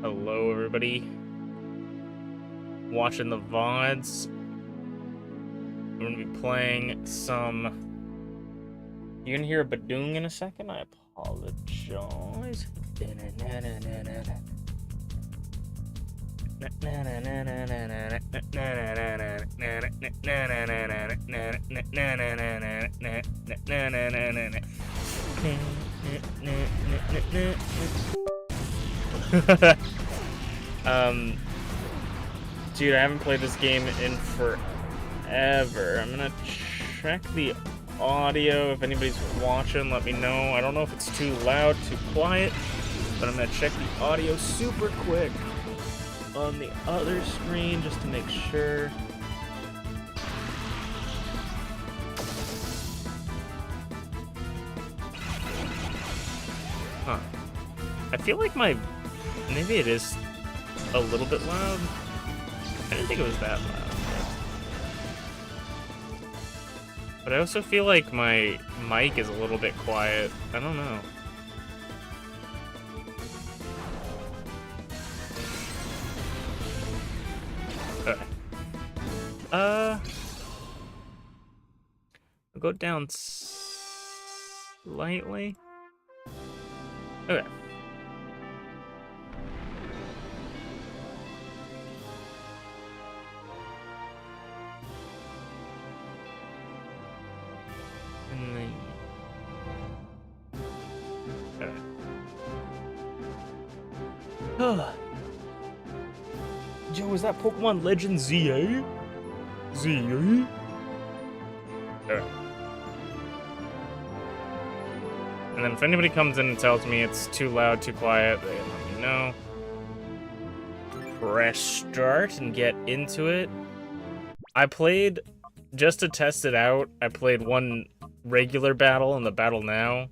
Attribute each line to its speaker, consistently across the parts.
Speaker 1: Hello, everybody. Watching the VODs. We're gonna be playing some. You're gonna hear a badoong in a second. I apologize. Dude, I haven't played this game in forever. I'm gonna check the audio. If anybody's watching, let me know. I don't know if it's too loud, too quiet, but I'm gonna check the audio super quick on the other screen just to make sure. Huh. I feel like maybe it is a little bit loud. I didn't think it was that loud. But I also feel like my mic is a little bit quiet. I don't know. Okay. I'll go down slightly. Okay. Joe, is that Pokemon Legend ZA? ZA? Okay. And then if anybody comes in and tells me it's too loud, too quiet, they can let me know. Press start and get into it. I played, just to test it out, I played one regular battle and the battle now.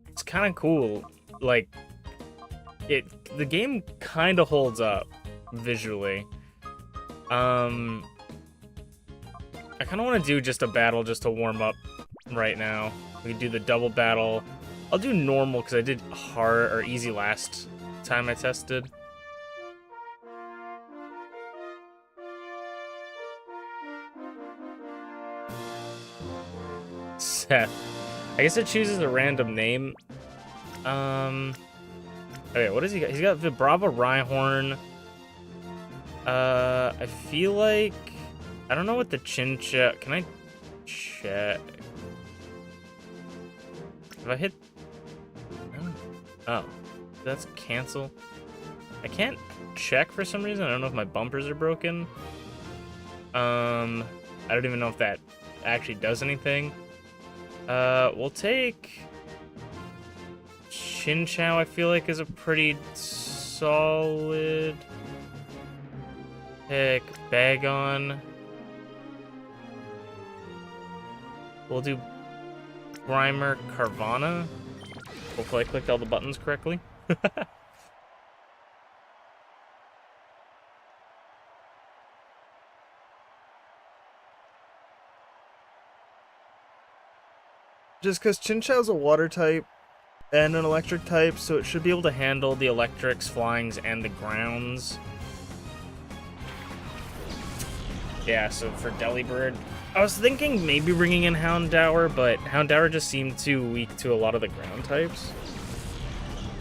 Speaker 1: It's kind of cool. Like, the game kind of holds up visually. I kind of want to do just a battle just to warm up right now. We can do the double battle. I'll do normal because I did hard or easy last time I tested. Seth. I guess it chooses a random name. Okay, what does he got? He's got Vibrava Rhyhorn. I feel like... I don't know what the Chincha... Can I check? If I hit... Oh. That's cancel. I can't check for some reason. I don't know if my bumpers are broken. I don't even know if that actually does anything. We'll take... Chinchou, I feel like, is a pretty solid pick. Bagon. We'll do Grimer Carvana. Hopefully I clicked all the buttons correctly. Just because Chinchou's a water type and an electric type, so it should be able to handle the electrics, flyings, and the grounds. Yeah, so for Delibird, I was thinking maybe bringing in Houndour, but Houndour just seemed too weak to a lot of the ground types.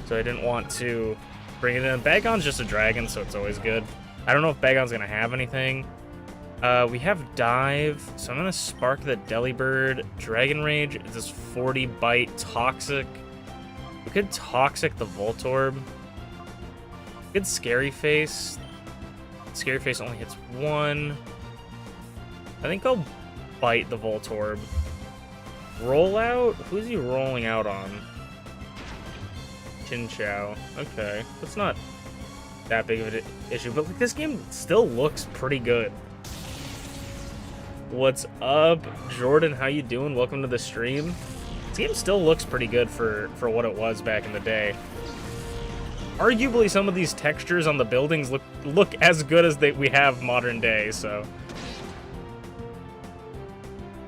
Speaker 1: So I didn't want to bring it in. Bagon's just a dragon, so it's always good. I don't know if Bagon's going to have anything. We have Dive, so I'm going to Spark the Delibird. Dragon Rage is this 40 bite Toxic. We could Toxic the Voltorb. We could Scary Face. Scary Face only hits one. I think I'll Bite the Voltorb. Rollout? Who's he rolling out on? Chinchou. Okay, that's not that big of an issue. But like, this game still looks pretty good. What's up, Jordan? How you doing? Welcome to the stream. This game still looks pretty good for what it was back in the day. Arguably, some of these textures on the buildings look as good as we have modern day. So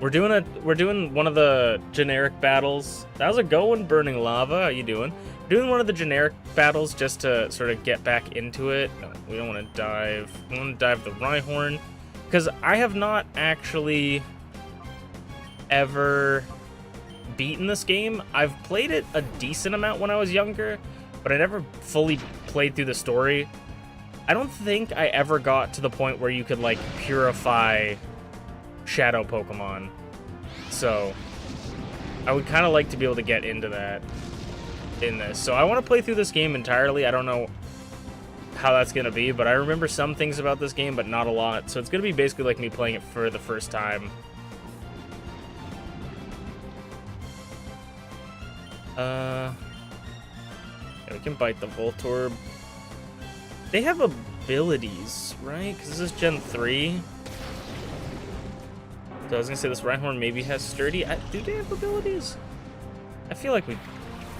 Speaker 1: we're doing one of the generic battles. How's it going, Burning Lava? How you doing? We're doing one of the generic battles just to sort of get back into it. No, we don't want to dive. We want to dive the Rhyhorn. Because I have not actually ever beaten this game. I've played it a decent amount when I was younger, but I never fully played through the story. I don't think I ever got to the point where you could, like, purify shadow Pokemon. So I would kind of like to be able to get into that in this. So I want to play through this game entirely. I don't know how that's gonna be, but I remember some things about this game, but not a lot. So it's gonna be basically like me playing it for the first time. Yeah, we can bite the Voltorb. They have abilities, right? Because this is Gen 3. So I was gonna say this Rhyhorn maybe has Sturdy. Do they have abilities? I feel like we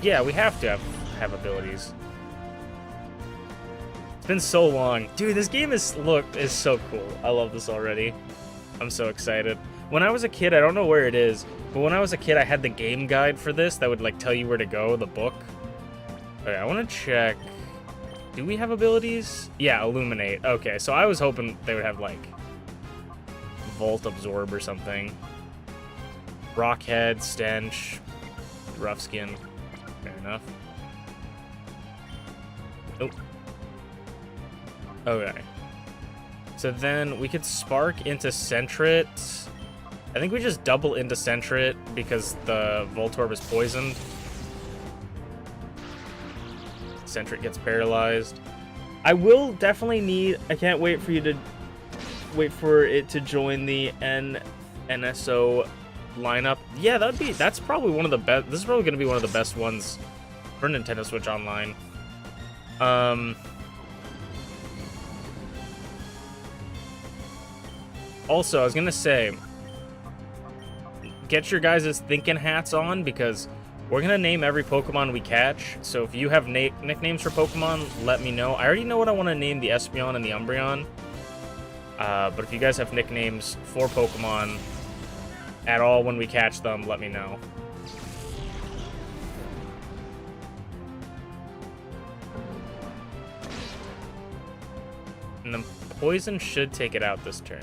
Speaker 1: have to have abilities. It's been so long. Dude, this game is so cool. I love this already. I'm so excited. When I was a kid, I don't know where it is, but when I was a kid, I had the game guide for this that would, like, tell you where to go, the book. Okay, I want to check. Do we have abilities? Yeah, Illuminate. Okay, so I was hoping they would have, like, Volt Absorb or something. Rockhead, Stench, Rough Skin. Fair enough. Oh. Okay. So then we could Spark into Sentret. I think we just double into Sentret because the Voltorb is poisoned. Sentret gets paralyzed. I will definitely need... I can't wait for you to... Wait for it to join the NSO lineup. Yeah, that's probably one of the best... This is probably going to be one of the best ones for Nintendo Switch Online. Also, I was gonna say, get your guys' thinking hats on, because we're gonna name every Pokemon we catch. So if you have nicknames for Pokemon, let me know. I already know what I want to name the Espeon and the Umbreon. But if you guys have nicknames for Pokemon at all when we catch them, let me know. And the poison should take it out this turn.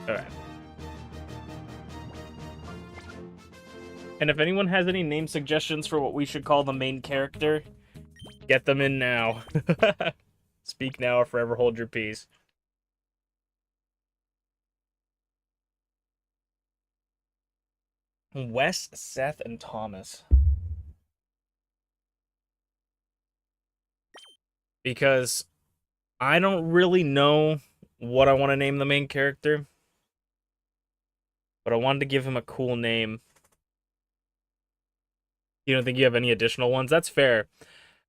Speaker 1: Alright. And if anyone has any name suggestions for what we should call the main character, get them in now. Speak now or forever hold your peace. Wes, Seth, and Thomas. Because I don't really know what I want to name the main character, but I wanted to give him a cool name. You don't think you have any additional ones? That's fair.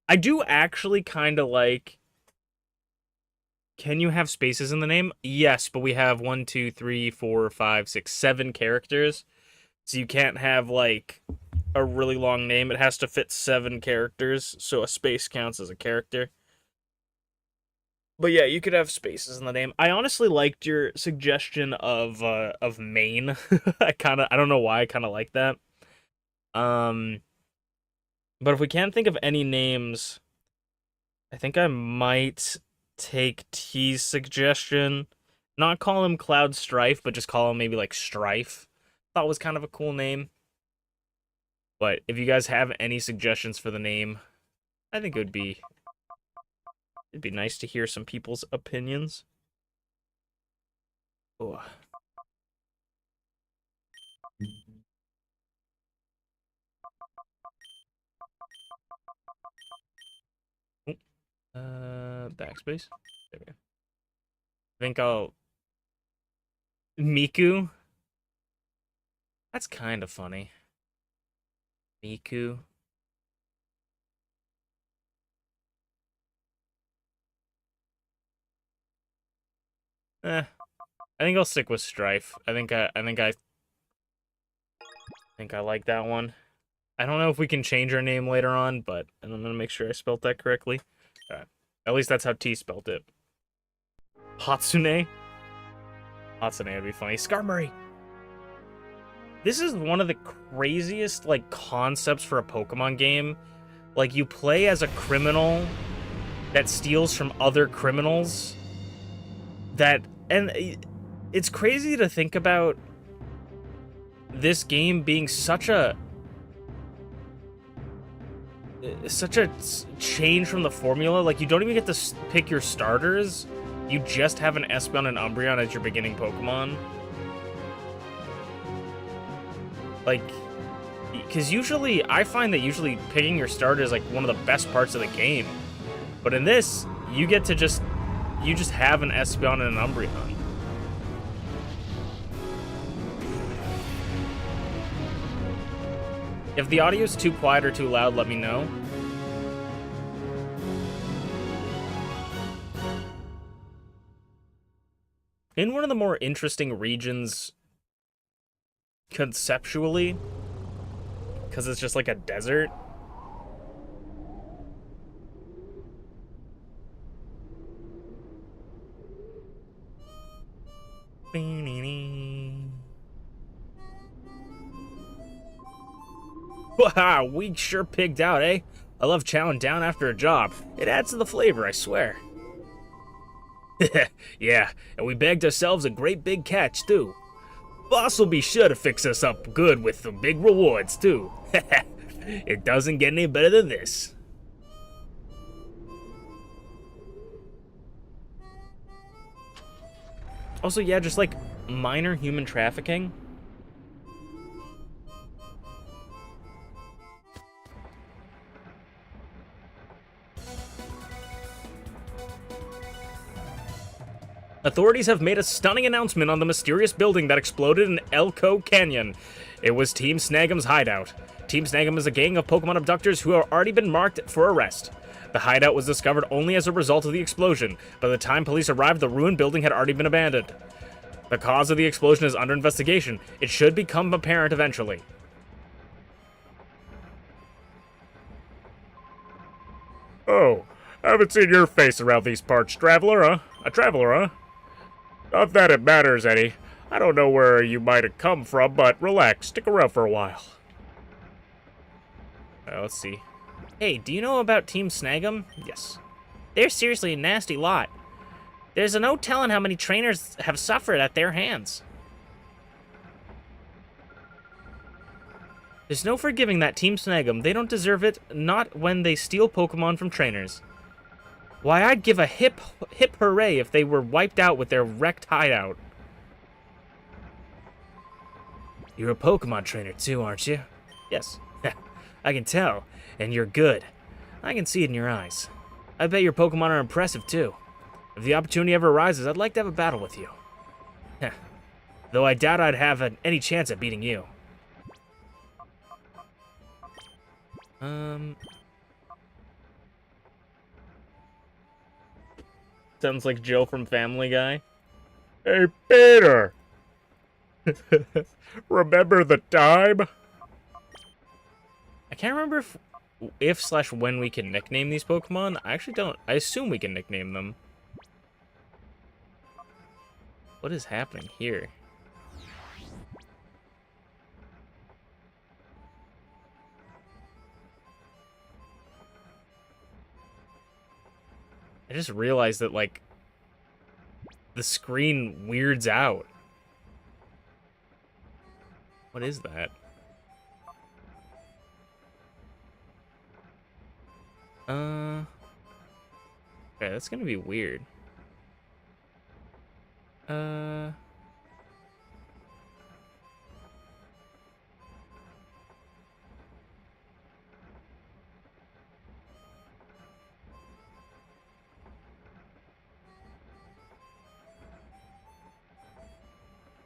Speaker 1: I do actually kind of like... Can you have spaces in the name? Yes, but we have 1, 2, 3, 4, 5, 6, 7 characters. So you can't have, like, a really long name. It has to fit 7 characters, so a space counts as a character. But yeah, you could have spaces in the name. I honestly liked your suggestion of Maine. I don't know why I kind of like that. But if we can't think of any names, I think I might take T's suggestion. Not call him Cloud Strife, but just call him maybe like Strife. Thought was kind of a cool name. But if you guys have any suggestions for the name, I think it'd be nice to hear some people's opinions. Oh. Backspace. There we go. I think I'll... Miku? That's kind of funny. Miku. I think I'll stick with Strife. I think I like that one. I don't know if we can change our name later on, but I'm gonna make sure I spelled that correctly. At least that's how T spelled it. Hatsune? Hatsune would be funny. Skarmory! This is one of the craziest, like, concepts for a Pokemon game. Like, you play as a criminal that steals from other criminals. And it's crazy to think about this game being such a change from the formula. Like, you don't even get to pick your starters. You just have an Espeon and Umbreon as your beginning Pokemon. Like, because usually, I find that usually picking your starter is, like, one of the best parts of the game. But in this, you get to you just have an Espeon and an Umbreon. If the audio's too quiet or too loud, let me know. In one of the more interesting regions conceptually, because it's just like a desert. Wow, we sure pigged out, eh? I love chowing down after a job. It adds to the flavor, I swear. Yeah, and we bagged ourselves a great big catch, too. Boss will be sure to fix us up good with the big rewards, too. It doesn't get any better than this. Also, yeah, just like minor human trafficking. Authorities have made a stunning announcement on the mysterious building that exploded in Elko Canyon. It was Team Snag'em's hideout. Team Snag'em is a gang of Pokemon abductors who have already been marked for arrest. The hideout was discovered only as a result of the explosion. By the time police arrived, the ruined building had already been abandoned. The cause of the explosion is under investigation. It should become apparent eventually. Oh, haven't seen your face around these parts, traveler, huh? A traveler, huh? Not that it matters any. I don't know where you might have come from, but relax, stick around for a while. Let's see. Hey, do you know about Team Snag'em? Yes. They're seriously a nasty lot. There's no telling how many trainers have suffered at their hands. There's no forgiving that Team Snag'em. They don't deserve it, not when they steal Pokemon from trainers. Why, I'd give a hip hooray if they were wiped out with their wrecked hideout. You're a Pokemon trainer too, aren't you? Yes. I can tell, and you're good. I can see it in your eyes. I bet your Pokemon are impressive too. If the opportunity ever arises, I'd like to have a battle with you. Though I doubt I'd have any chance at beating you. Sounds like Jill from Family Guy. Hey, Peter! Remember the time? I can't remember if / when we can nickname these Pokemon. I actually don't. I assume we can nickname them. What is happening here? I just realized that, like, the screen weirds out. What is that? Okay, that's gonna be weird.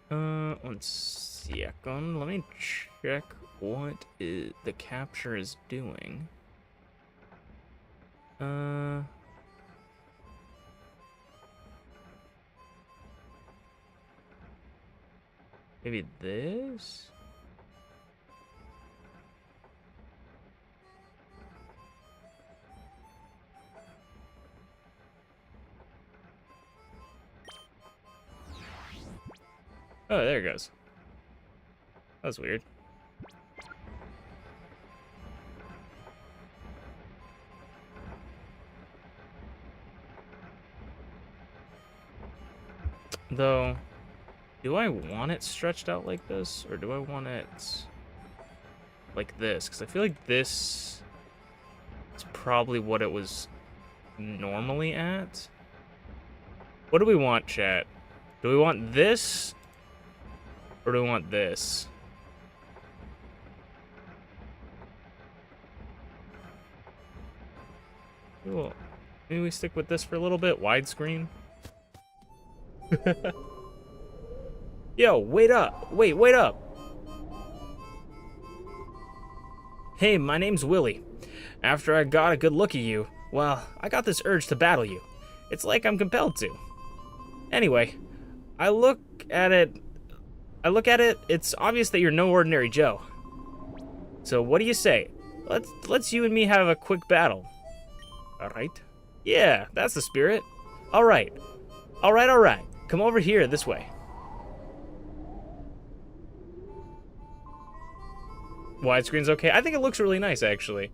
Speaker 1: One second. Let me check what the capture is doing. Maybe this? Oh, there it goes. That's weird. Though, do I want it stretched out like this, or do I want it like this? Because I feel like this is probably what it was normally at. What do we want, chat? Do we want this, or do we want this? Cool. Maybe we stick with this for a little bit. Widescreen. Yo, wait up. Wait up. Hey, my name's Willie. After I got a good look at you, well, I got this urge to battle you. It's like I'm compelled to. Anyway, I look at it, it's obvious that you're no ordinary Joe. So what do you say? Let's you and me have a quick battle. All right? Yeah, that's the spirit. All right. Come over here, this way. Widescreen's okay. I think it looks really nice, actually.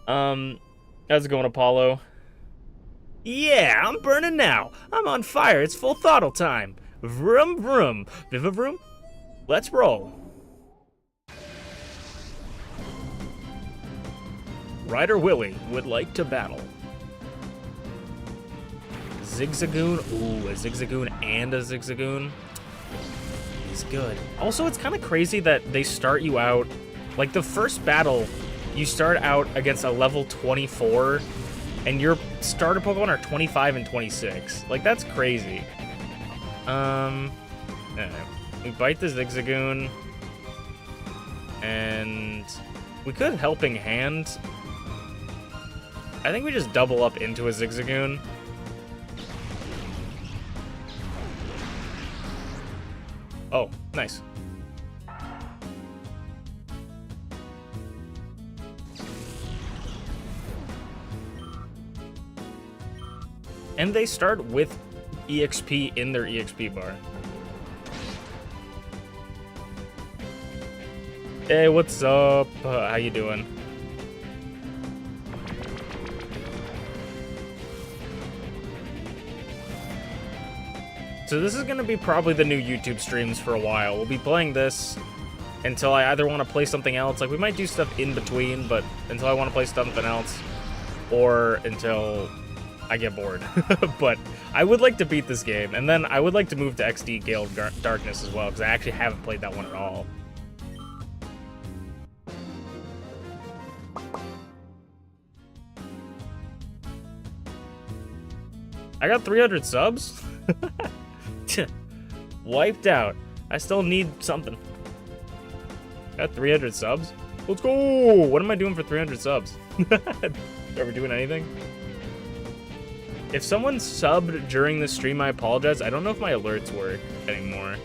Speaker 1: How's it going, Apollo? Yeah, I'm burning now. I'm on fire. It's full throttle time. Vroom, vroom. Viva vroom. Let's roll. Ryder Willie would like to battle. Zigzagoon. Ooh, a Zigzagoon and a Zigzagoon. He's good. Also, it's kind of crazy that they start you out, like the first battle, you start out against a level 24, and your starter Pokemon are 25 and 26. Like, that's crazy. We bite the Zigzagoon, and we could Helping Hand. I think we just double up into a Zigzagoon. Oh, nice. And they start with EXP in their EXP bar. Hey, what's up? How you doing? So this is gonna be probably the new YouTube streams for a while. We'll be playing this until I either want to play something else. Like, we might do stuff in between, but until I want to play something else, or until I get bored. But I would like to beat this game, and then I would like to move to XD Gale Darkness as well, because I actually haven't played that one at all. I got 300 subs? Wiped out. I still need something. Got 300 subs? Let's go! What am I doing for 300 subs? Are we doing anything? If someone subbed during the stream, I apologize. I don't know if my alerts work anymore.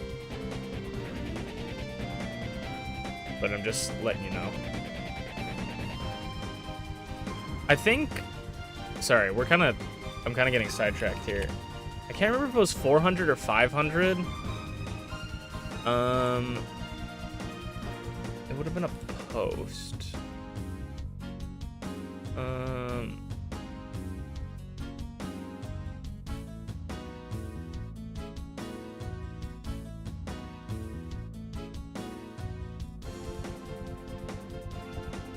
Speaker 1: But I'm just letting you know. I think... Sorry, I'm kind of getting sidetracked here. I can't remember if it was 400 or 500. It would have been a post.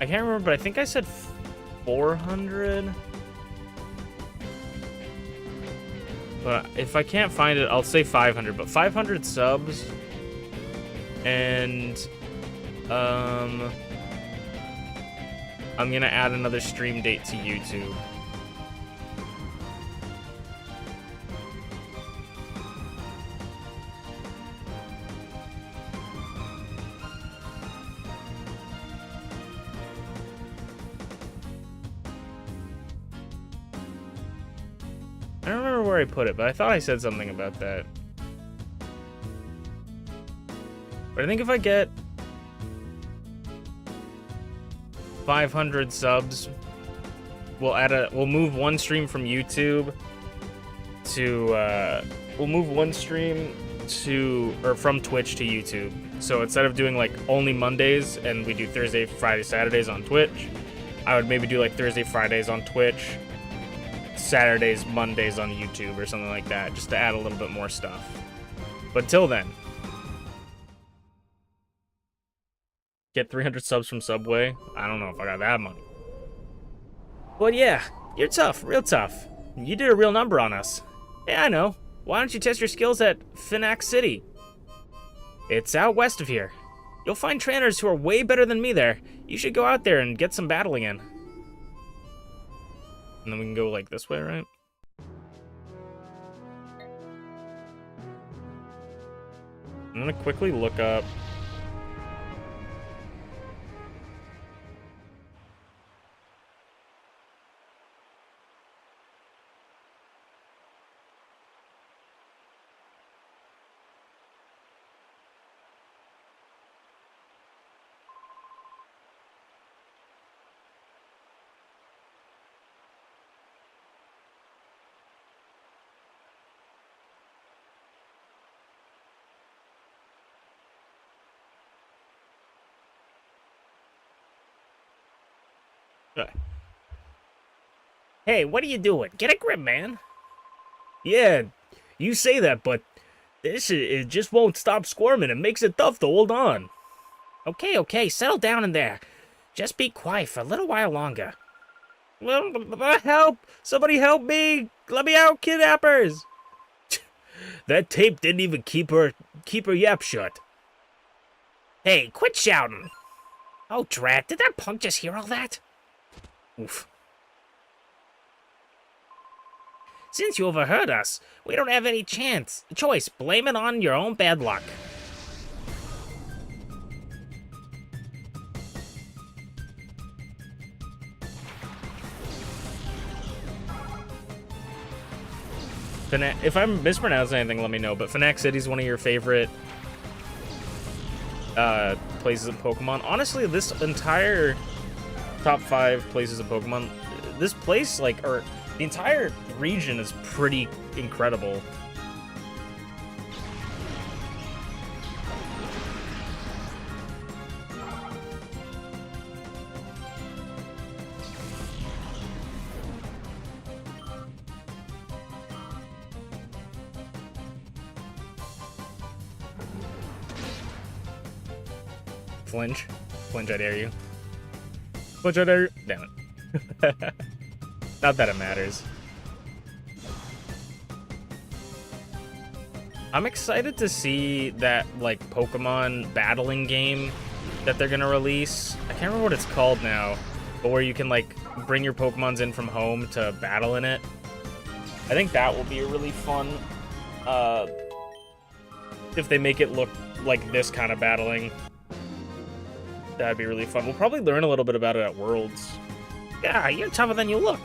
Speaker 1: I can't remember, but I think I said 400. But if I can't find it, I'll say 500. But 500 subs, and I'm gonna add another stream date to YouTube. where I put it, but I thought I said something about that. But I think if I get 500 subs, we'll move one stream from YouTube to we'll move one stream from Twitch to YouTube. So instead of doing like only Mondays and we do Thursday, Friday, Saturdays on Twitch, I would maybe do like Thursday, Fridays on Twitch, Saturdays, Mondays on YouTube or something like that, just to add a little bit more stuff. But till then, get 300 subs from Subway. I don't know if I got that money. But yeah, you're tough, real tough. You did a real number on us. Yeah, I know. Why don't you test your skills at Finax City? It's out west of here. You'll find trainers who are way better than me there. You should go out there and get some battling in. And then we can go like this way, right? I'm gonna quickly look up. Hey, what are you doing? Get a grip, man. Yeah, you say that, but it just won't stop squirming. It makes it tough to hold on. Okay, settle down in there. Just be quiet for a little while longer. Help! Somebody help me! Let me out, kidnappers! That tape didn't even keep her yap shut. Hey, quit shouting! Oh, drat, did that punk just hear all that? Oof. Since you overheard us, we don't have any choice. Blame it on your own bad luck. If I'm mispronouncing anything, let me know. But Finax City is one of your favorite places of Pokemon. Honestly, this entire top 5 places of Pokemon, this place, like, or the entire region is pretty incredible. Flinch, I dare you. Flinch, I dare you. Damn it. Not that it matters. I'm excited to see that, like, Pokemon battling game that they're gonna release. I can't remember what it's called now, but where you can, like, bring your Pokemons in from home to battle in it. I think that will be a really fun, if they make it look like this kind of battling. That'd be really fun. We'll probably learn a little bit about it at Worlds. Yeah, you're tougher than you look.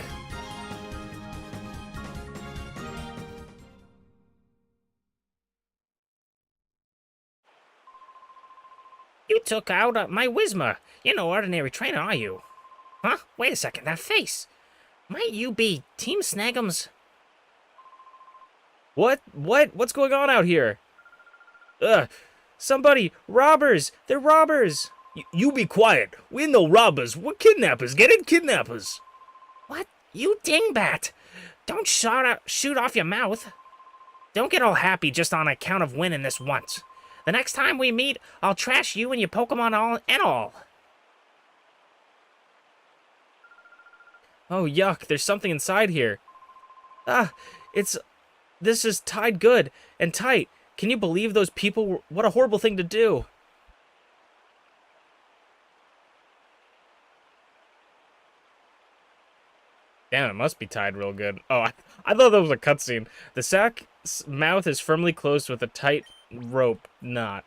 Speaker 1: You took out my Whismur. You're no ordinary trainer, are you? Huh? Wait a second, that face. Might you be Team Snagum's? What? What's going on out here? Somebody! Robbers! They're robbers! You be quiet. We're no robbers. We're kidnappers. Get in, kidnappers. What? You dingbat. Don't shoot off your mouth. Don't get all happy just on account of winning this once. The next time we meet, I'll trash you and your Pokemon all. Oh, yuck. There's something inside here. This is tied good and tight. Can you believe those people? What a horrible thing to do. Damn, it must be tied real good. Oh, I thought that was a cutscene. The sack's mouth is firmly closed with a tight rope knot.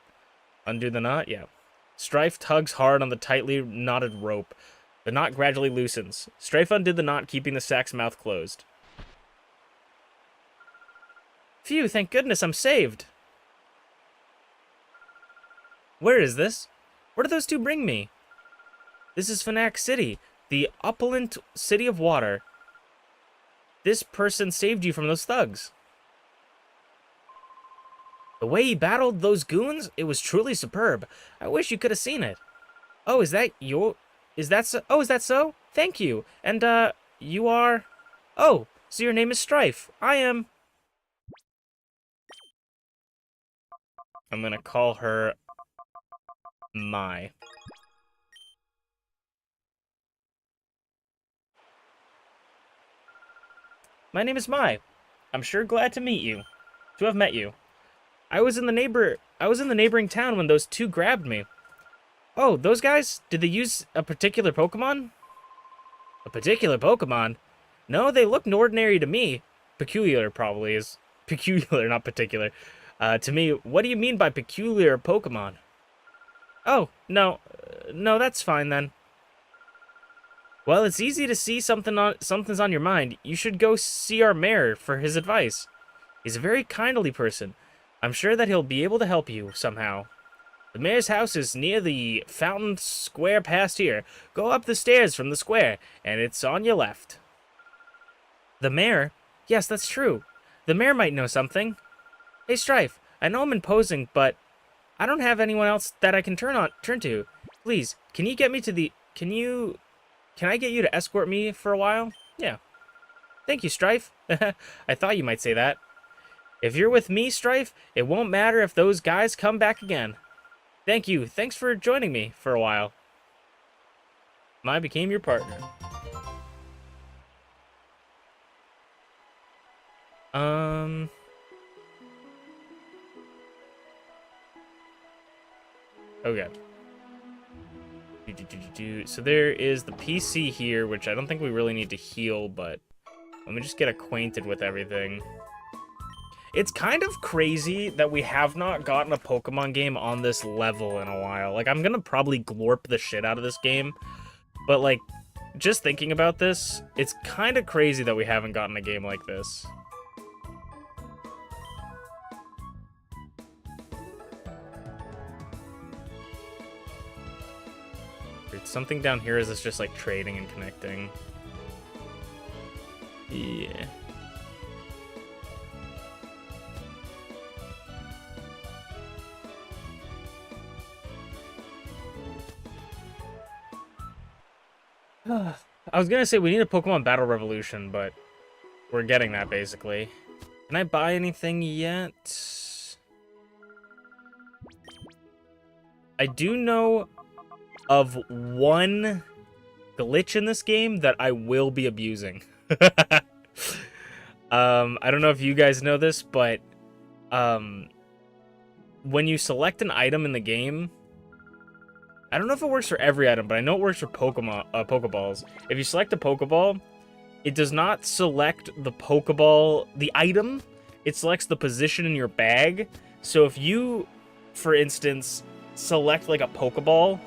Speaker 1: Undo the knot? Yeah. Strife tugs hard on the tightly knotted rope. The knot gradually loosens. Strife undid the knot, keeping the sack's mouth closed. Phew, thank goodness I'm saved. Where is this? Where do those two bring me? This is Phonak City, the opulent city of water. This person saved you from those thugs. The way he battled those goons, it was truly superb. I wish you could have seen it. Oh, is that so? Oh, is that so? Thank you. And, you are... Oh, so your name is Strife. I'm gonna call her... My name is Mai. I'm sure glad to have met you. I was in the neighboring town when those two grabbed me. Oh, those guys? Did they use a particular Pokemon? A particular Pokemon? No, they looked ordinary to me. Peculiar probably is. Peculiar, not particular. To me, what do you mean by peculiar Pokemon? Oh, no, that's fine then. Well, it's easy to see something's on your mind. You should go see our mayor for his advice. He's a very kindly person. I'm sure that he'll be able to help you somehow. The mayor's house is near the fountain square past here. Go up the stairs from the square, and it's on your left. The mayor? Yes, that's true. The mayor might know something. Hey, Strife, I know I'm imposing, but I don't have anyone else that I can turn to. Please, can I get you to escort me for a while? Yeah. Thank you, Strife. I thought you might say that. If you're with me, Strife, it won't matter if those guys come back again. Thank you. Thanks for joining me for a while. I became your partner. Okay. So there is the PC here, which I don't think we really need to heal, but let me just get acquainted with everything. It's kind of crazy that we have not gotten a Pokemon game on this level in a while. Like, I'm gonna probably glorp the shit out of this game, but, like, just thinking about this, it's kind of crazy that we haven't gotten a game like this. Something down here is this just like trading and connecting. Yeah. I was gonna say we need a Pokemon Battle Revolution, but we're getting that basically. Can I buy anything yet? I do know of one glitch in this game that I will be abusing. I don't know if you guys know this, but when you select an item in the game, I don't know if it works for every item, but I know it works for Pokeballs. If you select a Pokeball, it does not select the Pokeball, the item, it selects the position in your bag. So if you, for instance, select like a Pokeball,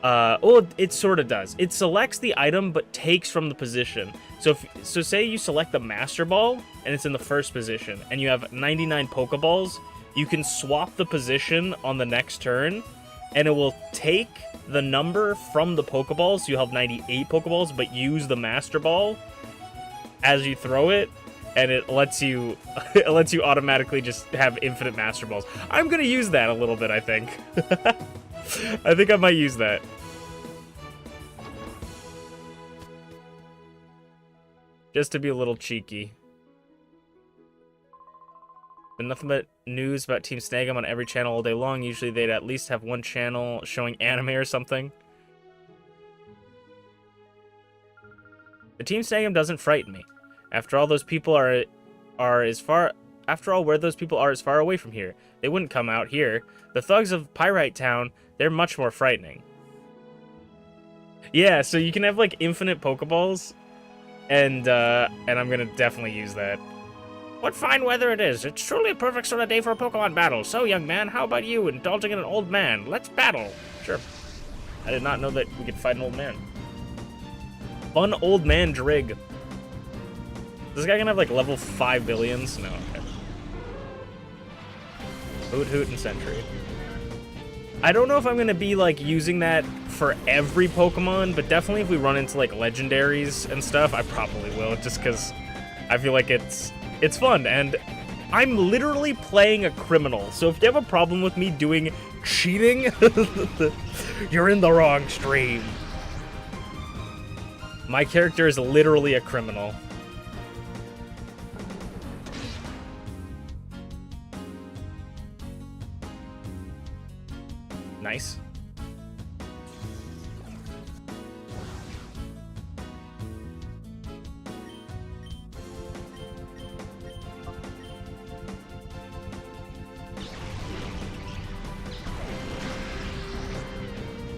Speaker 1: well, it sort of does. It selects the item, but takes from the position. So say you select the Master Ball, and it's in the first position, and you have 99 Pokeballs, you can swap the position on the next turn, and it will take the number from the Pokeballs, so you have 98 Pokeballs, but use the Master Ball as you throw it, and it lets you automatically just have infinite Master Balls. I'm gonna use that a little bit, I think. I think I might use that. Just to be a little cheeky. Been nothing but news about Team Snag'em on every channel all day long. Usually they'd at least have one channel showing anime or something. The Team Snag'em doesn't frighten me. After all, those people are as far away from here. They wouldn't come out here. The thugs of Pyrite Town, they're much more frightening. Yeah, so you can have like infinite Pokeballs, and I'm gonna definitely use that. What fine weather it is. It's truly a perfect sort of day for a Pokemon battle. So, young man, how about you indulging in an old man? Let's battle. Sure. I did not know that we could fight an old man. Fun old man Drig. Is this guy gonna have like level 5 billions? No, okay. Hoot Hoot and Sentry. I don't know if I'm gonna be like using that for every Pokemon, but definitely if we run into like legendaries and stuff, I probably will, just because I feel like it's fun, and I'm literally playing a criminal. So if you have a problem with me doing cheating, you're in the wrong stream. My character is literally a criminal. Nice.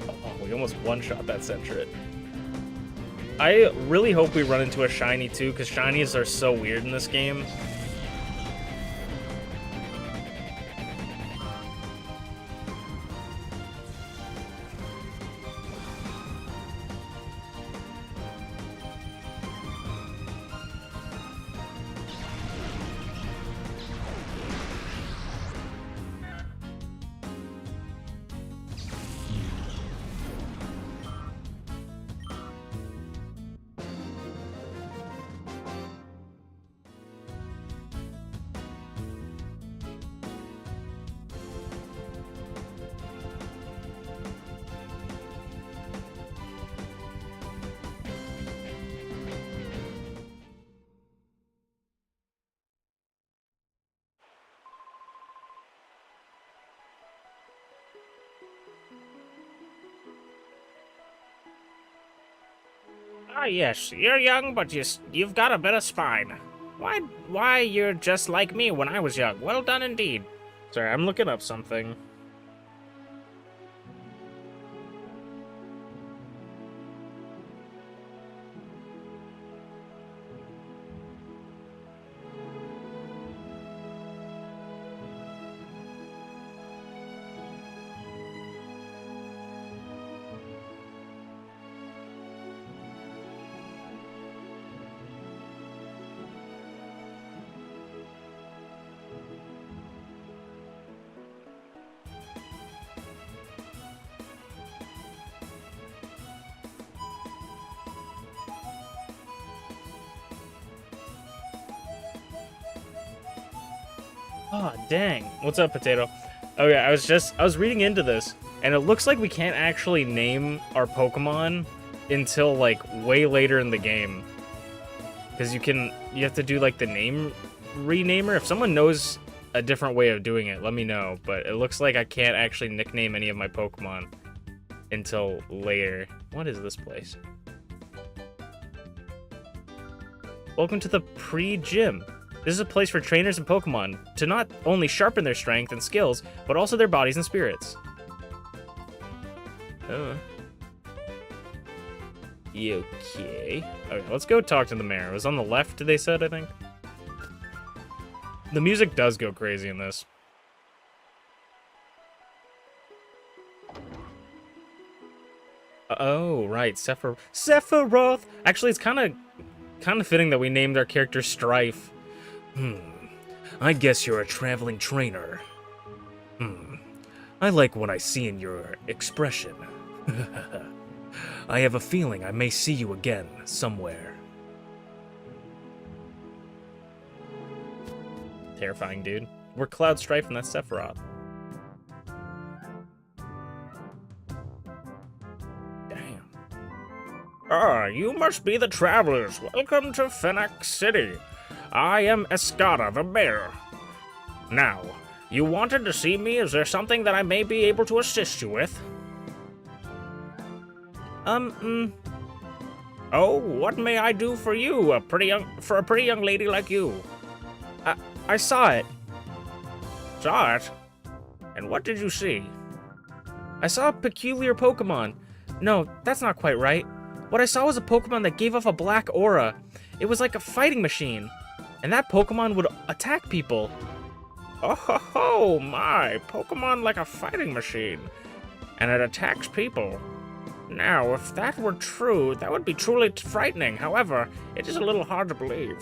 Speaker 1: Oh, we almost one-shot that Sentret. I really hope we run into a shiny too, because shinies are so weird in this game. Ah, yes, you're young, but you've got a bit of spine. Why, you're just like me when I was young. Well done indeed. Sorry, I'm looking up something. Oh, dang. What's up, Potato? Okay, I was reading into this, and it looks like we can't actually name our Pokemon until, like, way later in the game. Because you have to do, like, the name renamer. If someone knows a different way of doing it, let me know. But it looks like I can't actually nickname any of my Pokemon until later. What is this place? Welcome to the pre-gym. This is a place for trainers and Pokemon to not only sharpen their strength and skills, but also their bodies and spirits. Okay. Okay, let's go talk to the mayor. It was on the left, they said, I think. The music does go crazy in this. Oh, right, Sephiroth! Actually, it's kind of fitting that we named our character Strife. I guess you're a traveling trainer. I like what I see in your expression. I have a feeling I may see you again somewhere. Terrifying, dude. We're Cloud Strife and that's Sephiroth. Damn. Ah, you must be the travelers. Welcome to Phoenix City. I am Escada, the mayor. Now, you wanted to see me? Is there something that I may be able to assist you with? Oh, what may I do for you, for a pretty young lady like you? I saw it. Saw it? And what did you see? I saw a peculiar Pokemon. No, that's not quite right. What I saw was a Pokemon that gave off a black aura. It was like a fighting machine. And that Pokemon would attack people. Oh ho ho, my. Pokemon like a fighting machine. And it attacks people. Now, if that were true, that would be truly frightening. However, it is a little hard to believe.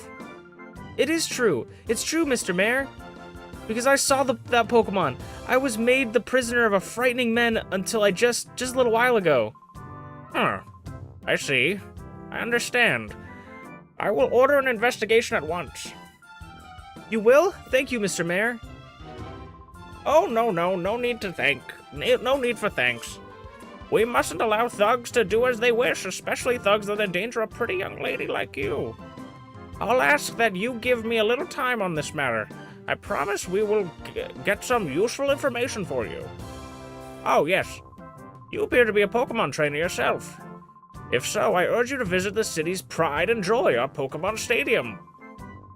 Speaker 1: It is true. It's true, Mr. Mayor. Because I saw that Pokemon. I was made the prisoner of a frightening man until just a little while ago. Huh. I see. I understand. I will order an investigation at once. You will? Thank you, Mr. Mayor. Oh, no need to thank. No need for thanks. We mustn't allow thugs to do as they wish, especially thugs that endanger a pretty young lady like you. I'll ask that you give me a little time on this matter. I promise we will get some useful information for you. Oh, yes. You appear to be a Pokemon trainer yourself. If so, I urge you to visit the city's pride and joy, our Pokemon Stadium.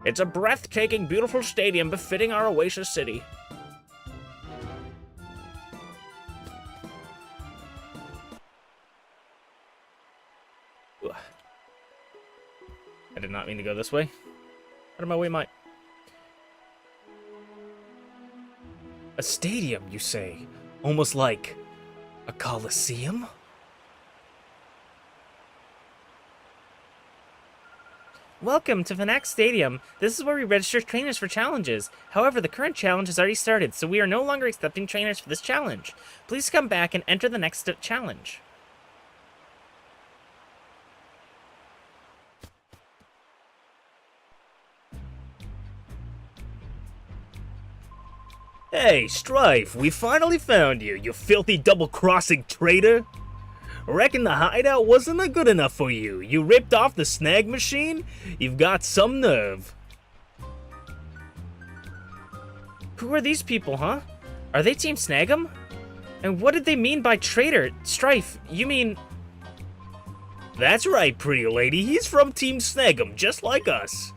Speaker 1: It's a breathtaking, beautiful stadium befitting our Oasis City. I did not mean to go this way. Out of my way, Mike. A stadium, you say? Almost like a Colosseum? Welcome to Fnac Stadium. This is where we register trainers for challenges. However, the current challenge has already started, so we are no longer accepting trainers for this challenge. Please come back and enter the next challenge. Hey, Strife, we finally found you, you filthy double-crossing traitor! Reckon the hideout wasn't good enough for you. You ripped off the snag machine? You've got some nerve. Who are these people, huh? Are they Team Snag'em? And what did they mean by traitor? Strife, you mean... That's right, pretty lady. He's from Team Snag'em, just like us.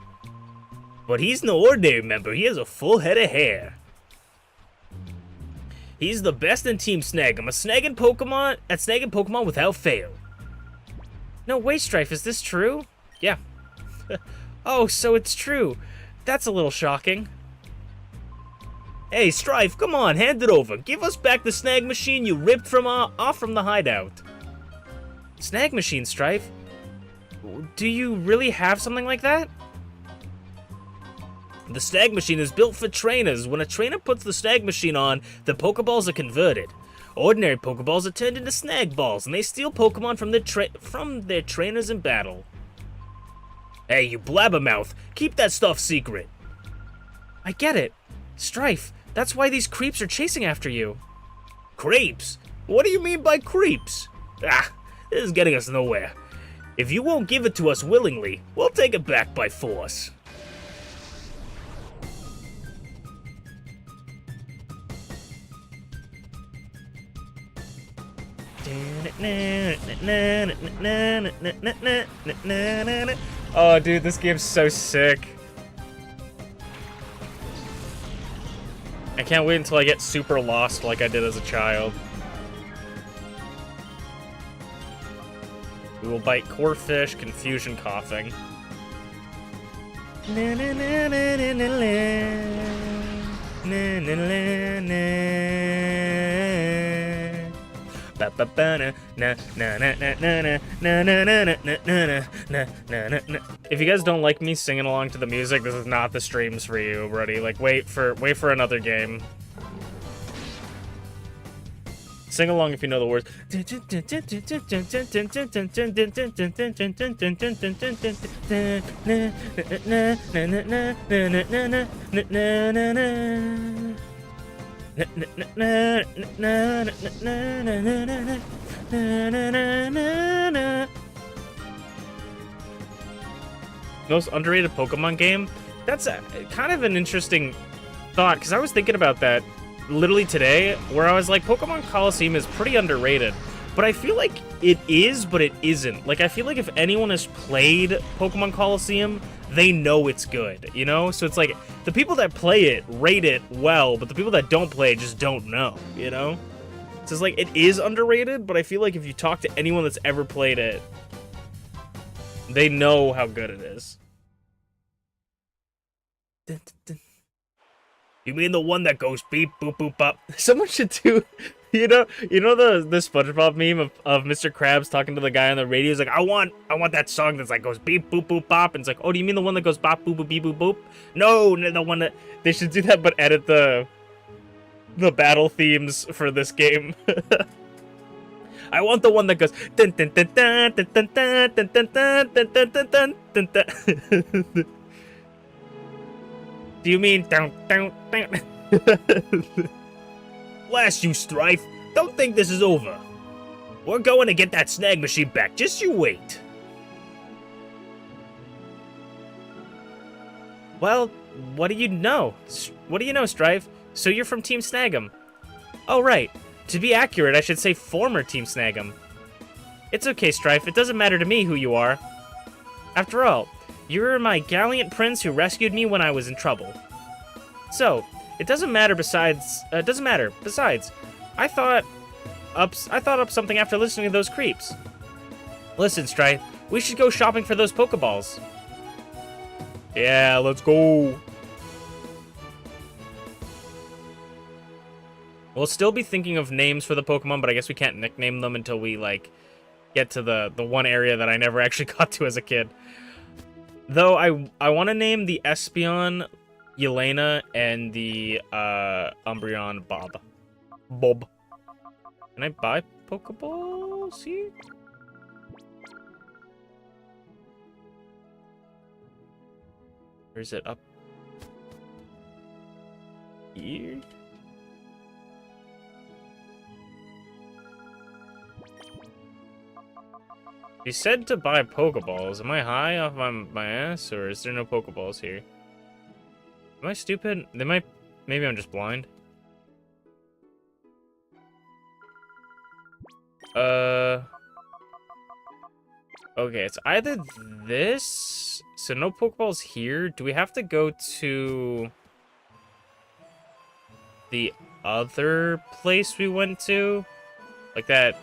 Speaker 1: But he's no ordinary member. He has a full head of hair. He's the best in Team Snag'em, snagging Pokemon without fail. No way, Strife, is this true? Yeah. Oh, so it's true. That's a little shocking. Hey, Strife, come on, hand it over. Give us back the snag machine you ripped off from the hideout. Snag machine, Strife? Do you really have something like that? The snag machine is built for trainers. When a trainer puts the snag machine on, the Pokeballs are converted. Ordinary Pokeballs are turned into snag balls, and they steal Pokemon from their trainers in battle. Hey, you blabbermouth, keep that stuff secret. I get it. Strife, that's why these creeps are chasing after you. Creeps? What do you mean by creeps? Ah, this is getting us nowhere. If you won't give it to us willingly, we'll take it back by force. Oh, dude, this game's so sick. I can't wait until I get super lost like I did as a child. We will bite core fish, confusion coughing. If you guys don't like me singing along to the music, this is not the streams for you, buddy. Like, wait for another game. Sing along if you know the words. Most underrated Pokemon game? That's kind of an interesting thought, because I was thinking about that literally today, where I was like, Pokemon Colosseum is pretty underrated, but I feel like it is, but it isn't. Like, I feel like if anyone has played Pokemon Colosseum, they know it's good, you know? So it's like, the people that play it rate it well, but the people that don't play it just don't know, you know? So it's like, it is underrated, but I feel like if you talk to anyone that's ever played it, they know how good it is. You mean the one that goes beep, boop, boop, up? Someone should do You know the SpongeBob meme of Mr. Krabs talking to the guy on the radio. He's like, I want that song that's like goes beep boop boop bop, and it's like, oh, do you mean the one that goes bop boop boop beep boop boop? No, the one that they should do that, but edit the battle themes for this game. I want the one that goes dun dun dun dun dun dun dun dun dun dun dun dun dun dun. Do you mean down down down? Blast you, Strife! Don't think this is over. We're going to get that snag machine back. Just you wait. Well, what do you know? What do you know, Strife? So you're from Team Snag'em. Oh, right. To be accurate, I should say former Team Snag'em. It's okay, Strife. It doesn't matter to me who you are. After all, you're my gallant prince who rescued me when I was in trouble. So, it doesn't matter besides... Besides, I thought up something after listening to those creeps. Listen, Strife, we should go shopping for those Pokeballs. Yeah, let's go. We'll still be thinking of names for the Pokemon, but I guess we can't nickname them until we, like, get to the one area that I never actually got to as a kid. Though I want to name the Espeon Yelena and the Umbreon Bob. Can I buy Pokeballs here? Or is it up here? He said to buy Pokeballs. Am I high off my ass, or is there no Pokeballs here? Am I stupid? Maybe I'm just blind. Okay, it's either this. So no Pokeballs here. Do we have to go to the other place we went to? Like that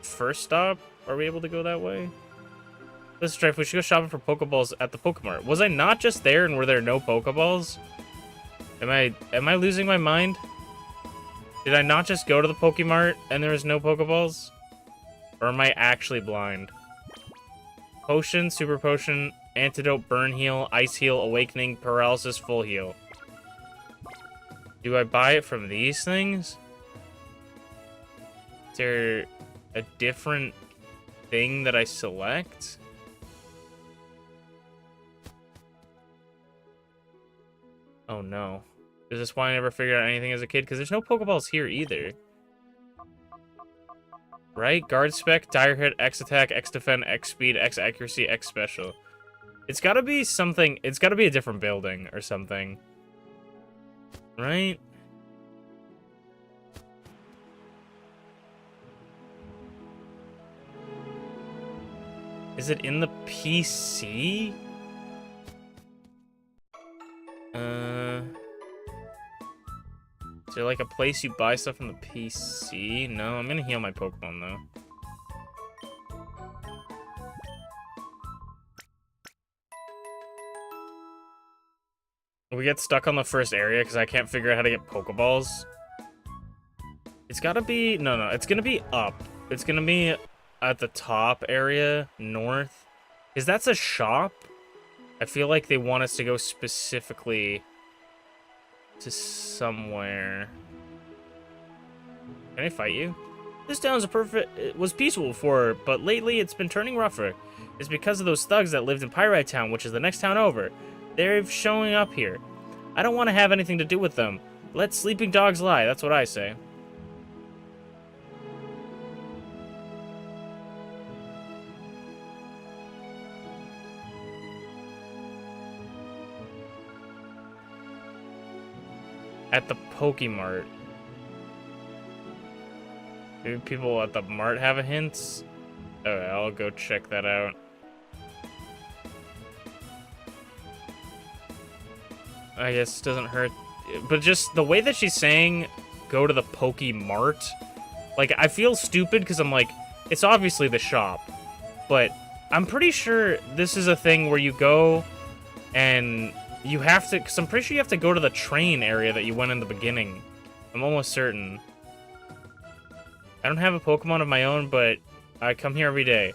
Speaker 1: first stop? Are we able to go that way? Let's Strife, we should go shopping for Pokeballs at the Pokemart. Was I not just there and were there no Pokeballs? Am I losing my mind? Did I not just go to the Pokemart and there was no Pokeballs? Or am I actually blind? Potion, Super Potion, Antidote, Burn Heal, Ice Heal, Awakening, Paralysis, Full Heal. Do I buy it from these things? Is there a different thing that I select? Oh no. Is this why I never figured out anything as a kid? Because there's no Pokeballs here either. Right? Guard Spec, Dire Hit, X Attack, X Defend, X Speed, X Accuracy, X Special. It's gotta be something. It's gotta be a different building or something. Right? Is it in the PC? Is there like a place you buy stuff from the PC? No, I'm gonna heal my Pokemon though. We get stuck on the first area because I can't figure out how to get Pokeballs. It's gotta be... No, it's gonna be up. It's gonna be at the top area, north. Because that's a shop. I feel like they want us to go specifically to somewhere. Can I fight you? This town was peaceful before, but lately it's been turning rougher. It's because of those thugs that lived in Pyrite Town, which is the next town over. They're showing up here. I don't want to have anything to do with them. Let sleeping dogs lie, that's what I say. At the Pokemart. Maybe people at the mart have a hint? Okay, I'll go check that out. I guess it doesn't hurt. But just the way that she's saying, go to the Pokemart. Like, I feel stupid because I'm like, it's obviously the shop. But I'm pretty sure this is a thing where you go and you have to, because I'm pretty sure you have to go to the train area that you went in the beginning. I'm almost certain. I don't have a Pokemon of my own, but I come here every day.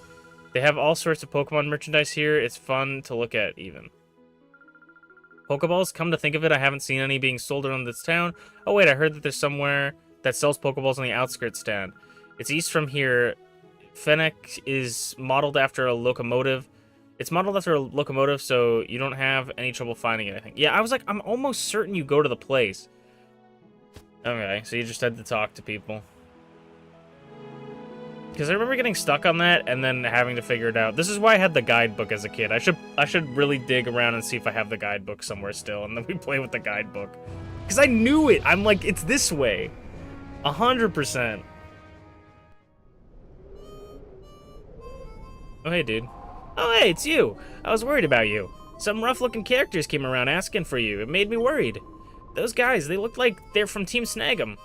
Speaker 1: They have all sorts of Pokemon merchandise here. It's fun to look at, even. Pokeballs? Come to think of it, I haven't seen any being sold around this town. Oh, wait, I heard that there's somewhere that sells Pokeballs on the outskirts stand. It's east from here. Fennec is modeled after a locomotive. It's modeled after a locomotive, so you don't have any trouble finding it, I think. Yeah, I was like, I'm almost certain you go to the place. Okay, so you just had to talk to people. Because I remember getting stuck on that and then having to figure it out. This is why I had the guidebook as a kid. I should really dig around and see if I have the guidebook somewhere still, and then we play with the guidebook. Because I knew it! I'm like, it's this way. 100%. Oh, hey, dude. Oh, hey, it's you! I was worried about you. Some rough-looking characters came around asking for you. It made me worried. Those guys, they look like they're from Team Snag'em.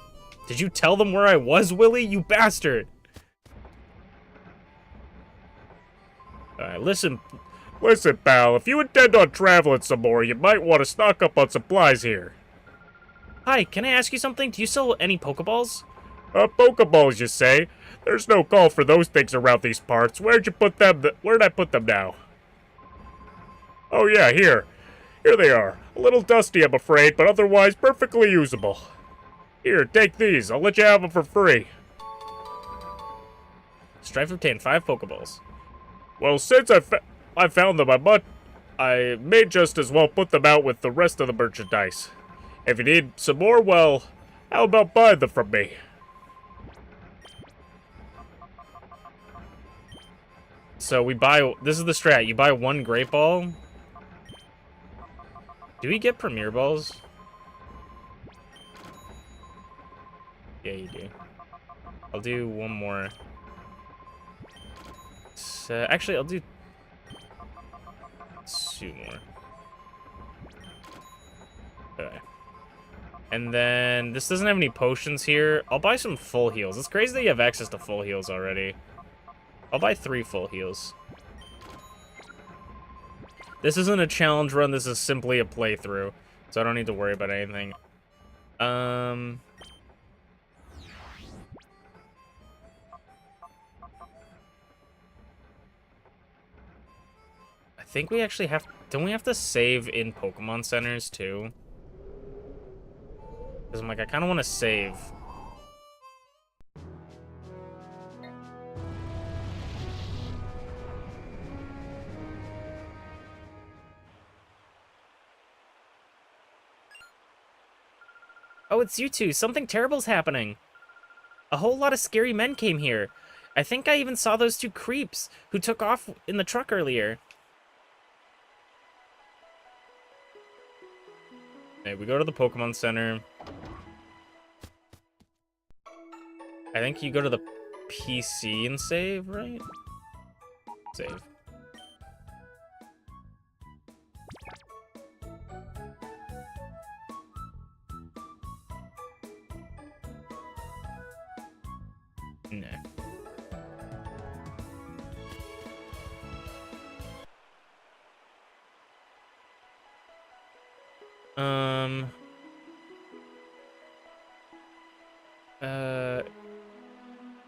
Speaker 1: Did you tell them where I was, Willie? You bastard! Alright, listen, pal. If you intend on traveling some more, you might want to stock up on supplies here. Hi, can I ask you something? Do you sell any Pokeballs? Pokeballs, you say? There's no call for those things around these parts. Where'd you put them? Where'd I put them now? Oh yeah, here. Here they are. A little dusty, I'm afraid, but otherwise perfectly usable. Here, take these. I'll let you have them for free. Strive to obtain 5 Pokeballs. Well, since I found them, I may just as well put them out with the rest of the merchandise. If you need some more, well, how about buying them from me? So we buy, this is the strat, you buy 1 Great Ball. Do we get Premier Balls? Yeah, you do. I'll do 1 more. Actually, I'll do 2 more. Okay. And then, this doesn't have any potions here. I'll buy some full heals. It's crazy that you have access to full heals already. I'll buy 3 full heals. This isn't a challenge run, this is simply a playthrough. So I don't need to worry about anything. I think we actually have... Don't we have to save in Pokemon Centers, too? Because I'm like, I kind of want to save. Oh, it's you two. Something terrible's happening. A whole lot of scary men came here. I think I even saw those 2 creeps who took off in the truck earlier. Okay, we go to the Pokemon Center. I think you go to the PC and save, right? Save. No.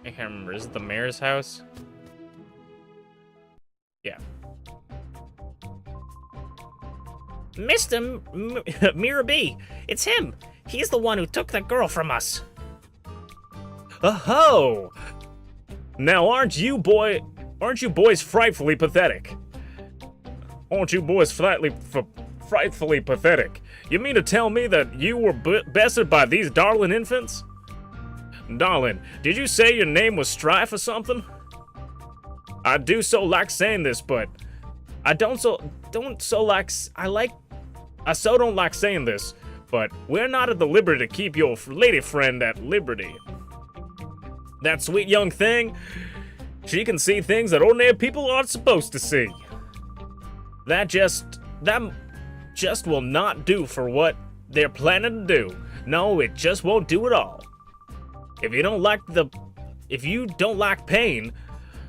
Speaker 1: I can't remember. Is it the mayor's house? Yeah. Mr. Miraby, it's him. He's the one who took the girl from us. Oh! Now aren't you boys frightfully pathetic? Aren't you boys frightfully pathetic? You mean to tell me that you were bested by these darling infants? Darling, did you say your name was Strife or something? I do so like saying this, but I so don't like saying this, but we're not at the liberty to keep your lady friend at liberty. That sweet young thing, she can see things that ordinary people aren't supposed to see. That just will not do for what they're planning to do. No, it just won't do at all. If you don't like pain,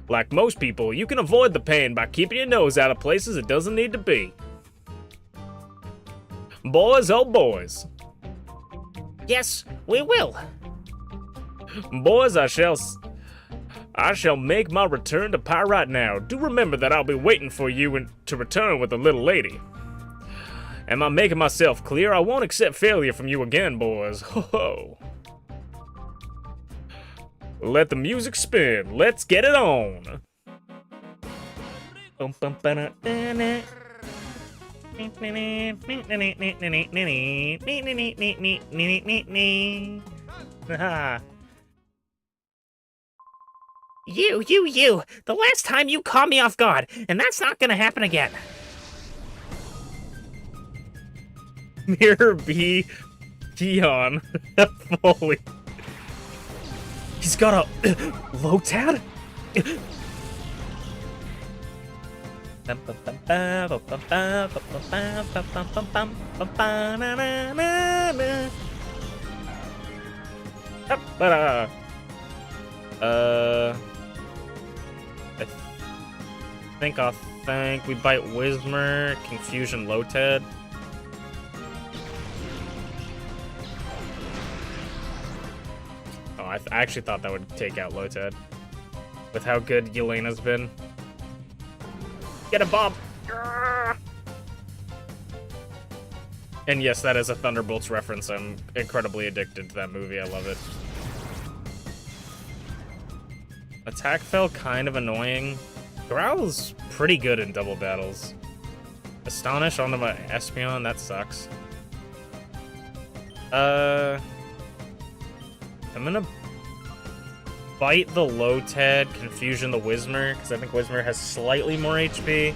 Speaker 1: like most people, you can avoid the pain by keeping your nose out of places it doesn't need to be. Boys, oh boys. Yes, we will. Boys, I shall make my return to Pyrite now. Do remember that I'll be waiting for you to return with the little lady. Am I making myself clear? I won't accept failure from you again, boys. Ho ho. Let the music spin. Let's get it on.
Speaker 2: You. The last time you caught me off guard, and that's not gonna happen again.
Speaker 1: Mirror B. Keon. Fully. He's got a Lotad? I think we bite Whismer, Confusion Lotad. Oh, I actually thought that would take out Lotad. With how good Yelena's been. Get a Bob! And yes, that is a Thunderbolts reference. I'm incredibly addicted to that movie. I love it. Attack fell kind of annoying. Growl's pretty good in double battles. Astonish onto my Espeon, that sucks. I'm gonna bite the Lotad, Confusion the Whismer, because I think Whismer has slightly more HP.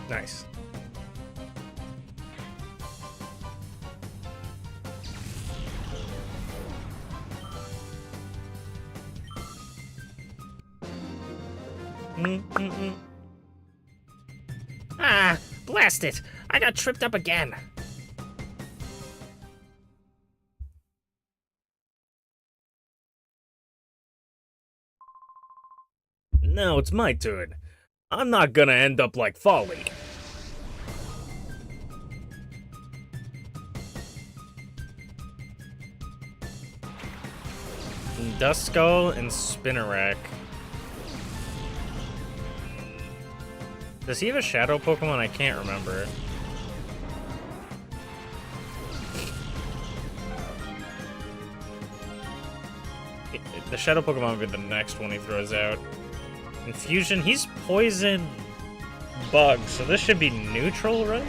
Speaker 1: Nice.
Speaker 2: Ah, blast it! I got tripped up again.
Speaker 1: Now it's my turn. I'm not gonna end up like Folly. Duskull and Spinnerack. Does he have a shadow Pokemon? I can't remember. The shadow Pokemon will be the next one he throws out. Infusion, he's poison bug, so this should be neutral, right?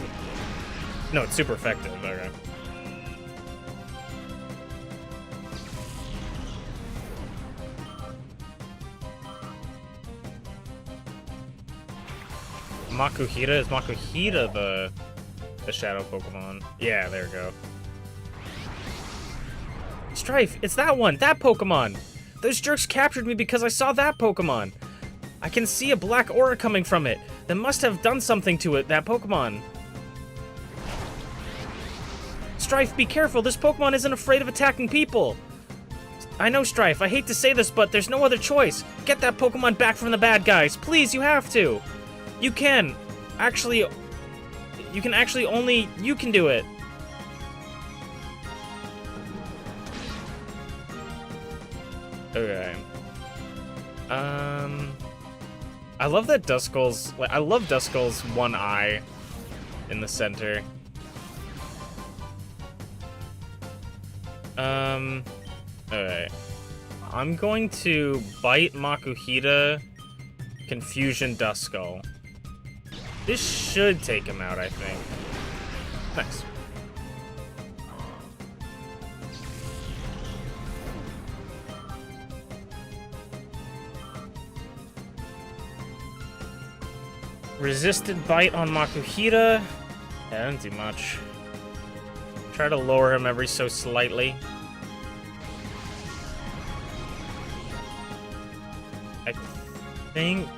Speaker 1: No, it's super effective. Okay. Makuhita? Is Makuhita the shadow Pokemon? Yeah, there we go. Strife, it's that one! That Pokemon! Those jerks captured me because I saw that Pokemon! I can see a black aura coming from it. That must have done something to it, that Pokemon. Strife, be careful. This Pokemon isn't afraid of attacking people. I know, Strife. I hate to say this, but there's no other choice. Get that Pokemon back from the bad guys. Please, you have to. You can. Actually, you can actually only... You can do it. Okay. I love that Duskull's... I love Duskull's one eye in the center. Alright. I'm going to bite Makuhita, Confusion Duskull. This should take him out, I think. Nice. Resisted bite on Makuhita. Yeah, didn't do much. Try to lower him every so slightly. I think...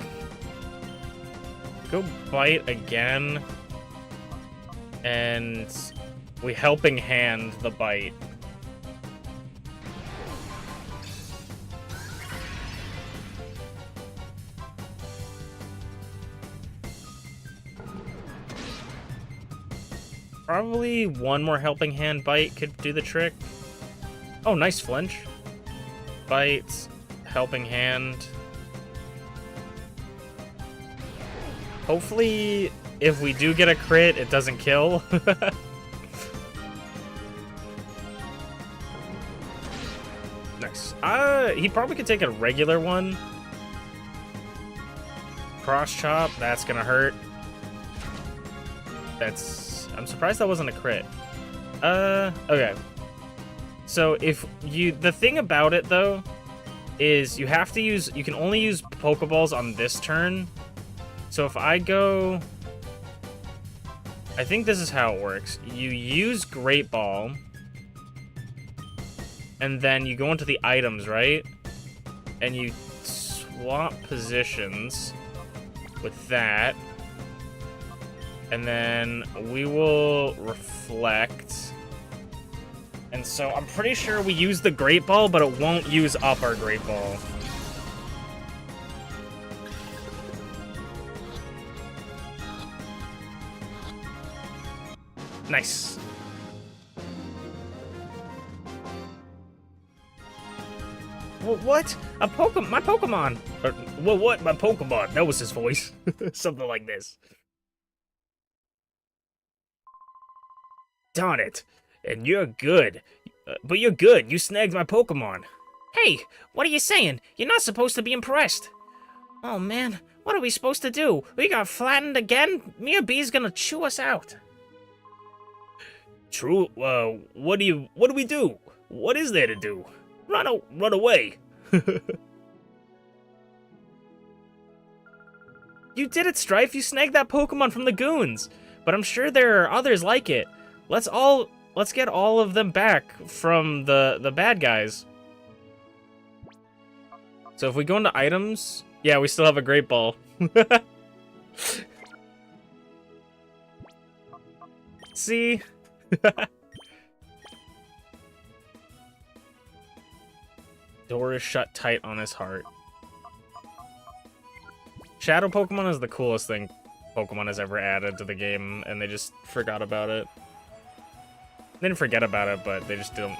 Speaker 1: Go bite again. And we helping hand the bite. Probably one more Helping Hand bite could do the trick. Oh, nice flinch. Bite, Helping Hand. Hopefully, if we do get a crit, it doesn't kill. Nice. He probably could take a regular one. Cross chop, that's gonna hurt. I'm surprised that wasn't a crit. Okay. So the thing about it though, is you can only use Pokeballs on this turn. So if I go, I think this is how it works. You use Great Ball, and then you go into the items, right? And you swap positions with that. And then we will reflect. And so I'm pretty sure we use the Great Ball, but it won't use up our Great Ball. Nice. Well, what? My Pokemon. Well, what? My Pokemon. That was his voice. Something like this. Darn it. And you're good. But you're good. You snagged my Pokemon.
Speaker 2: Hey, what are you saying? You're not supposed to be impressed. Oh man, what are we supposed to do? We got flattened again? Mia B's gonna chew us out.
Speaker 1: True. What do we do? What is there to do? Run away. You did it, Strife. You snagged that Pokemon from the goons. But I'm sure there are others like it. Let's get all of them back from the bad guys. So if we go into items, yeah, we still have a Great Ball. See? Door is shut tight on his heart. Shadow Pokemon is the coolest thing Pokemon has ever added to the game, and they just forgot about it. They didn't forget about it, but they just didn't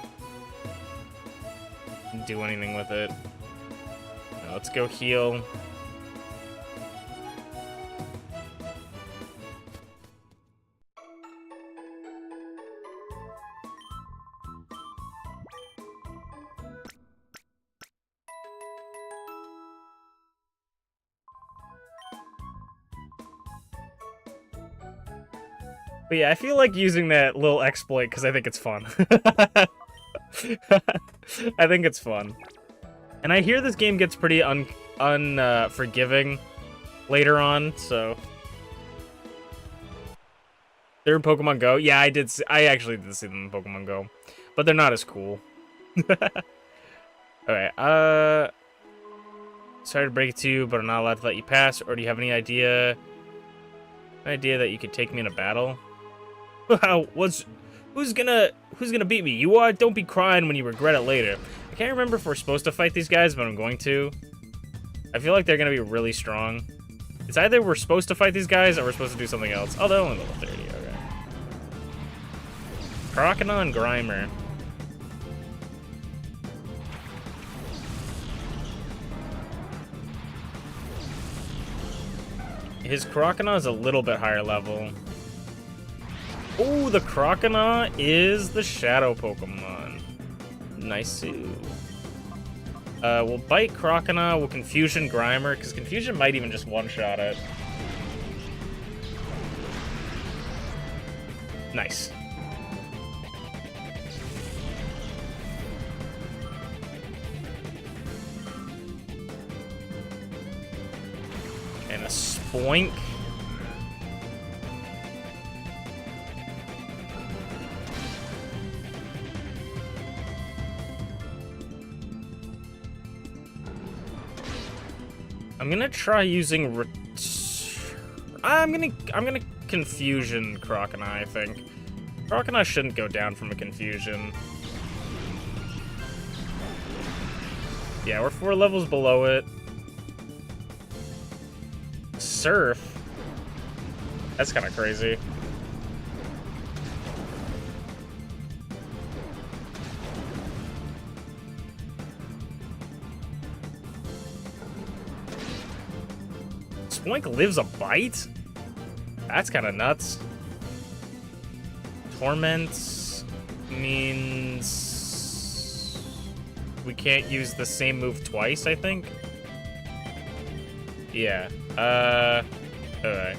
Speaker 1: do anything with it. Now let's go heal. But yeah, I feel like using that little exploit because I think it's fun. I think it's fun. And I hear this game gets pretty unforgiving later on, so... They're in Pokemon Go? Yeah, I actually did see them in Pokemon Go. But they're not as cool. Okay, sorry to break it to you, but I'm not allowed to let you pass. Or do you have any idea that you could take me in a battle? Who's gonna beat me? You are? Don't be crying when you regret it later. I can't remember if we're supposed to fight these guys, but I'm going to. I feel like they're gonna be really strong. It's either we're supposed to fight these guys or we're supposed to do something else. Oh, they're only level 30, okay. Crocodile and Grimer. His Crocodile is a little bit higher level. Oh, the Crocodile is the Shadow Pokemon. Nice. We'll bite Crocodile, we'll Confusion Grimer, because Confusion might even just one-shot it. Nice. And a Spoink. I'm gonna try using I'm gonna Confusion Crocodile, I think. Crocodile shouldn't go down from a Confusion. Yeah, we're 4 levels below it. Surf? That's kind of crazy. Twink lives a bite? That's kind of nuts. Torment means we can't use the same move twice, I think. Yeah. Alright.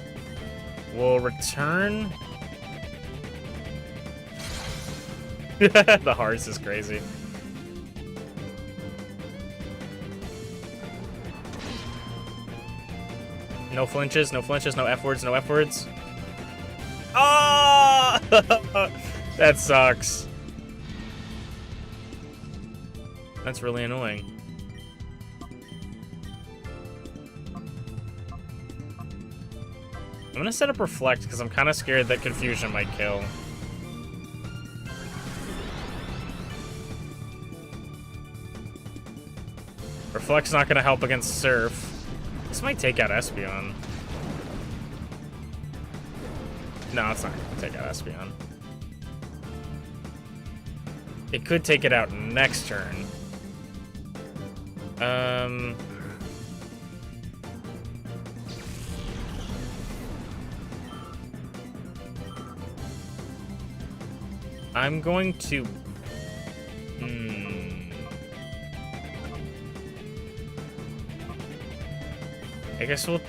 Speaker 1: We'll return. The hearts is crazy. No flinches, no flinches, no F words, no F words. Oh! That sucks. That's really annoying. I'm gonna set up Reflect because I'm kind of scared that Confusion might kill. Reflect's not gonna help against Surf. This might take out Espeon. No, it's not gonna take out Espeon. It could take it out next turn. I'm going to... I guess we'll...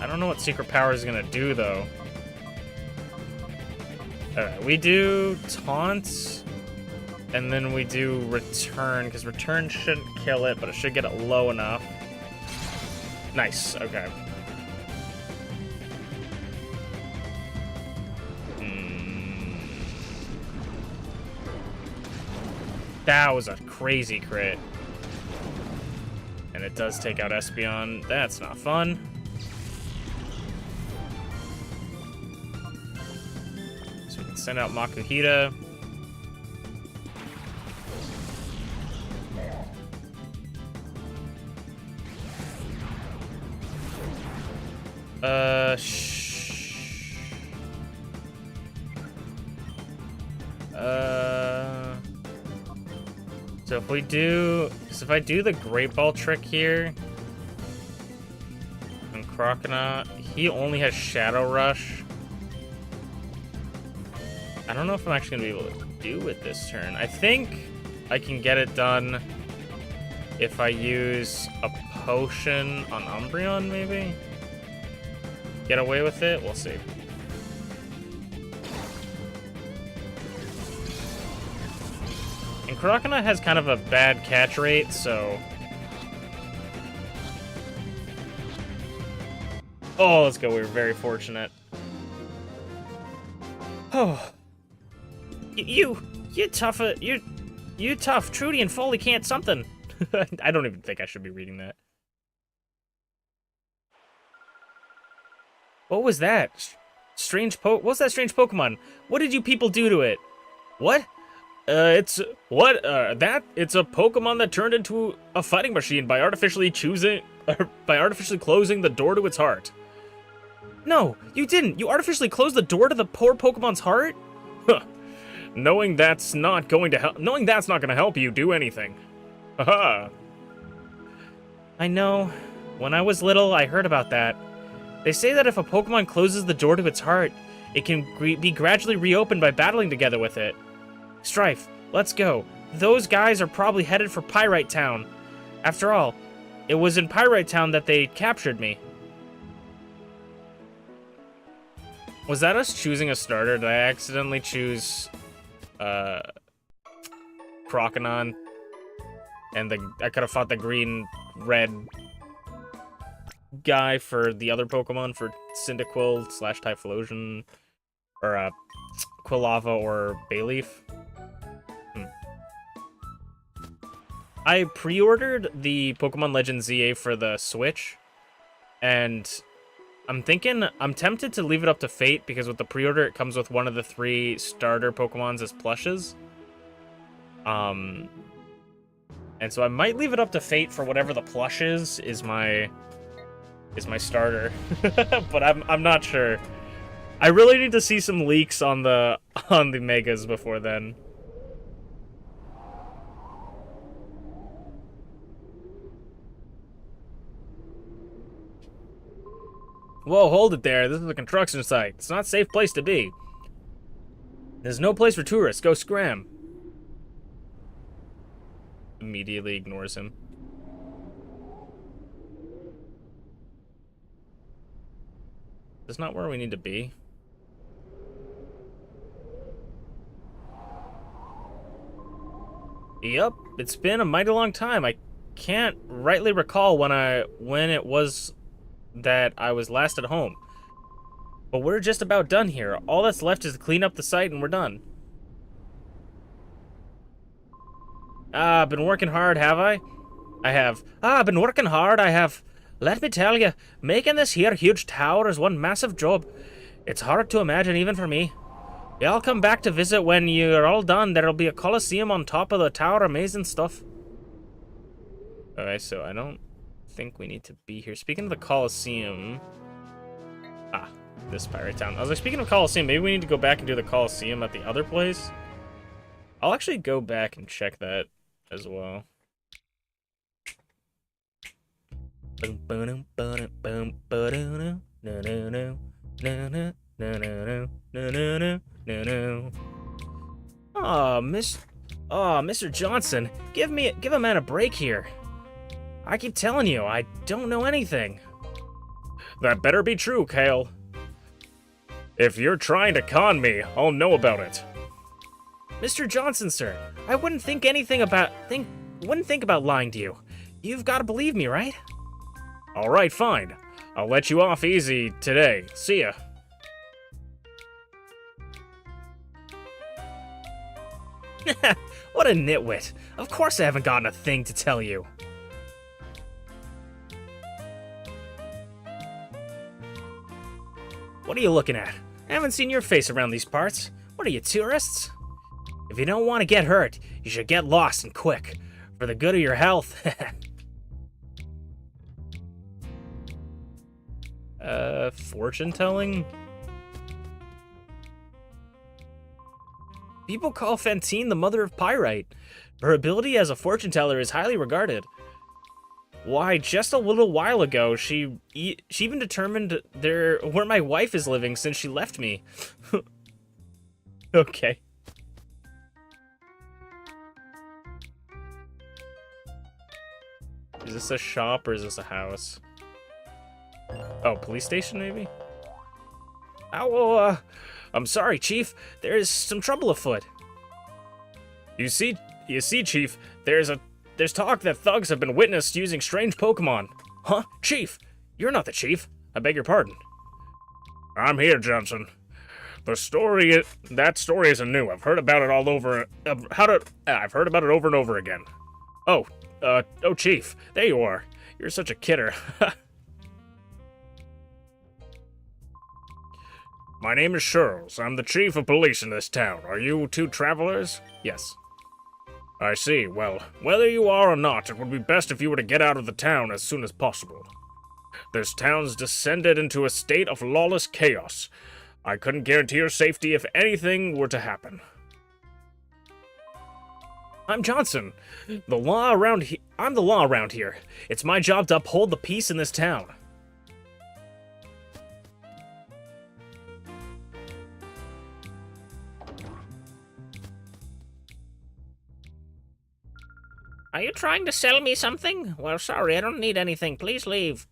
Speaker 1: I don't know what Secret Power is going to do, though. Alright, we do Taunt, and then we do Return, because Return shouldn't kill it, but it should get it low enough. Nice, okay. That was a crazy crit. And it does take out Espeon. That's not fun. So we can send out Makuhita. So if we do, because if I do the Great Ball trick here on Croconaut, he only has Shadow Rush. I don't know if I'm actually gonna be able to do it this turn. I think I can get it done if I use a potion on Umbreon, maybe? Get away with it? We'll see. And Croconaut has kind of a bad catch rate, so... Oh, let's go. We were very fortunate. Oh.
Speaker 2: You tough, you tough. Trudy and Foley can't something.
Speaker 1: I don't even think I should be reading that. What was that? What's that strange Pokemon? What did you people do to it? What? It's a Pokemon that turned into a fighting machine by artificially closing the door to its heart. No, you didn't. You artificially closed the door to the poor Pokemon's heart? Huh. Knowing that's not going to help you do anything. Haha. I know. When I was little, I heard about that. They say that if a Pokemon closes the door to its heart, it can be gradually reopened by battling together with it. Strife, let's go. Those guys are probably headed for Pyrite Town. After all, it was in Pyrite Town that they captured me. Was that us choosing a starter? Did I accidentally choose Croconaut? And I could have fought the green-red guy for the other Pokemon, for Cyndaquil / Typhlosion, or Quilava or Bayleaf. I pre-ordered the Pokemon Legends ZA for the Switch, and I'm tempted to leave it up to Fate, because with the pre-order it comes with one of the 3 starter Pokemons as plushes. And so I might leave it up to Fate for whatever the plush is my starter. But I'm not sure. I really need to see some leaks on the Megas before then. Whoa, hold it there. This is a construction site. It's not a safe place to be. There's no place for tourists. Go scram. Immediately ignores him. That's not where we need to be. Yep, it's been a mighty long time. I can't rightly recall when it was that I was last at home. But we're just about done here. All that's left is to clean up the site and we're done. I've been working hard, have I? I have. I've been working hard, I have. Let me tell you, making this here huge tower is one massive job. It's hard to imagine even for me. Y'all come back to visit when you're all done. There'll be a Colosseum on top of the tower. Amazing stuff. Okay, so I don't think we need to be here. Speaking of the Colosseum... Ah, this pirate town. I was like, speaking of Colosseum, maybe we need to go back and do the Colosseum at the other place. I'll actually go back and check that as well. Mr. Johnson, give a man a break here. I keep telling you, I don't know anything. That better be true, Kale. If you're trying to con me, I'll know about it. Mr. Johnson, sir, I wouldn't think about lying to you. You've got to believe me, right? All right, fine. I'll let you off easy today. See ya. What a nitwit. Of course I haven't gotten a thing to tell you. What are you looking at? I haven't seen your face around these parts. What are you, tourists? If you don't want to get hurt, you should get lost and quick. For the good of your health. Fortune telling? People call Fantine the mother of pyrite. Her ability as a fortune teller is highly regarded. Why, just a little while ago, she even determined where my wife is living since she left me. Okay. Is this a shop or is this a house? Oh, police station maybe? Oh, I'm sorry, Chief. There is some trouble afoot. You see, Chief, there's talk that thugs have been witnessed using strange Pokemon. Huh? Chief? You're not the chief. I beg your pardon. I'm here, Johnson. That story isn't new. I've heard about it all over. I've heard about it over and over again. Oh, Chief, there you are. You're such a kidder. My name is Charles. I'm the chief of police in this town. Are you two travelers? Yes. I see. Well, whether you are or not, it would be best if you were to get out of the town as soon as possible. This town's descended into a state of lawless chaos. I couldn't guarantee your safety if anything were to happen. I'm Johnson. I'm the law around here. It's my job to uphold the peace in this town.
Speaker 2: Are you trying to sell me something? Well, sorry, I don't need anything. Please leave.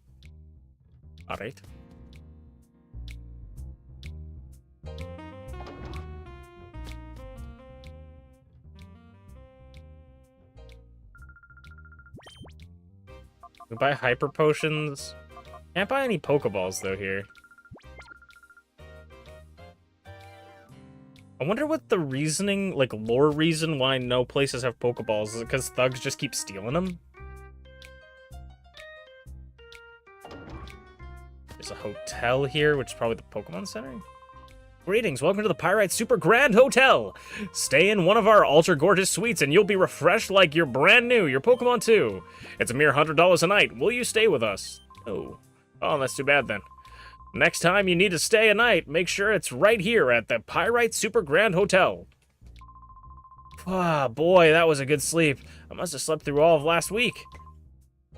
Speaker 1: All right. We buy hyper potions. Can't buy any Pokeballs though here. I wonder what the reasoning, like lore reason why no places have Pokeballs. Is it because thugs just keep stealing them? There's a hotel here, which is probably the Pokemon Center. Greetings, welcome to the Pyrite Super Grand Hotel. Stay in one of our ultra gorgeous suites and you'll be refreshed like you're brand new, your Pokemon too. It's a mere $100 a night. Will you stay with us? Oh, that's too bad then. Next time you need to stay a night, make sure it's right here at the Pyrite Super Grand Hotel. Ah, boy, that was a good sleep. I must have slept through all of last week.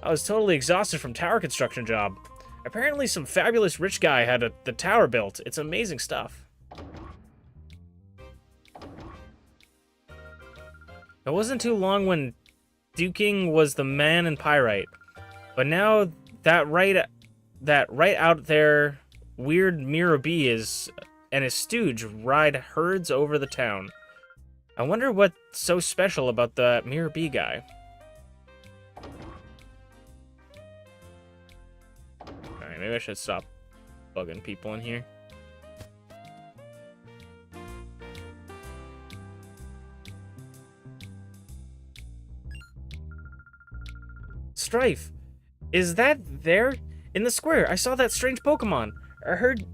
Speaker 1: I was totally exhausted from tower construction job. Apparently some fabulous rich guy had the tower built. It's amazing stuff. It wasn't too long when duking was the man in Pyrite. But now that right out there, weird Mirror B and his stooge ride herds over the town. I wonder what's so special about the Mirror B guy. Alright, maybe I should stop bugging people in here. Strife, is that there? In the square, I saw that strange Pokemon. I heard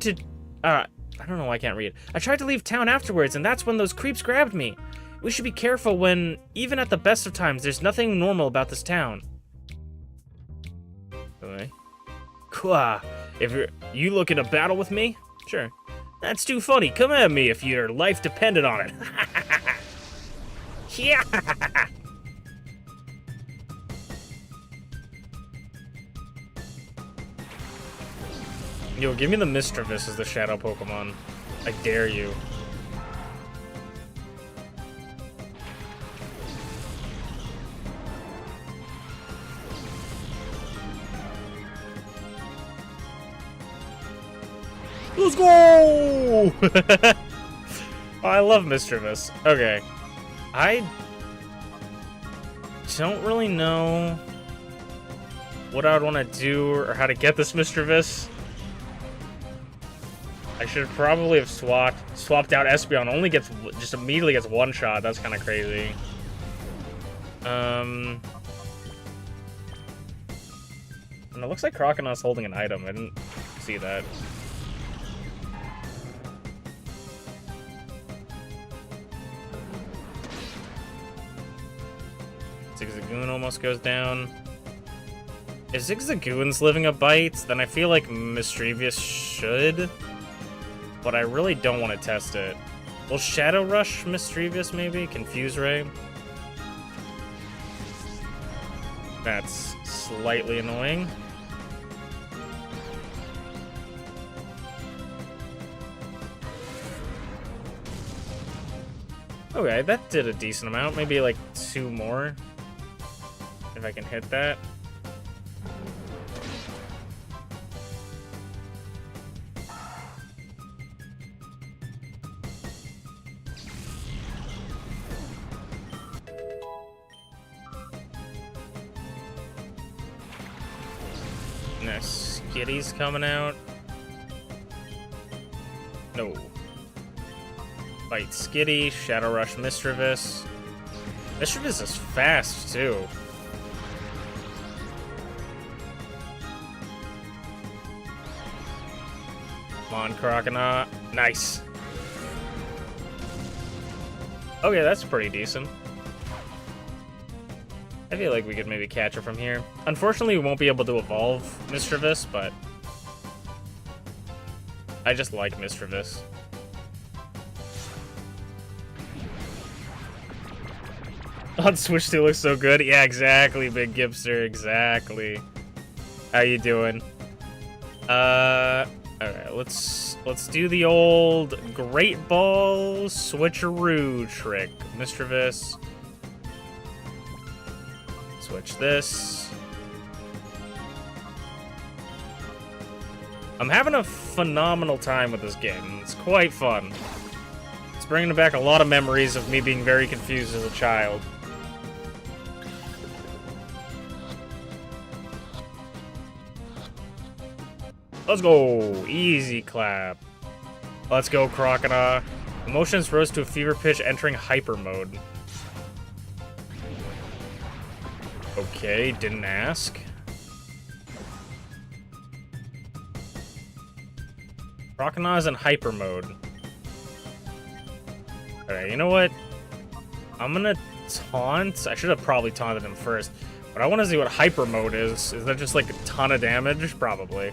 Speaker 1: to, I don't know, I can't read. I tried to leave town afterwards, and that's when those creeps grabbed me. We should be careful when, even at the best of times, there's nothing normal about this town. Okay. Cool. If you looking to battle with me? Sure. That's too funny. Come at me if your life depended on it. Yeah. Yo, give me the Mischievous as the shadow Pokemon. I dare you. Let's go! Oh, I love Mischievous. Okay. I don't really know what I would want to do or how to get this Mischievous. I should probably have swapped out Espeon. Only just immediately gets one shot. That's kind of crazy. And it looks like Croconaut's holding an item. I didn't see that. Zigzagoon almost goes down. If Zigzagoon's living a bite, then I feel like Mischievous should. But I really don't want to test it. Will Shadow Rush Mischievous maybe? Confuse Ray? That's slightly annoying. Okay, that did a decent amount. Maybe like 2 more. If I can hit that. Nice. Skitty's coming out. No. Fight Skitty, Shadow Rush Mischievous. Mischievous is fast, too. Come on, Croconaut. Nice. Okay, that's pretty decent. I feel like we could maybe catch her from here. Unfortunately, we won't be able to evolve Mischievous, but I just like Mischievous. On Switch 2 looks so good. Yeah, exactly, Big Gipster, exactly. How you doing? Alright, let's do the old Great Ball switcheroo trick. Mischievous. Switch this. I'm having a phenomenal time with this game. It's quite fun. It's bringing back a lot of memories of me being very confused as a child. Let's go! Easy clap. Let's go, Croconaut. Emotions rose to a fever pitch entering hyper mode. Okay, didn't ask. Croconaut is in hyper mode. Alright, you know what? I'm gonna taunt. I should have probably taunted him first. But I want to see what hyper mode is. Is that just like a ton of damage? Probably.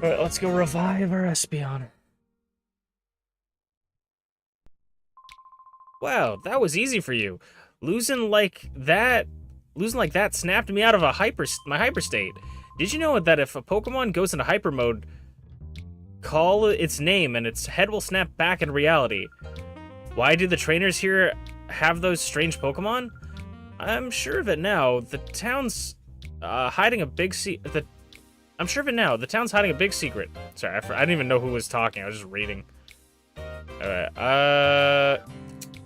Speaker 1: Alright, let's go revive our Espeon. Wow, that was easy for you. Losing like that snapped me out of my hyper state. Did you know that if a Pokemon goes into hyper mode, call its name and its head will snap back in reality? Why do the trainers here have those strange Pokemon? I'm sure of it now. The town's hiding a big I'm sure of it now. The town's hiding a big secret. Sorry, I didn't even know who was talking. I was just reading. Alright,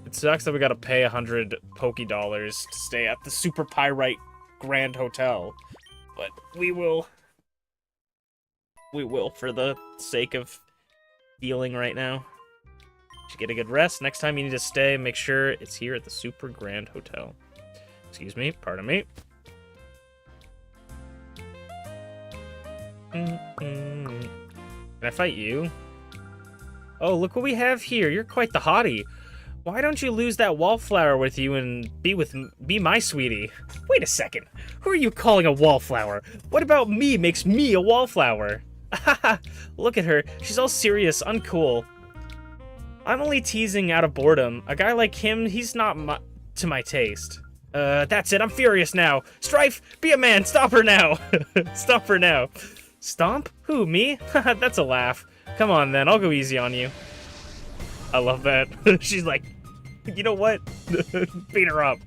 Speaker 1: it sucks that we gotta pay 100 Poké-Dollars to stay at the Super Pyrite Grand Hotel. But we will for the sake of healing right now. Should get a good rest. Next time you need to stay, make sure it's here at the Super Grand Hotel. Excuse me, pardon me. Can I fight you? Oh, look what we have here. You're quite the hottie. Why don't you lose that wallflower with you and be my sweetie? Wait a second. Who are you calling a wallflower? What about me makes me a wallflower? Look at her. She's all serious, uncool. I'm only teasing out of boredom. A guy like him, he's not to my taste. That's it. I'm furious now. Strife, be a man. Stop her now. Stop her now. Stomp? Who, me? That's a laugh. Come on, then. I'll go easy on you. I love that. She's like, you know what? Beat her up.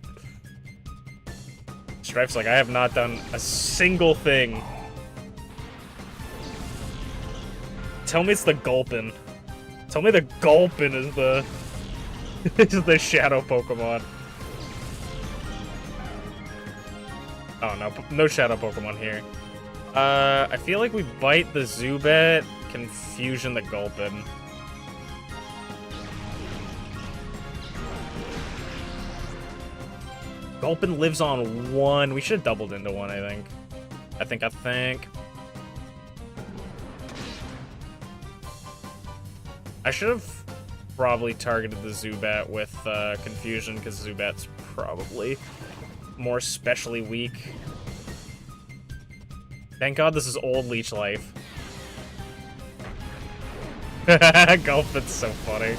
Speaker 1: Strife's like, I have not done a single thing. Tell me it's the Gulpin. Tell me the Gulpin is the is the shadow Pokemon. Oh no, no shadow Pokemon here. I feel like we bite the Zubat, Confusion the Gulpin. Gulpin lives on 1. We should have doubled into 1, I think. I think. I should have probably targeted the Zubat with Confusion, because Zubat's probably more specially weak. Thank God this is old Leech Life. Gulpin's so funny.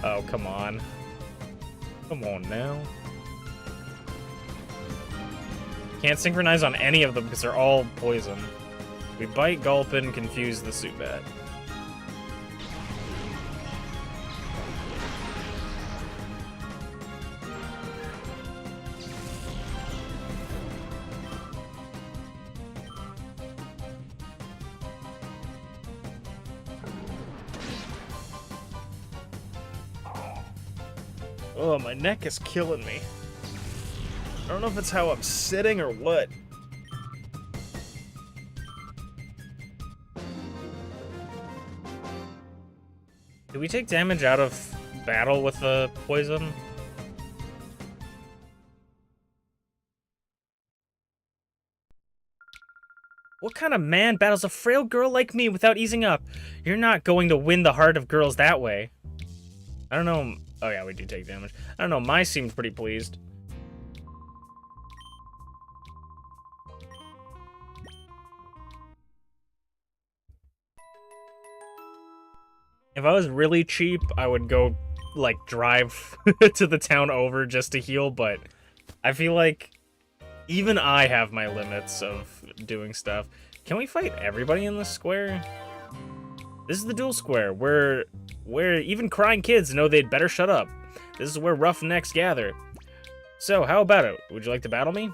Speaker 1: Oh, come on. Come on now. Can't synchronize on any of them because they're all poison. We bite Gulpin, confuse the Zubat. Oh, my neck is killing me. I don't know if it's how I'm sitting or what. Did we take damage out of battle with the poison? What kind of man battles a frail girl like me without easing up? You're not going to win the heart of girls that way. I don't know. Oh yeah, we do take damage. I don't know, Mai seemed pretty pleased. If I was really cheap, I would go, like, drive to the town over just to heal, but I feel like even I have my limits of doing stuff. Can we fight everybody in this square? This is the duel square, where even crying kids know they'd better shut up. This is where roughnecks gather. So, how about it? Would you like to battle me?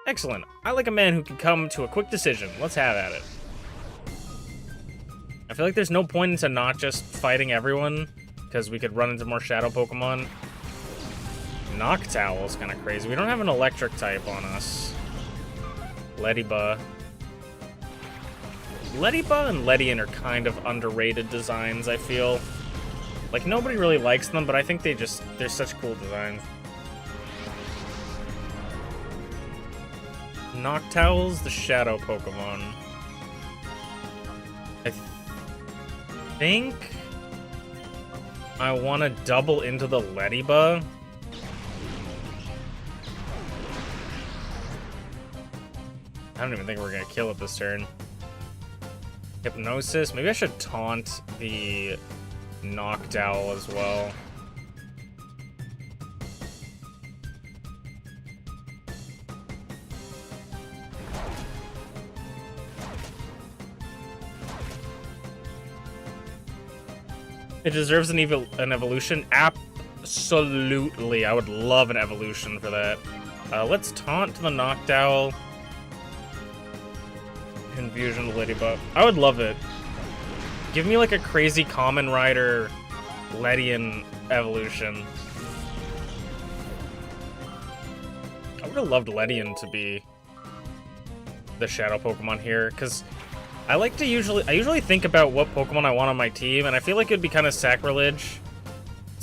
Speaker 1: Excellent. I like a man who can come to a quick decision. Let's have at it. I feel like there's no point into not just fighting everyone, because we could run into more shadow Pokemon. Noctowl is kind of crazy. We don't have an electric type on us. Lediba. Lediba and Ledian are kind of underrated designs, I feel. Like, nobody really likes them, but I think they're such cool designs. Noctowl's the shadow Pokemon. I think I want to double into the Lediba. I don't even think we're gonna kill it this turn. Hypnosis. Maybe I should taunt the Knockdown as well. It deserves an evolution? Absolutely. I would love an evolution for that. Let's taunt the Knockdown. Infusion the Ladybug. I would love it. Give me like a crazy Common Rider Ledian evolution. I would have loved Ledian to be the shadow Pokemon here, because I usually think about what Pokemon I want on my team, and I feel like it'd be kind of sacrilege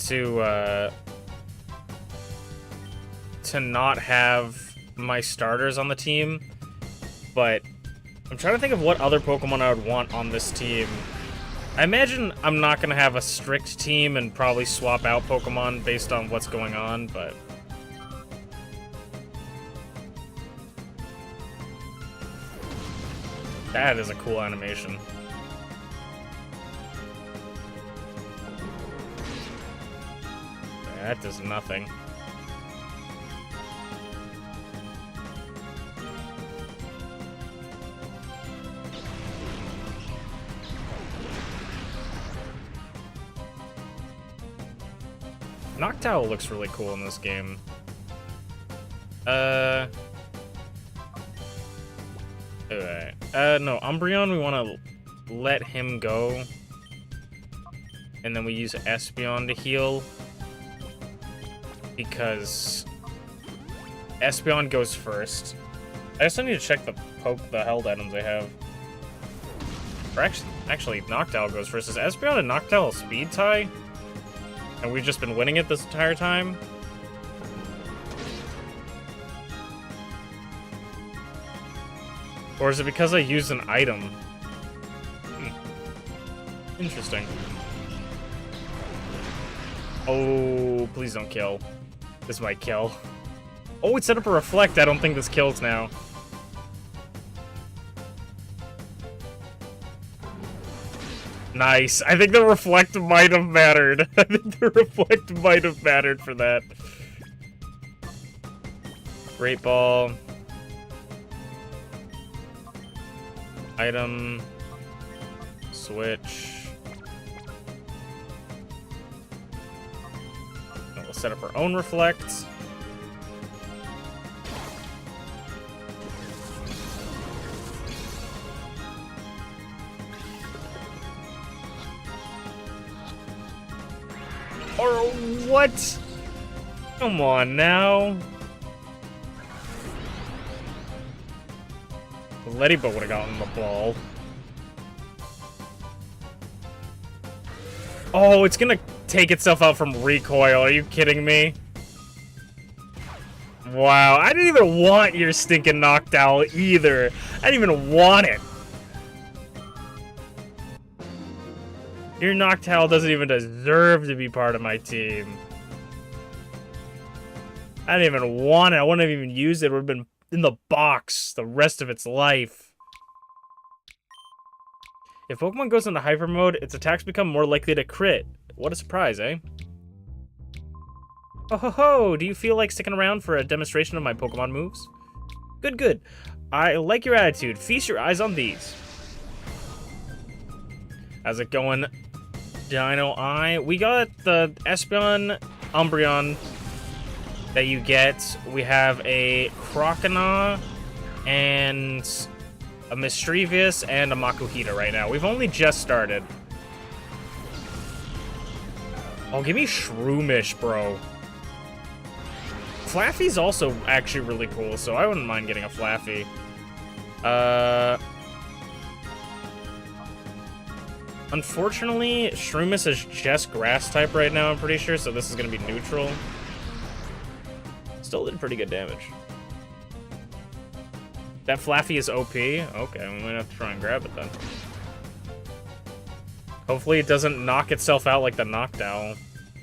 Speaker 1: to not have my starters on the team, but I'm trying to think of what other Pokemon I would want on this team. I imagine I'm not going to have a strict team and probably swap out Pokemon based on what's going on, but... that is a cool animation. That does nothing. Noctowl looks really cool in this game. Alright. No, Umbreon, we want to let him go. And then we use Espeon to heal. Because Espeon goes first. I also need to check the held items I have. Or actually, Noctowl goes first. Is Espeon and Noctowl a speed tie? And we've just been winning it this entire time? Or is it because I used an item? Interesting. Oh, please don't kill. This might kill. Oh, it set up a Reflect. I don't think this kills now. Nice. I think the Reflect might have mattered. I think the Reflect might have mattered for that. Great Ball. Item. Switch. We'll set up our own Reflect. Or what? Come on now. Ladybug would have gotten the ball. Oh, it's gonna take itself out from recoil. Are you kidding me? Wow, I didn't even want your stinking Noctowl either. I didn't even want it. Your Noctowl doesn't even deserve to be part of my team. I didn't even want it. I wouldn't have even used it. It would have been in the box the rest of its life. If Pokemon goes into Hyper Mode, its attacks become more likely to crit. What a surprise, eh? Oh ho ho! Do you feel like sticking around for a demonstration of my Pokemon moves? Good, good. I like your attitude. Feast your eyes on these. How's it going, Dino Eye? We got the Espeon, Umbreon that you get. We have a Croconaw and a Mischievous and a Makuhita right now. We've only just started. Oh, give me Shroomish, bro. Flaffy's also actually really cool, so I wouldn't mind getting a Flaffy. Unfortunately, Shroomish is just Grass type right now, I'm pretty sure, so this is going to be neutral. Still did pretty good damage. That Flaffy is OP? Okay, we might have to try and grab it then. Hopefully it doesn't knock itself out like the Noctowl.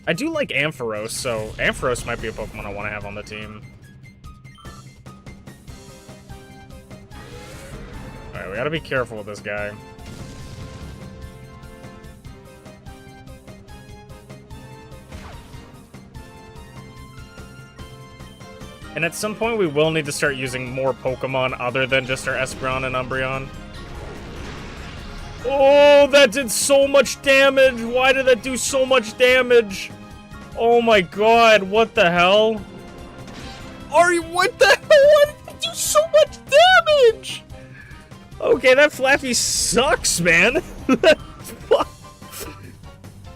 Speaker 1: I do like Ampharos, so Ampharos might be a Pokemon I want to have on the team. Alright, we gotta be careful with this guy. And at some point, we will need to start using more Pokemon other than just our Espeon and Umbreon. Oh, that did so much damage! Why did that do so much damage? Oh my god, what the hell? What the hell? Why did it do so much damage? Okay, that Flaffy sucks, man.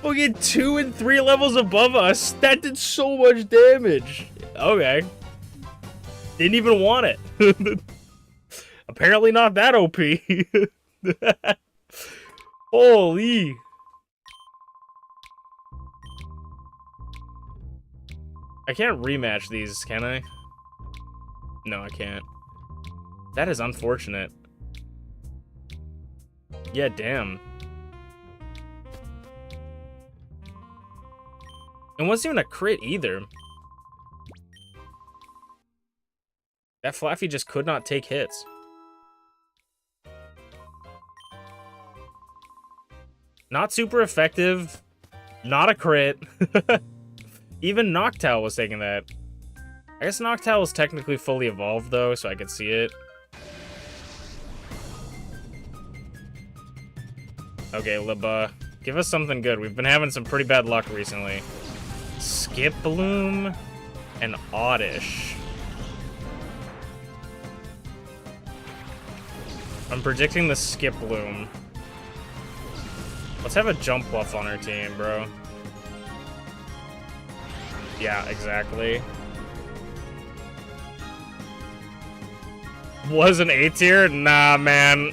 Speaker 1: Fucking 2 and 3 levels above us. That did so much damage. Okay. Didn't even want it. Apparently not that OP. Holy. I can't rematch these, can I? No, I can't. That is unfortunate. Yeah, damn. It wasn't even a crit either. That Flaffy just could not take hits. Not super effective. Not a crit. Even Noctowl was taking that. I guess Noctowl was technically fully evolved, though, so I could see it. Okay, Liba. Give us something good. We've been having some pretty bad luck recently. Skip Bloom and Oddish. I'm predicting the Skip Bloom. Let's have a jump buff on our team, bro. Yeah, exactly. Was an A tier? Nah, man.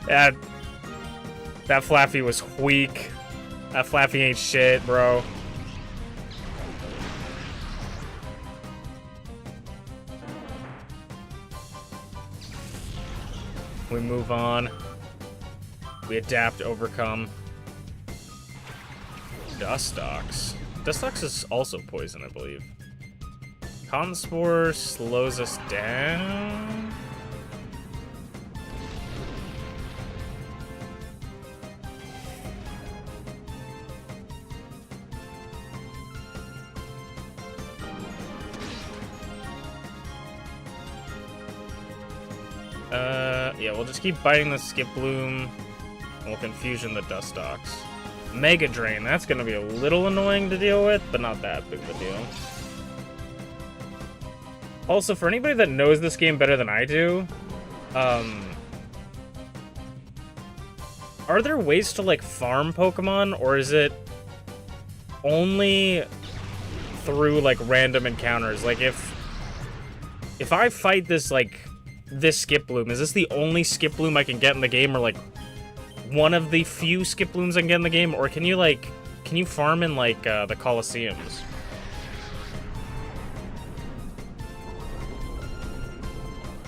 Speaker 1: That Flaffy was weak. That Flaffy ain't shit, bro. We move on. We adapt, overcome. Dustox. Dustox is also poison, I believe. Cotton Spore slows us down. Yeah, we'll just keep biting the Skip Bloom, and we'll Confusion the Dustox. Mega Drain, that's gonna be a little annoying to deal with, but not that big of a deal. Also, for anybody that knows this game better than I do, are there ways to, like, farm Pokemon, or is it only through, like, random encounters? Like, if I fight this, like, this Skip Bloom, is this the only Skip Bloom I can get in the game, or, like, one of the few Skip Blooms I can get in the game, or can you, like, can you farm in, like, the Colosseums?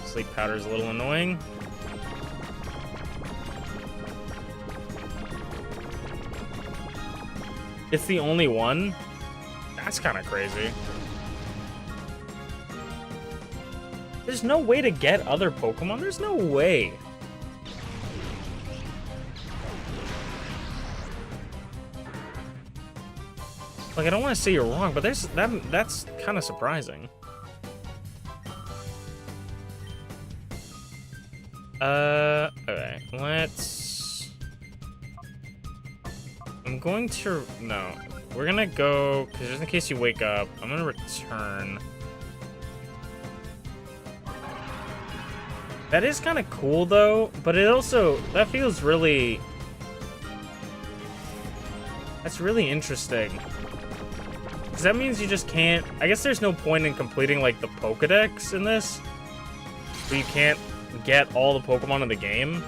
Speaker 1: Sleep Powder's a little annoying. It's the only one? That's kind of crazy. There's no way to get other Pokemon? There's no way. Like, I don't want to say you're wrong, but that's kind of surprising. Okay, let's... I'm going to... No. We're gonna go... Because just in case you wake up, I'm gonna return. That is kind of cool, though, but it also... That feels really... That's really interesting. Because that means you just can't... I guess there's no point in completing, like, the Pokedex in this. So you can't get all the Pokemon in the game.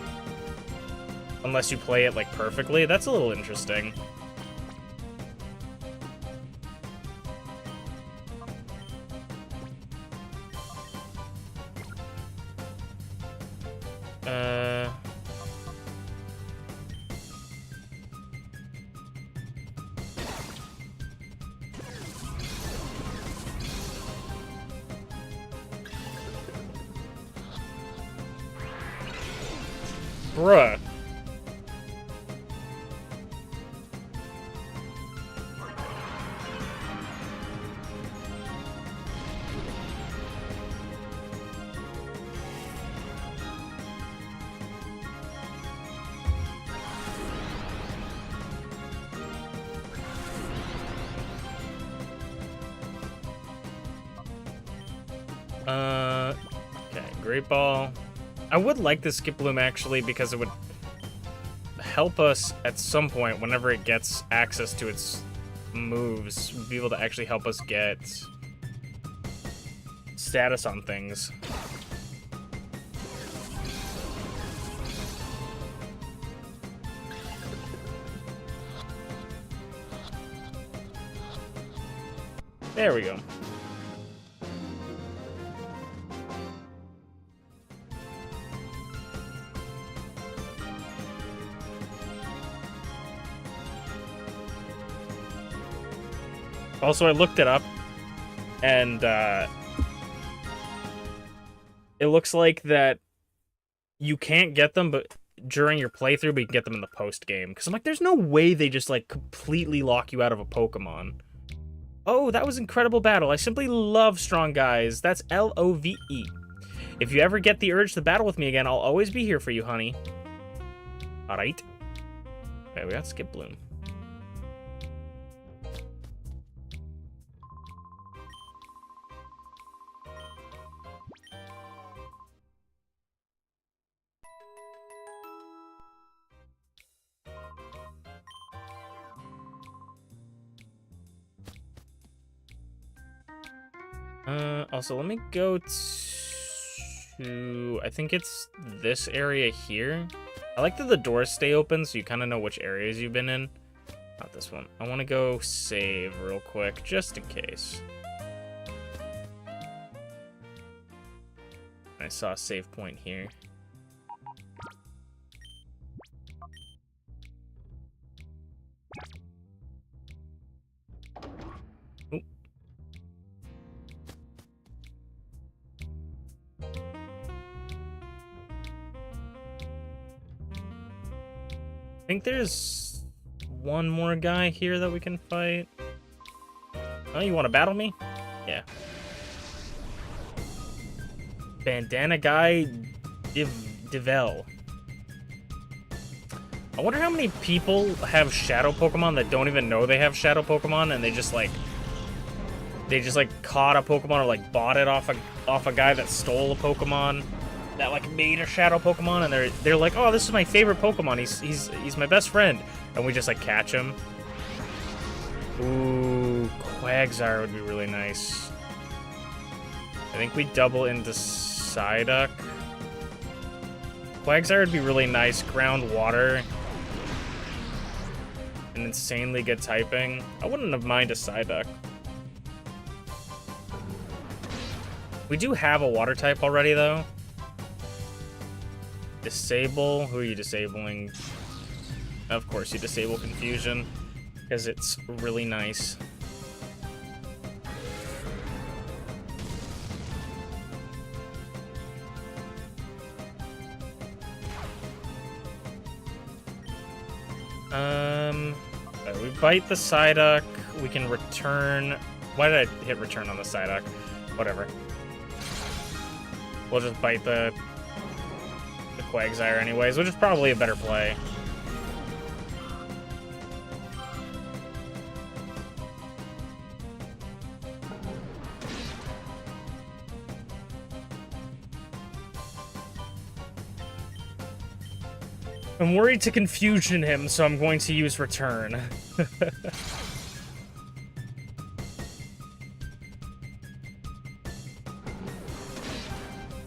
Speaker 1: Unless you play it, like, perfectly. That's a little interesting. Bruh. Okay, Great Ball. I would like the Skip Bloom actually because it would help us at some point whenever it gets access to its moves, be able to actually help us get status on things. There we go. Also, I looked it up, and it looks like that you can't get them, but during your playthrough, but you can get them in the post game. Because I'm like, there's no way they just like completely lock you out of a Pokemon. Oh, that was incredible battle. I simply love strong guys. That's Love. If you ever get the urge to battle with me again, I'll always be here for you, honey. All right. Okay, we got Skip Bloom. Also, let me go to... I think it's this area here. I like that the doors stay open, so you kind of know which areas you've been in. Not this one. I want to go save real quick, just in case. I saw a save point here. I think there's one more guy here that we can fight. Oh, you want to battle me? Yeah. Bandana guy Devel. I wonder how many people have shadow Pokemon that don't even know they have shadow Pokemon, and they just like caught a Pokemon or like bought it off a guy that stole a Pokemon that like made a shadow Pokemon, and they're like, oh, this is my favorite Pokemon. He's my best friend, and we just like catch him. Ooh, Quagsire would be really nice. I think we double into Psyduck. Quagsire would be really nice. Ground water. And insanely good typing. I wouldn't have minded a Psyduck. We do have a water type already, though. Disable. Who are you disabling? Of course, you disable Confusion, because it's really nice. We bite the Psyduck. We can return. Why did I hit return on the Psyduck? Whatever. We'll just bite the Quagsire anyways, which is probably a better play. I'm worried to confusion him, so I'm going to use return.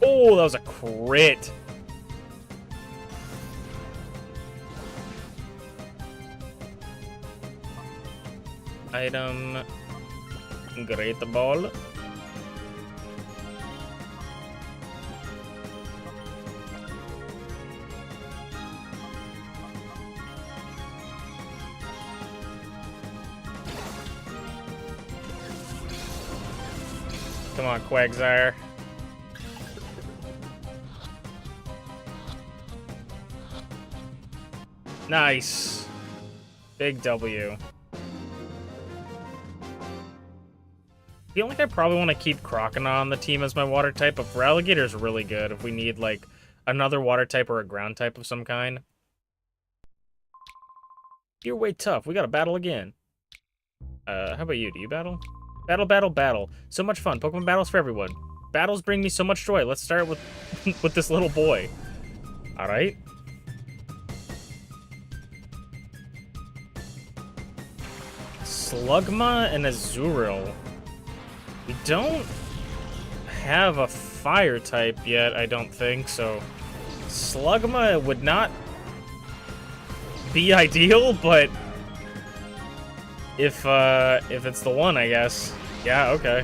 Speaker 1: Oh, that was a crit. Item. Great Ball. Come on, Quagsire. Nice. Big W. I feel like I probably want to keep Croconaw on the team as my water type, but Feraligatr is really good if we need, like, another water type or a ground type of some kind. You're way tough. We gotta battle again. How about you? Do you battle? Battle, battle, battle. So much fun. Pokemon battles for everyone. Battles bring me so much joy. Let's start with with this little boy. All right. Slugma and Azurill. We don't have a fire type yet, I don't think, so Slugma would not be ideal, but if it's the one, I guess. Yeah, okay.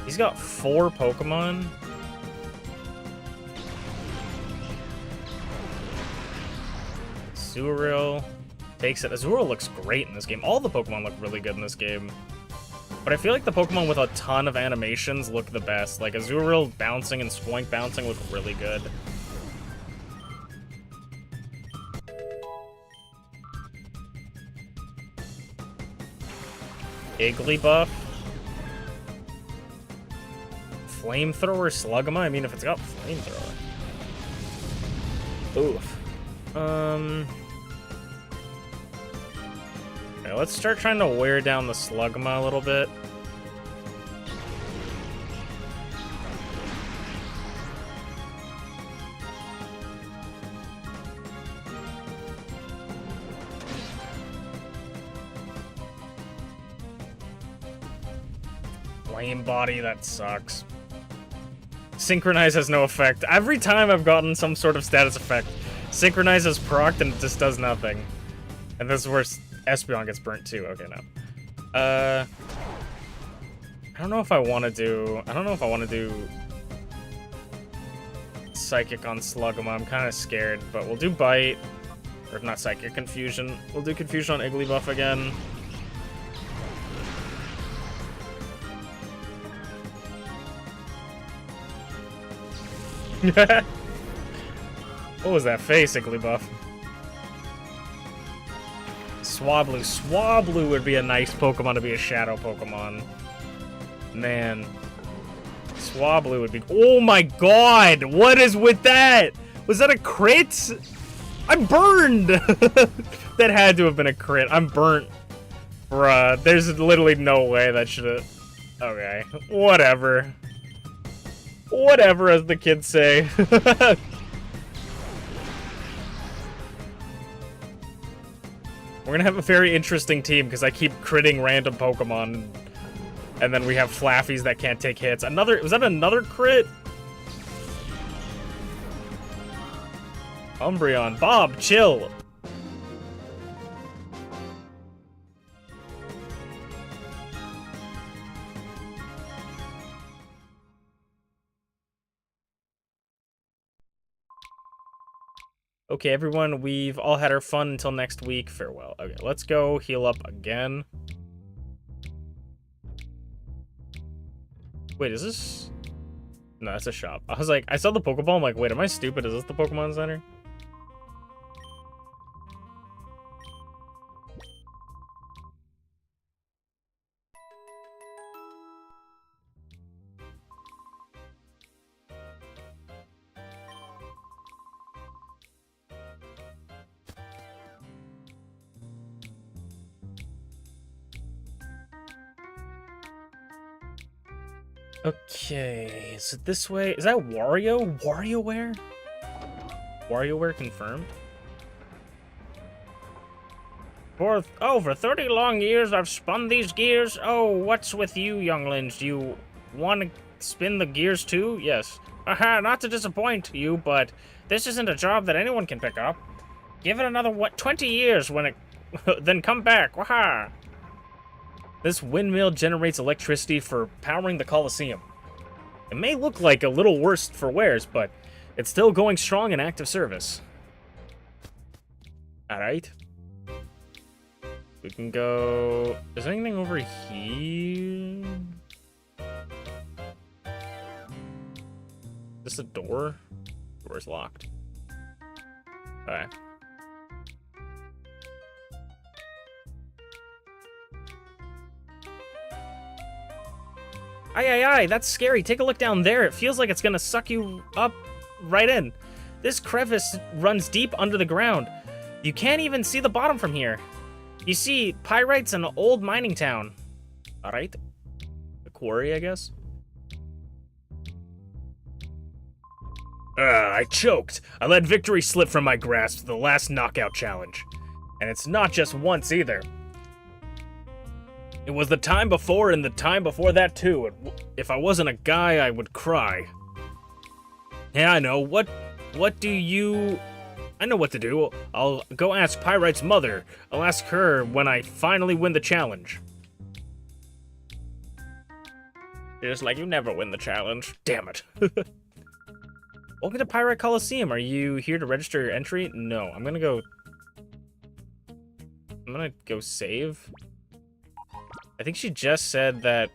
Speaker 1: He's got 4 Pokemon. Azurill takes it. Azurill looks great in this game. All the Pokemon look really good in this game. But I feel like the Pokemon with a ton of animations look the best. Like Azurill bouncing and Spoink bouncing look really good. Igglybuff. Flamethrower Slugma? I mean, if it's got Flamethrower. Oof. Okay, let's start trying to wear down the Slugma a little bit. Flame Body, that sucks. Synchronize has no effect. Every time I've gotten some sort of status effect, Synchronize has procced and it just does nothing. And this is where Espeon gets burnt too. Okay, no. I don't know if I want to do... Psychic on Slugma. I'm kind of scared, but we'll do Bite. Or not Psychic, Confusion. We'll do Confusion on Igglybuff again. What was that face, Igglybuff? Swablu. Swablu would be a nice Pokemon to be a Shadow Pokemon. Man. Swablu would be... Oh my god! What is with that? Was that a crit? I'm burned! That had to have been a crit. I'm burnt. Bruh, there's literally no way that should have... Okay. Whatever. Whatever, as the kids say. We're gonna have a very interesting team because I keep critting random Pokemon, and then we have Flaffies that can't take hits. Was that another crit? Umbreon, Bob, chill. Okay, everyone, we've all had our fun until next week. Farewell. Okay, let's go heal up again. Wait, is this... No, that's a shop. I was like, I saw the Pokeball, I'm like, wait, am I stupid? Is this the Pokemon Center? Okay, is it this way? Is that Wario? WarioWare? WarioWare confirmed? For 30 long years I've spun these gears. Oh, what's with you, younglings? Do you want to spin the gears too? Yes. Aha, not to disappoint you, but this isn't a job that anyone can pick up. Give it another, 20 years when it... then come back. Waha! This windmill generates electricity for powering the Colosseum. It may look like a little worse for wears, but it's still going strong in active service. Alright. We can go... Is there anything over here? Is this a door? Door's locked. Alright. Aye, that's scary. Take a look down there. It feels like it's gonna suck you up right in. This crevice runs deep under the ground. You can't even see the bottom from here. You see, pyrites and an old mining town. Alright. A quarry, I guess? I choked. I let victory slip from my grasp to the last knockout challenge. And it's not just once either. It was the time before and the time before that too. If I wasn't a guy, I would cry. Yeah, I know. What do you... I know what to do. I'll go ask Pyrite's mother. I'll ask her when I finally win the challenge. Just like you never win the challenge. Damn it. Welcome to Pyrite Colosseum. Are you here to register your entry? No, I'm gonna go save. I think she just said that...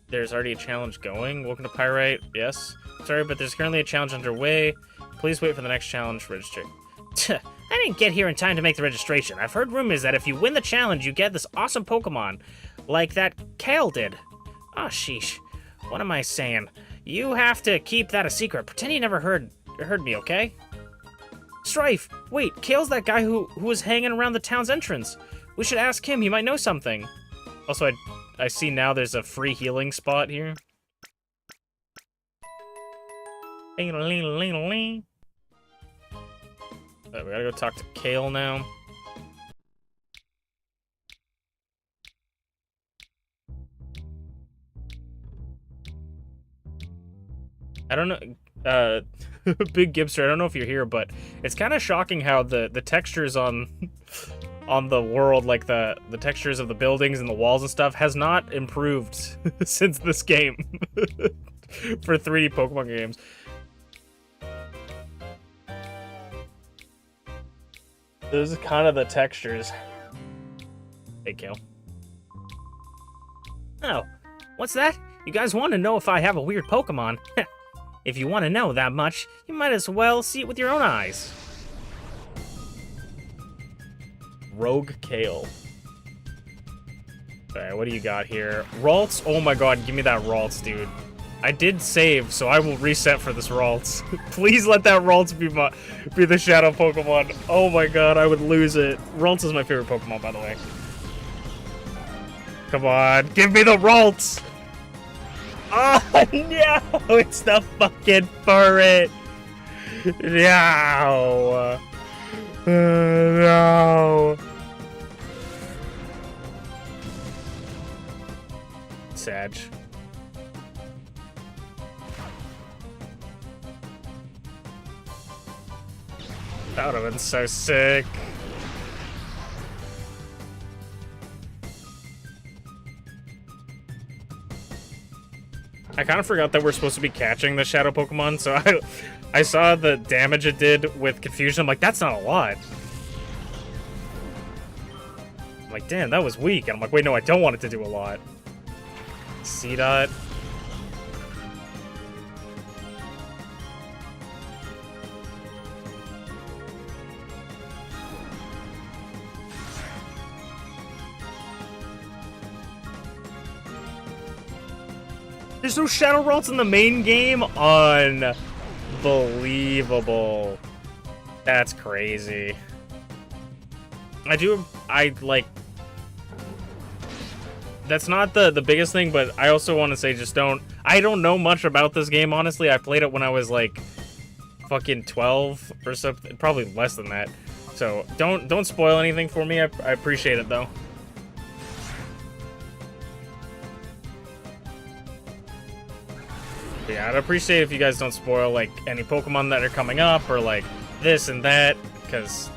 Speaker 1: there's already a challenge going. Welcome to Pyrite. Yes. Sorry, but there's currently a challenge underway. Please wait for the next challenge to register. I didn't get here in time to make the registration. I've heard rumors that if you win the challenge, you get this awesome Pokemon. Like that Kale did. Oh, sheesh. What am I saying? You have to keep that a secret. Pretend you never heard me, okay? Strife! Wait, Kale's that guy who was hanging around the town's entrance. We should ask him. He might know something. Also, I see now there's a free healing spot here. We gotta go talk to Kale now. I don't know, Big Gibster, I don't know if you're here, but it's kind of shocking how the textures on the world, like the textures of the buildings and the walls and stuff, has not improved since this game for 3D Pokemon games. Those are kind of the textures. Hey, Kale. Oh, what's that? You guys want to know if I have a weird Pokemon? If you want to know that much, you might as well see it with your own eyes. Rogue Kale. Alright, what do you got here? Ralts? Oh my god, give me that Ralts, dude. I did save, so I will reset for this Ralts. Please let that Ralts be the Shadow Pokemon. Oh my god, I would lose it. Ralts is my favorite Pokemon, by the way. Come on, give me the Ralts! Oh no! It's the fucking Furret! No! No! Sag. That would have been so sick. I kind of forgot that we're supposed to be catching the Shadow Pokemon, so I saw the damage it did with Confusion. I'm like, that's not a lot. I'm like, damn, that was weak. And I'm like, wait, no, I don't want it to do a lot. C-Dot. There's no Shadow Ralts in the main game? Unbelievable. That's crazy. That's not the biggest thing, but I also want to say I don't know much about this game, honestly. I played it when I was like fucking 12 or something, probably less than that. So don't spoil anything for me. I appreciate it though. Yeah, I'd appreciate if you guys don't spoil, like, any Pokemon that are coming up, or, like, this and that, because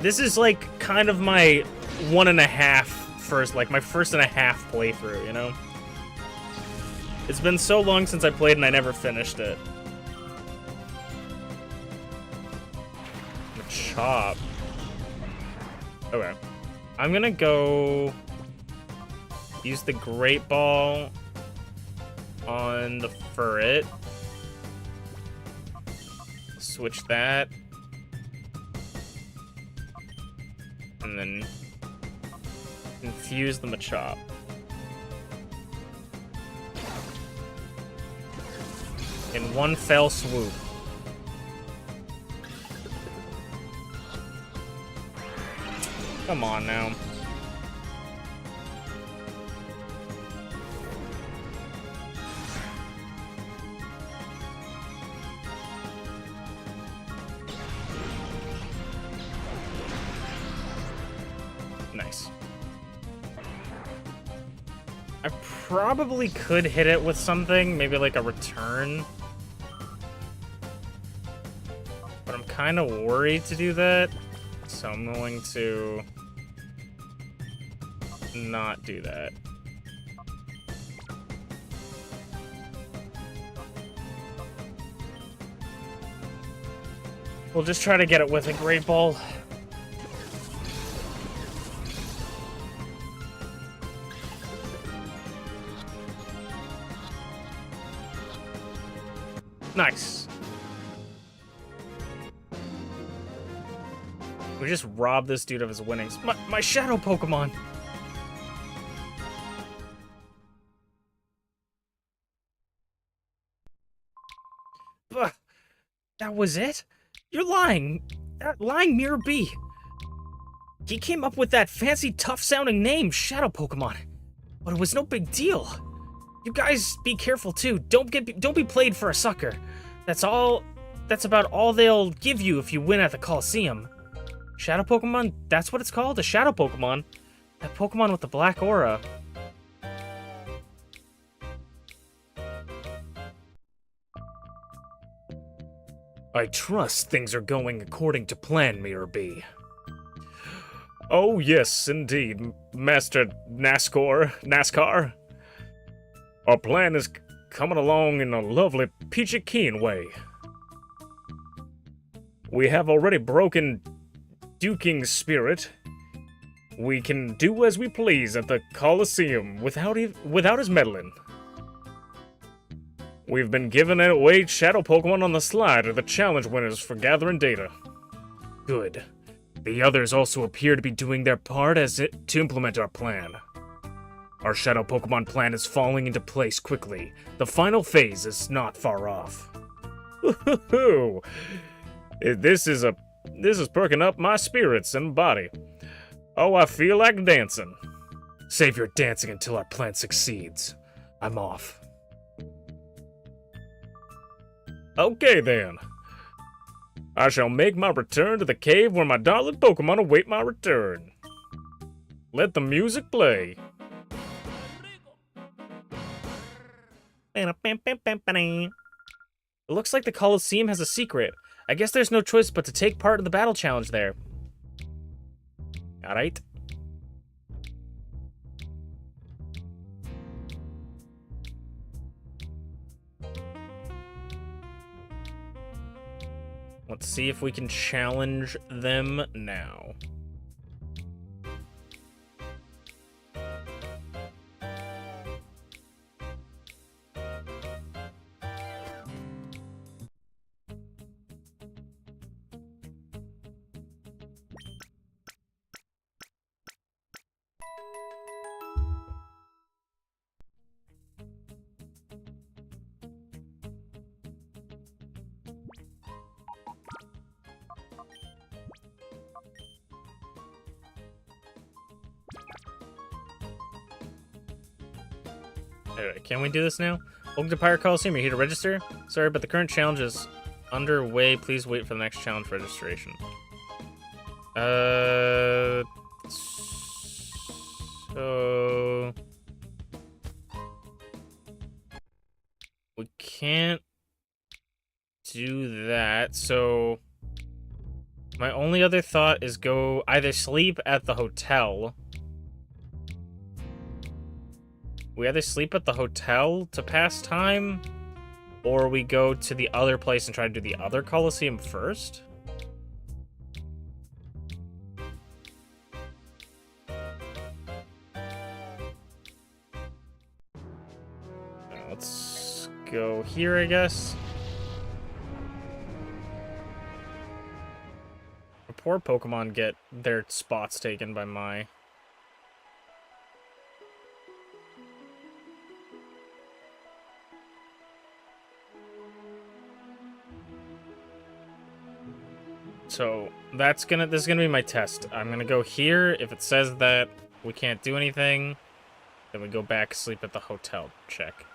Speaker 1: this is, like, kind of my my first and a half playthrough, you know? It's been so long since I played and I never finished it. Chop. Okay. I'm gonna go... Use the Great Ball on the Furret. Switch that. And then infuse the Machop. In one fell swoop. Come on now. Nice. I probably could hit it with something, maybe like a return. But I'm kind of worried to do that, so I'm going to not do that. We'll just try to get it with a Great Ball. Nice. We just robbed this dude of his winnings. My shadow Pokemon! Ugh, that was it? You're lying! Lying, Mirror B! He came up with that fancy, tough-sounding name, Shadow Pokemon. But it was no big deal. You guys be careful too. Don't be played for a sucker. That's about all they'll give you if you win at the Colosseum. Shadow Pokemon? That's what it's called? A Shadow Pokemon? That Pokemon with the black aura. I trust things are going according to plan, Mirror B. Oh yes, indeed, Master NASCAR. Our plan is coming along in a lovely, peachy keen way. We have already broken Duking's spirit. We can do as we please at the Colosseum without his meddling. We've been giving away Shadow Pokemon on the sly to the challenge winners for gathering data. Good. The others also appear to be doing their part to implement our plan. Our Shadow Pokemon plan is falling into place quickly. The final phase is not far off. Woohoo! This is perking up my spirits and body. Oh, I feel like dancing. Save your dancing until our plan succeeds. I'm off. Okay then. I shall make my return to the cave where my darling Pokemon await my return. Let the music play. It looks like the Colosseum has a secret. I guess there's no choice but to take part in the battle challenge there. Alright. Let's see if we can challenge them now. Alright, can we do this now? Welcome to Pirate Colosseum, you're here to register? Sorry, but the current challenge is underway. Please wait for the next challenge registration. So... we can't do that, so... my only other thought is go either sleep at the hotel... we either sleep at the hotel to pass time, or we go to the other place and try to do the other Colosseum first? go here, I guess. The poor Pokemon get their spots taken by my... So, this is gonna be my test. I'm gonna go here. If it says that we can't do anything, then we go back, sleep at the hotel. Check.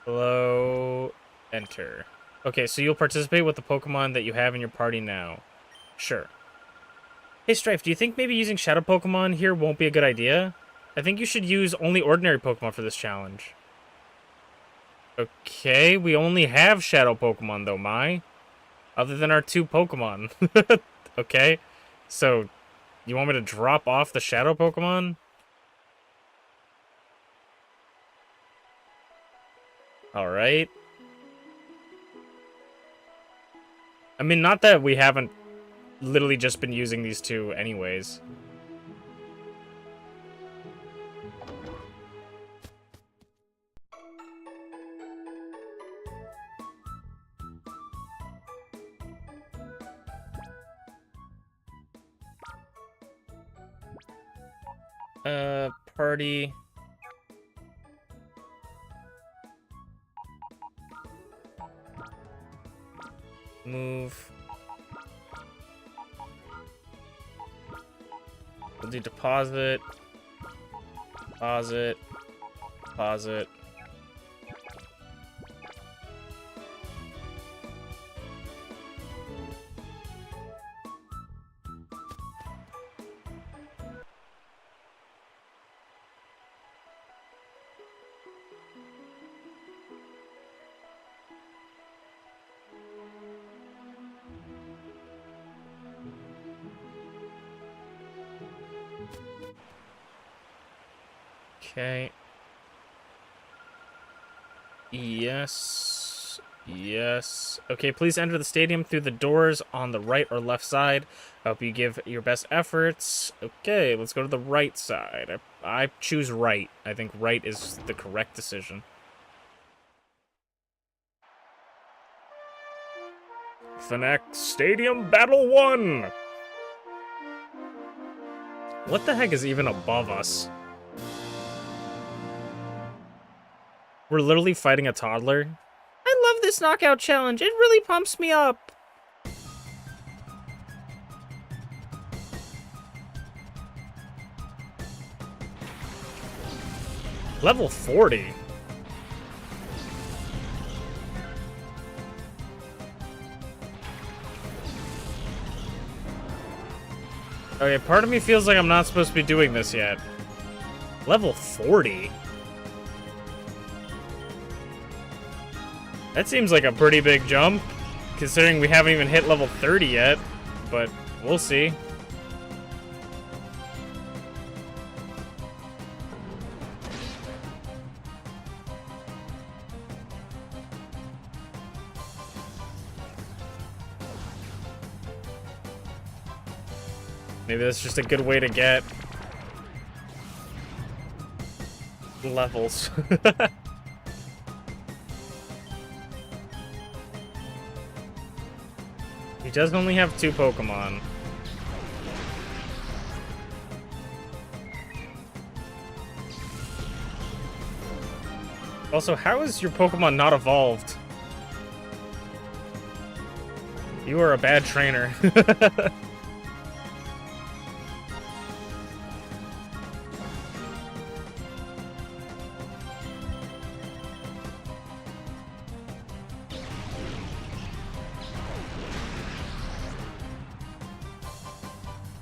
Speaker 1: Hello, enter. Okay, so you'll participate with the Pokemon that you have in your party now. Sure. Hey, Strife, do you think maybe using Shadow Pokemon here won't be a good idea? I think you should use only ordinary Pokemon for this challenge. Okay, we only have Shadow Pokemon, though, Mai. Other than our 2 Pokemon. Okay, so you want me to drop off the Shadow Pokemon? Alright. I mean, not that we haven't literally just been using these 2 anyways. Party. Move. We'll do deposit. Deposit. Deposit. Okay. Yes. Yes. Okay, please enter the stadium through the doors on the right or left side. I hope you give your best efforts. Okay, let's go to the right side. I choose right. I think right is the correct decision. Fnac Stadium Battle 1! What the heck is even above us? We're literally fighting a toddler.
Speaker 2: I love this knockout challenge. It really pumps me up.
Speaker 1: Level 40. Okay, part of me feels like I'm not supposed to be doing this yet. Level 40? That seems like a pretty big jump, considering we haven't even hit level 30 yet, but we'll see. Maybe that's just a good way to get levels. He does only have 2 Pokemon. Also, how is your Pokemon not evolved? You are a bad trainer.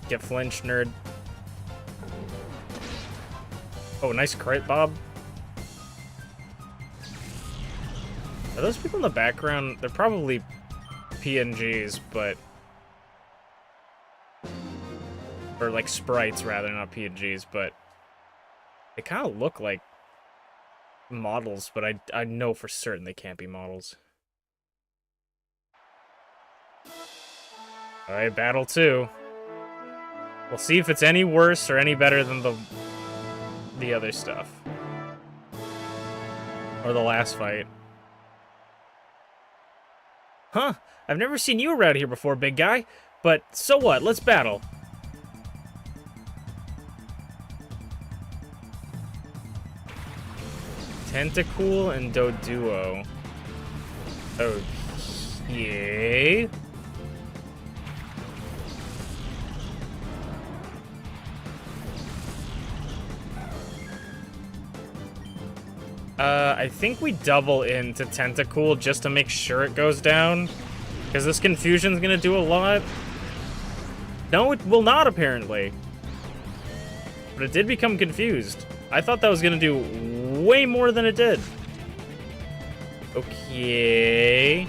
Speaker 1: Get flinched, nerd. Oh, nice crit, Bob. Are those people in the background? They're probably PNGs, but... Or, like, sprites, rather, not PNGs, but... They kind of look like models, but I know for certain they can't be models. Alright, battle 2. We'll see if it's any worse or any better than the other stuff. Or the last fight. Huh? I've never seen you around here before, big guy. But so what? Let's battle. Tentacool and Doduo. Okay. I think we double into Tentacool just to make sure it goes down. Because this confusion's gonna do a lot. No, it will not, apparently. But it did become confused. I thought that was gonna do way more than it did. Okay.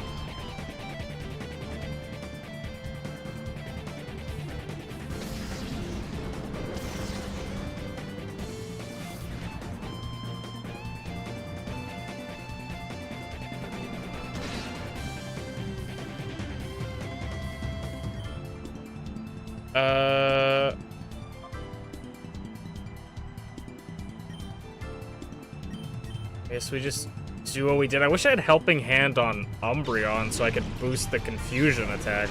Speaker 1: I guess we just do what we did. I wish I had Helping Hand on Umbreon so I could boost the Confusion attack.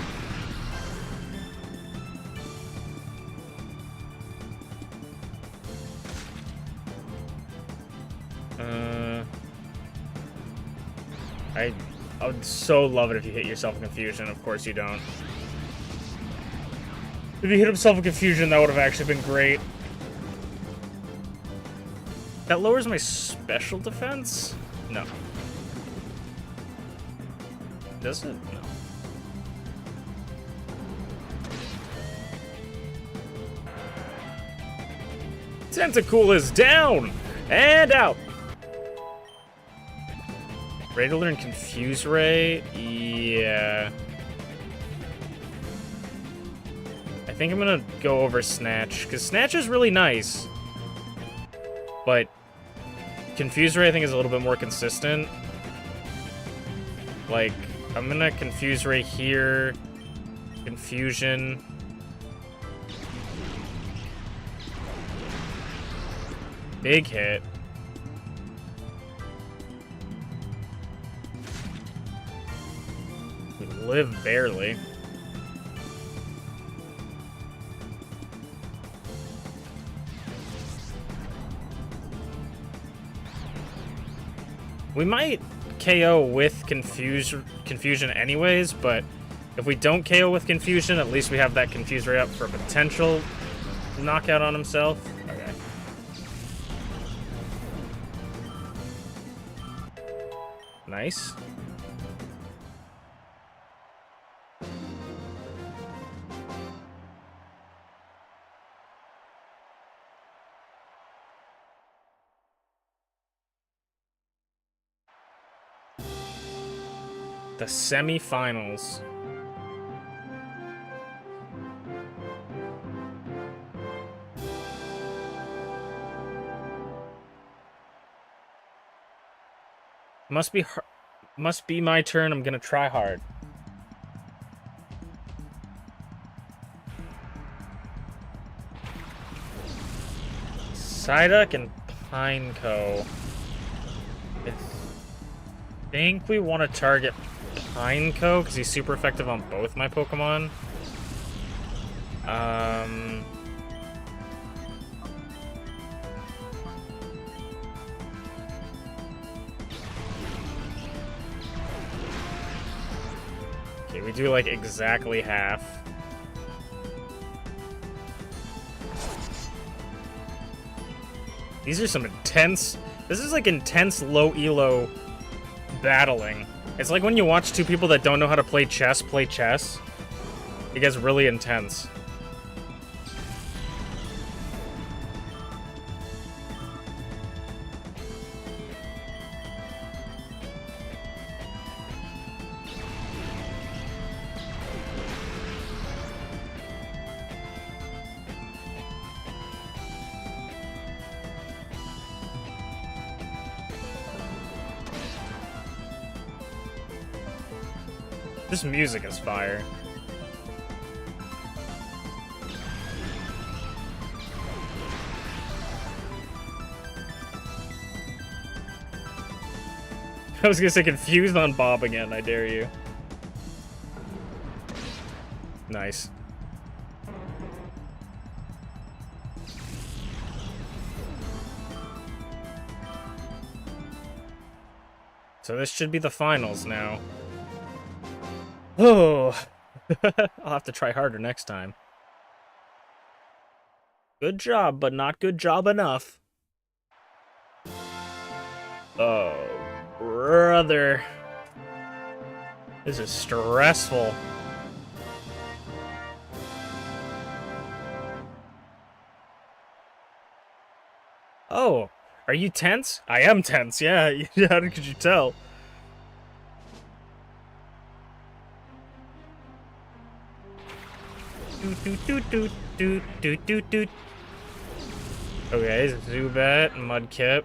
Speaker 1: I would so love it if you hit yourself in Confusion. Of course you don't. If you hit himself in Confusion, that would have actually been great. That lowers my special defense? No. Does it? No. Tentacool is down! And out! Ready to learn Confuse Ray? Yeah. I think I'm gonna go over Snatch, because Snatch is really nice. But Confuse Ray, I think, is a little bit more consistent. Like, I'm gonna Confuse Ray here. Confusion. Big hit. We live barely. We might KO with Confusion anyways, but if we don't KO with Confusion, at least we have that Confuse Ray up for a potential knockout on himself. Okay. Nice. The semi-finals. Must be my turn. I'm gonna try hard. Psyduck and Pineco. I think we want to target Pineco because he's super effective on both my Pokemon. Okay, we do like exactly half. These are some intense... This is like intense low elo battling. It's like when you watch two people that don't know how to play chess. It gets really intense. This music is fire. I was gonna say confused on Bob again, I dare you. Nice. So this should be the finals now. Oh, I'll have to try harder next time. Good job, but not good job enough. Oh, brother. This is stressful. Oh, are you tense? I am tense, yeah. How could you tell? Okay, Zubat, Mudkip.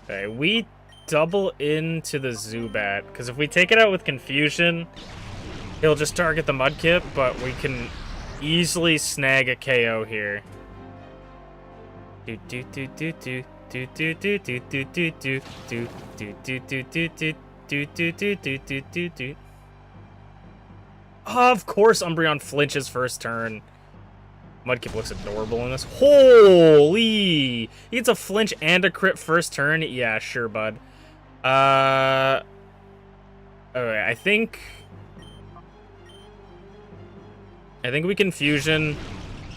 Speaker 1: Okay, we double into the Zubat, because if we take it out with Confusion, he'll just target the Mudkip, but we can easily snag a KO here. Of course Umbreon flinches first turn. Mudkip looks adorable in this. Holy! He gets a flinch and a crit first turn? Yeah, sure, bud. Okay, I think we can Fusion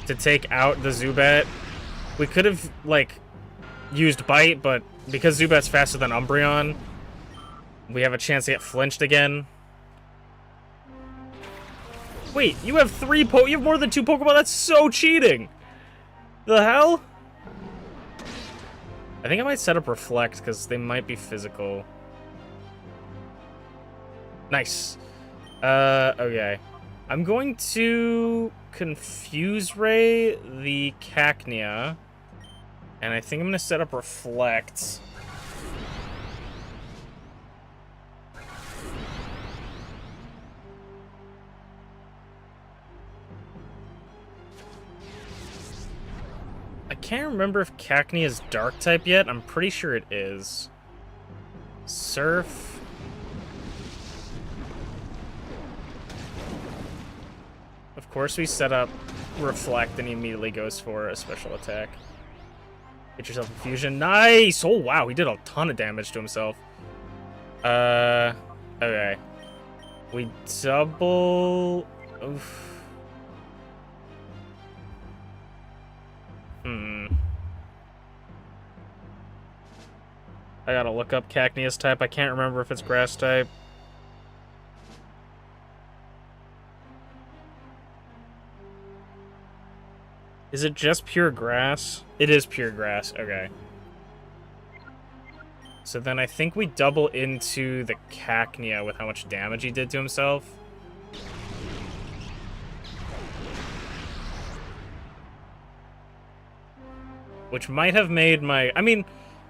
Speaker 1: to take out the Zubat. We could have, like, used Bite, but because Zubat's faster than Umbreon, we have a chance to get flinched again. Wait, you have you have more than 2 Pokemon? That's so cheating! The hell? I think I might set up Reflect, because they might be physical. Nice. Okay. I'm going to Confuse Ray the Cacnea, and I think I'm going to set up Reflect. I can't remember if Cacnea is Dark type yet. I'm pretty sure it is. Surf. Of course we set up Reflect and he immediately goes for a special attack. Get yourself a fusion. Nice! Oh wow, he did a ton of damage to himself. Okay. We double... Oof. I gotta look up Cacnea's type. I can't remember if it's grass type. Is it just pure grass? It is pure grass. Okay. So then I think we double into the Cacnea with how much damage he did to himself. Which might have made my... I mean,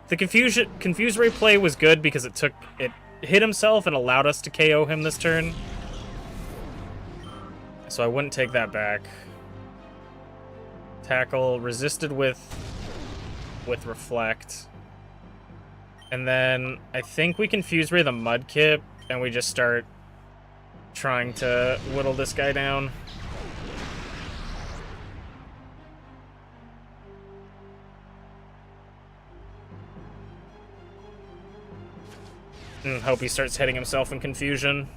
Speaker 1: the Confuse Ray play was good because it hit himself and allowed us to KO him this turn. So I wouldn't take that back. Tackle, resisted with Reflect. And then I think we Confuse Ray the Mudkip and we just start trying to whittle this guy down. And hope he starts hitting himself in confusion.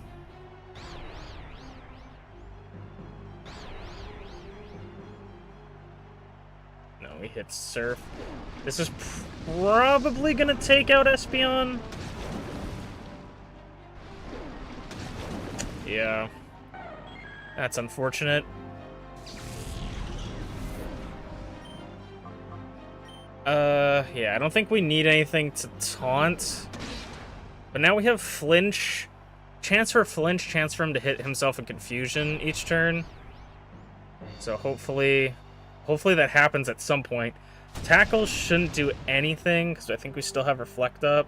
Speaker 1: No, he hits Surf. This is probably gonna take out Espeon. Yeah. That's unfortunate. Yeah, I don't think we need anything to taunt. But now we have Flinch. Chance for Flinch, chance for him to hit himself in confusion each turn. So hopefully that happens at some point. Tackle shouldn't do anything, because I think we still have Reflect up.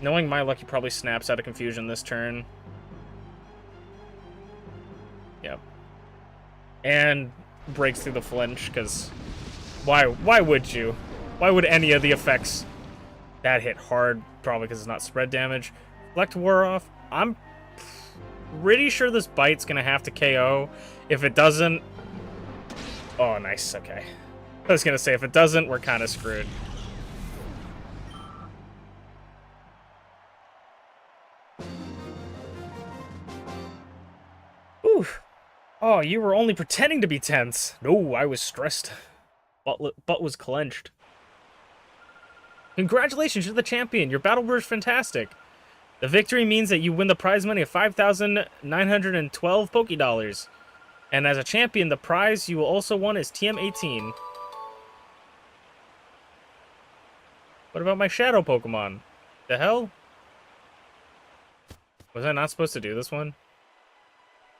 Speaker 1: Knowing my luck, he probably snaps out of confusion this turn. Yep. And breaks through the flinch, because why would you? Why would any of the effects that hit hard? Probably because it's not spread damage. Reflect wore off. I'm pretty sure this bite's gonna have to KO. If it doesn't... Oh, nice, okay. I was gonna say, if it doesn't, we're kind of screwed. Ooh. Oh, you were only pretending to be tense. No, I was stressed. Butt was clenched. Congratulations, you're the champion. Your battle was fantastic. The victory means that you win the prize money of 5,912 Poké Dollars. And as a champion, the prize you will also won is TM18. What about my shadow Pokemon? The hell? Was I not supposed to do this one?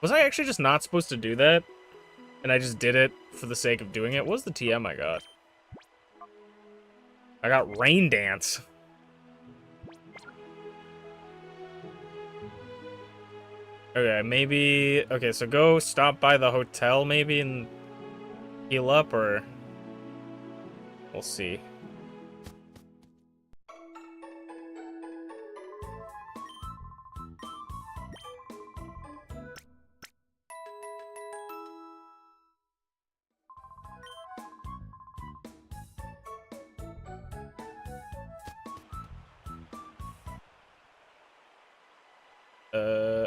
Speaker 1: Was I actually just not supposed to do that? And I just did it for the sake of doing it? What was the TM I got? I got Rain Dance. Okay, maybe... Okay, so go stop by the hotel, maybe, and heal up, or... We'll see.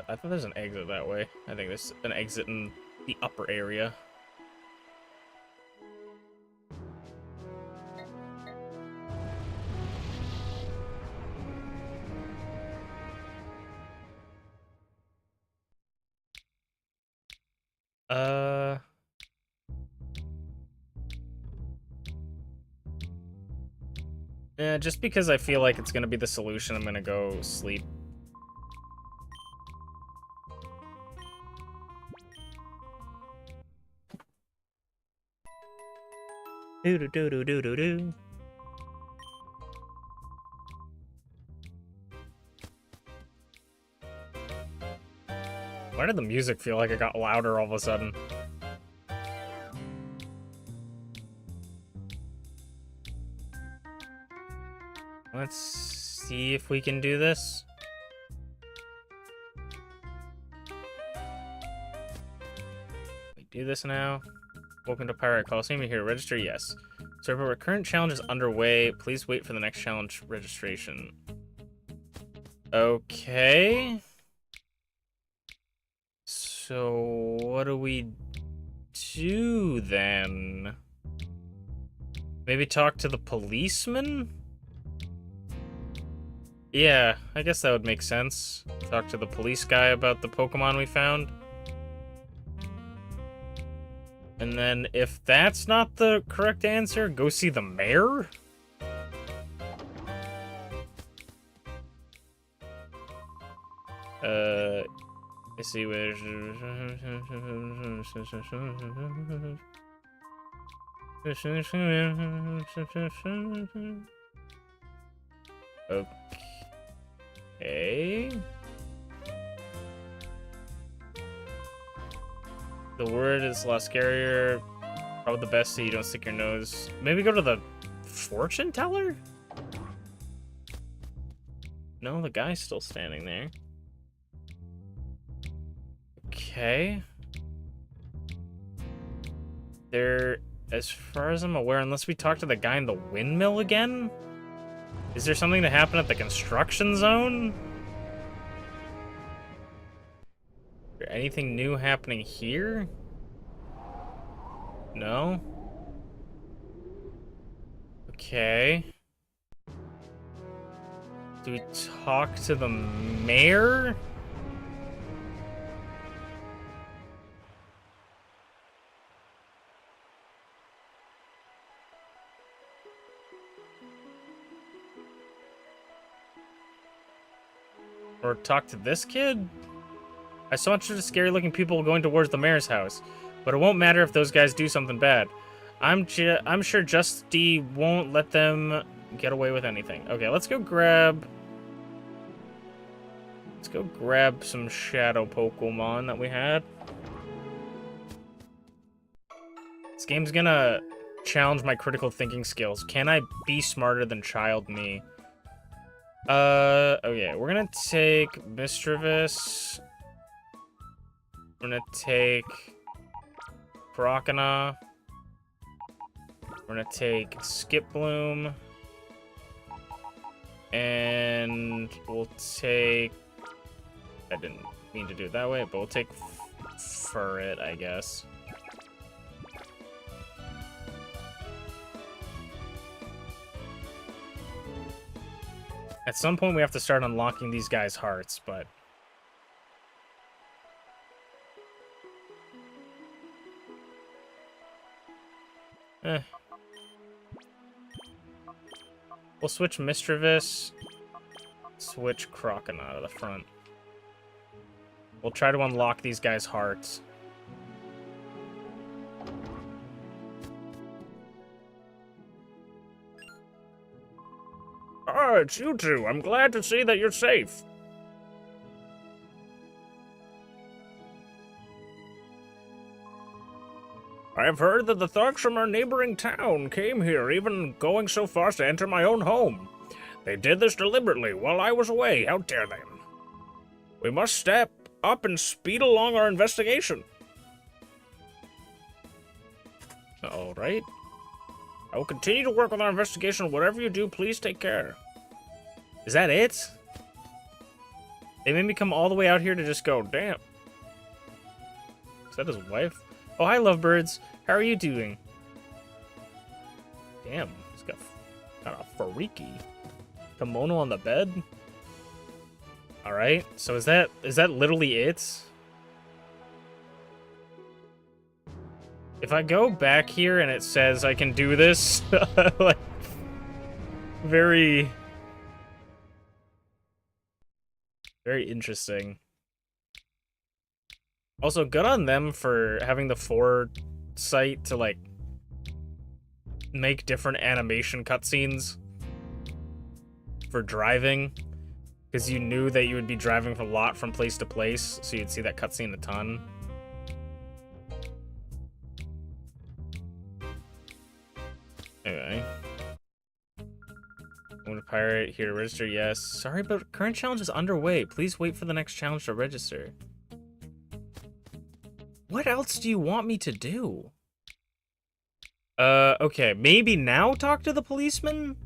Speaker 1: I thought there's an exit that way. I think there's an exit in the upper area. Yeah, just because I feel like it's gonna be the solution, I'm gonna go sleep. Do-do-do-do-do-do-do. Why did the music feel like it got louder all of a sudden? Let's see if we can do this. We do this now. Welcome to Pirate Colosseum. You here, register? Yes. So, our current challenge is underway. Please wait for the next challenge registration. Okay. So, what do we do then? Maybe talk to the policeman? Yeah, I guess that would make sense. Talk to the police guy about the Pokemon we found. And then, if that's not the correct answer, go see the mayor? Let's see where... Okay... The word is a lot scarier. Probably the best so you don't stick your nose. Maybe go to the fortune teller? No, the guy's still standing there. Okay. There, as far as I'm aware, unless we talk to the guy in the windmill again? Is there something to happen at the construction zone? Is there anything new happening here? No? Okay. Do we talk to the mayor? Or talk to this kid? I saw a bunch of scary-looking people going towards the mayor's house, but it won't matter if those guys do something bad. I'm sure Justy won't let them get away with anything. Okay, let's go grab some shadow Pokemon that we had. This game's gonna challenge my critical thinking skills. Can I be smarter than child me? Okay, we're gonna take Mischievous. We're gonna take Crocona. We're gonna take Skip Bloom. And we'll take... I didn't mean to do it that way, but we'll take Furret, I guess. At some point, we have to start unlocking these guys' hearts, but... We'll switch Mischievous, switch Crocona to the front. We'll try to unlock these guys' hearts. Ah, it's you two. I'm glad to see that you're safe. I have heard that the thugs from our neighboring town came here, even going so far as to enter my own home. They did this deliberately while I was away. How dare they? We must step up and speed along our investigation. All right. I will continue to work with our investigation. Whatever you do, please take care. Is that it? They made me come all the way out here to just go, damn. Is that his wife? Oh, hi, lovebirds. How are you doing? Damn, he's got a freaky kimono on the bed. All right, so is that literally it? If I go back here and it says I can do this, like, very interesting. Also, good on them for having the foresight to, like, make different animation cutscenes for driving. Because you knew that you would be driving a lot from place to place, so you'd see that cutscene a ton. Anyway. I'm gonna pirate here to register, yes. Sorry, but current challenge is underway. Please wait for the next challenge to register. What else do you want me to do? Okay, maybe now talk to the policeman?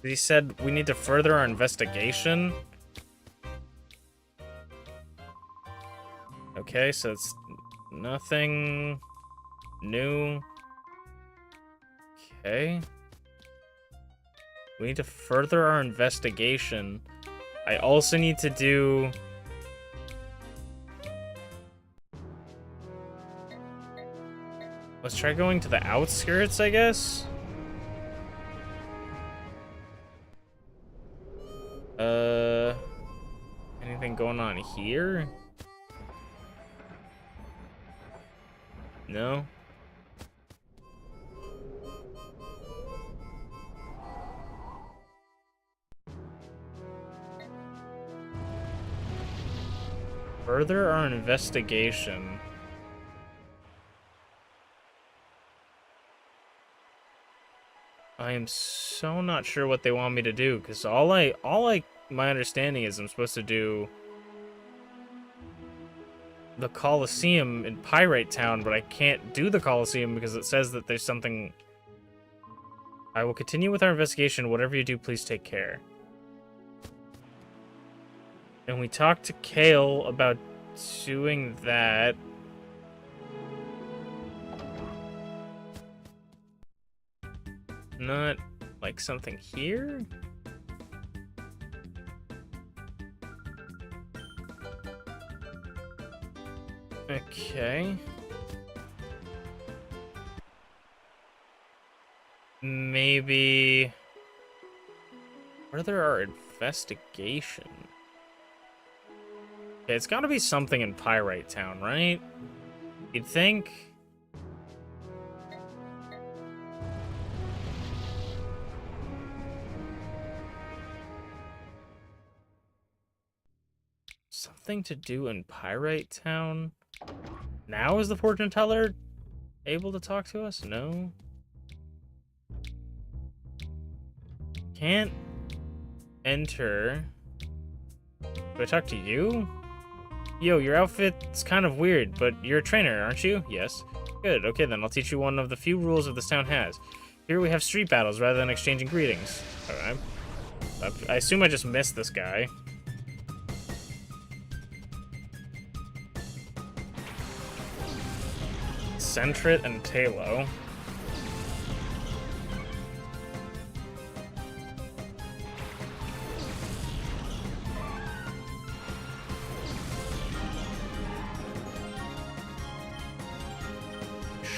Speaker 1: He said we need to further our investigation. Okay, so it's nothing new. Okay. We need to further our investigation. I also need to do... Let's try going to the outskirts, I guess? Anything going on here? No? Further our investigation. I am so not sure what they want me to do, because my understanding is I'm supposed to do the Colosseum in Pirate Town, but I can't do the Colosseum because it says that there's something... I will continue with our investigation. Whatever you do, please take care. And we talked to Kale about doing that. Not like something here? Okay. Maybe further our investigation. Okay, it's gotta be something in Pirate Town, right? You'd think. Something to do in Pyrite Town? Now is the fortune teller able to talk to us? No. Can't enter. Do I talk to you? Yo, your outfit's kind of weird, but you're a trainer, aren't you? Yes. Good, okay then, I'll teach you one of the few rules of this town has. Here we have street battles rather than exchanging greetings. Alright. I assume I just missed this guy. Centrit and Talo.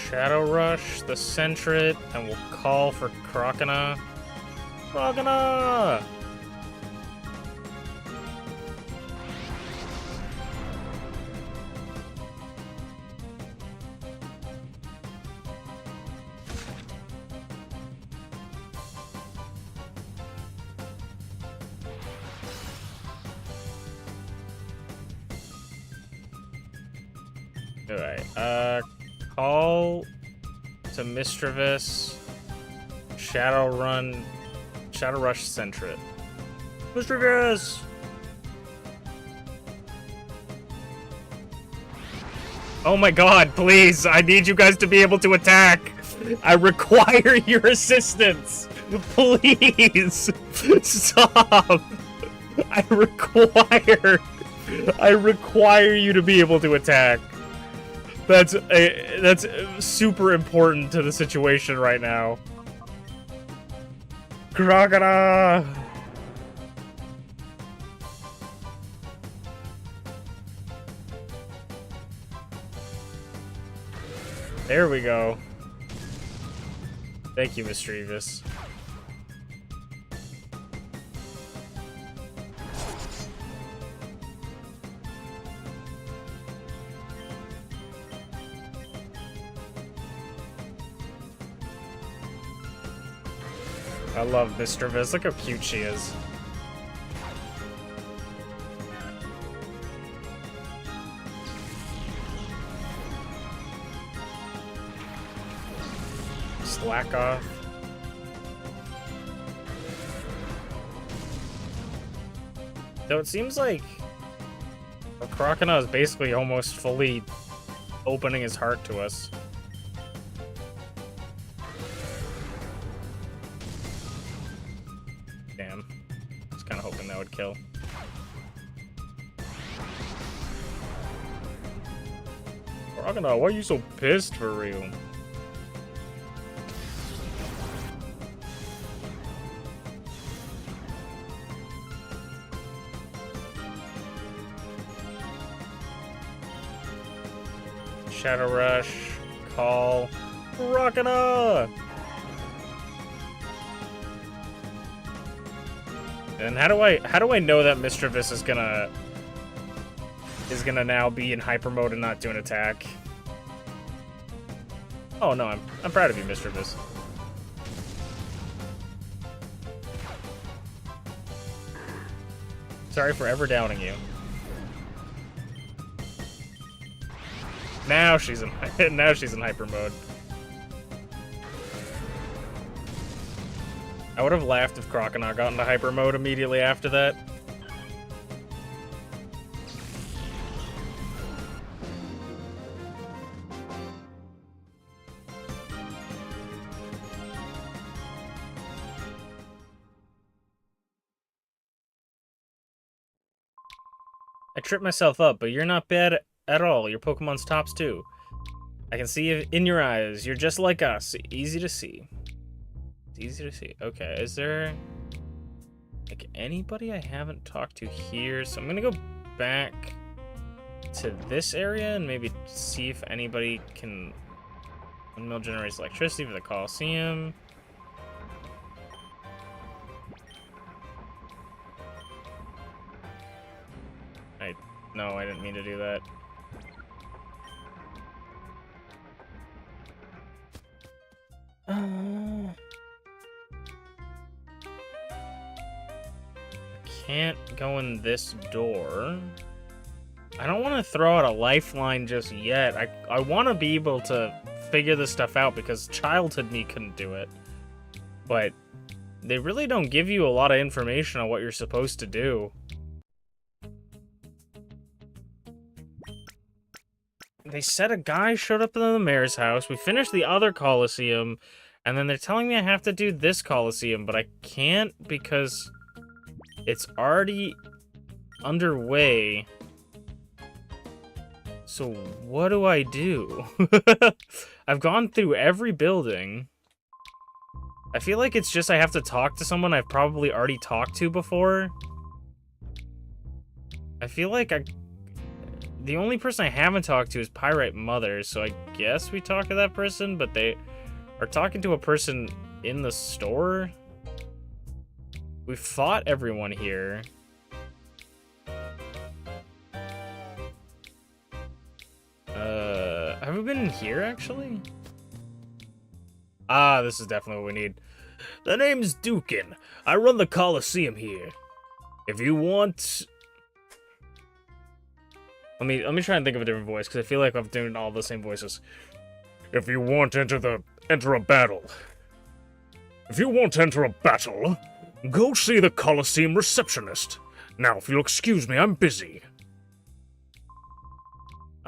Speaker 1: Shadow Rush, the Centrit, and we'll call for Crocona. Crocona! Alright, call to Mischievous, Shadow Rush Centrit. Mischievous! Oh my god, please! I need you guys to be able to attack! I require your assistance! Please! Stop! I require you to be able to attack. That's super important to the situation right now. Crocodile! There we go. Thank you, Mischievous. I love Mischievous. Look how cute she is. Slack off. Though it seems like Crocodile is basically almost fully opening his heart to us. Damn. I was kind of hoping that would kill. Crocodile, why are you so pissed for real? Shadow Rush, call, Crocodile! And how do I know that Mischievous is gonna now be in hyper mode and not do an attack? Oh no, I'm proud of you, Mischievous. Sorry for ever doubting you. Now she's in hyper mode. I would have laughed if Crocodile got into hyper mode immediately after that. I tripped myself up, but you're not bad at all. Your Pokemon's tops too. I can see it in your eyes. You're just like us. Easy to see. It's easy to see. Okay, is there like anybody I haven't talked to here? So I'm gonna go back to this area and maybe see if anybody can windmill generates electricity for the Colosseum. No, I didn't mean to do that. Can't go in this door. I don't want to throw out a lifeline just yet. I want to be able to figure this stuff out because childhood me couldn't do it. But they really don't give you a lot of information on what you're supposed to do. They said a guy showed up in the mayor's house. We finished the other Colosseum, and then they're telling me I have to do this Colosseum, but I can't because it's already underway. So what do I do? I've gone through every building. I feel like it's just I have to talk to someone I've probably already talked to before. I feel like the only person I haven't talked to is Pyrite Mother, so I guess we talk to that person, but they are talking to a person in the store. We fought everyone here. Have we been in here, actually? Ah, this is definitely what we need. The name's Dukin. I run the Colosseum here. If you want... Let me try and think of a different voice, because I feel like I'm doing all the same voices. If you want enter a battle. If you want to enter a battle, go see the Colosseum receptionist. Now, if you'll excuse me, I'm busy.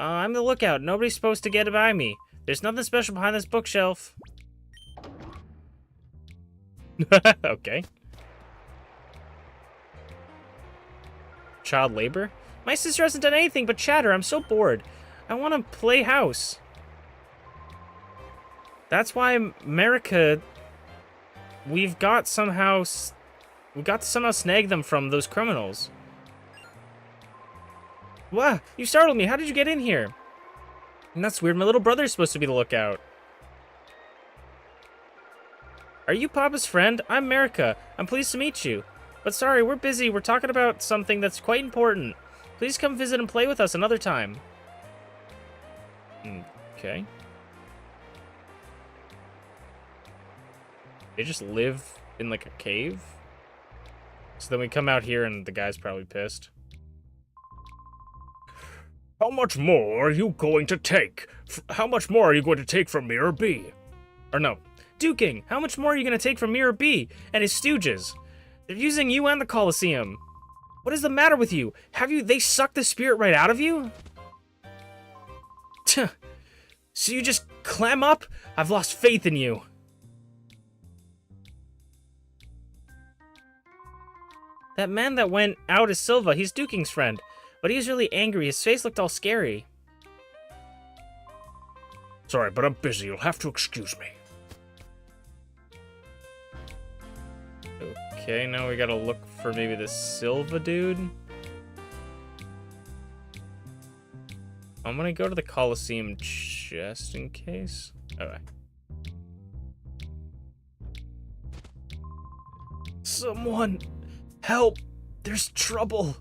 Speaker 1: I'm the lookout. Nobody's supposed to get by me. There's nothing special behind this bookshelf. Okay. Child labor? My sister hasn't done anything but chatter. I'm so bored. I want to play house. That's why America... We've got to somehow snag them from those criminals. Wow, you startled me. How did you get in here? And that's weird. My little brother's supposed to be the lookout. Are you Papa's friend? I'm America. I'm pleased to meet you. But sorry, we're busy. We're talking about something that's quite important. Please come visit and play with us another time. Okay. They just live in, like, a cave? So then we come out here and the guy's probably pissed. How much more are you going to take? How much more are you going to take from Mirror B? Or no. Duking, how much more are you going to take from Mirror B and his stooges? They're using you and the Colosseum. What is the matter with you? They sucked the spirit right out of you? Tch. So you just clam up? I've lost faith in you. That man that went out is Silva. He's Duking's friend. But he was really angry. His face looked all scary. Sorry, but I'm busy. You'll have to excuse me. Okay, now we gotta look for maybe the Silva dude. I'm gonna go to the Colosseum just in case. Okay. Someone help! There's trouble!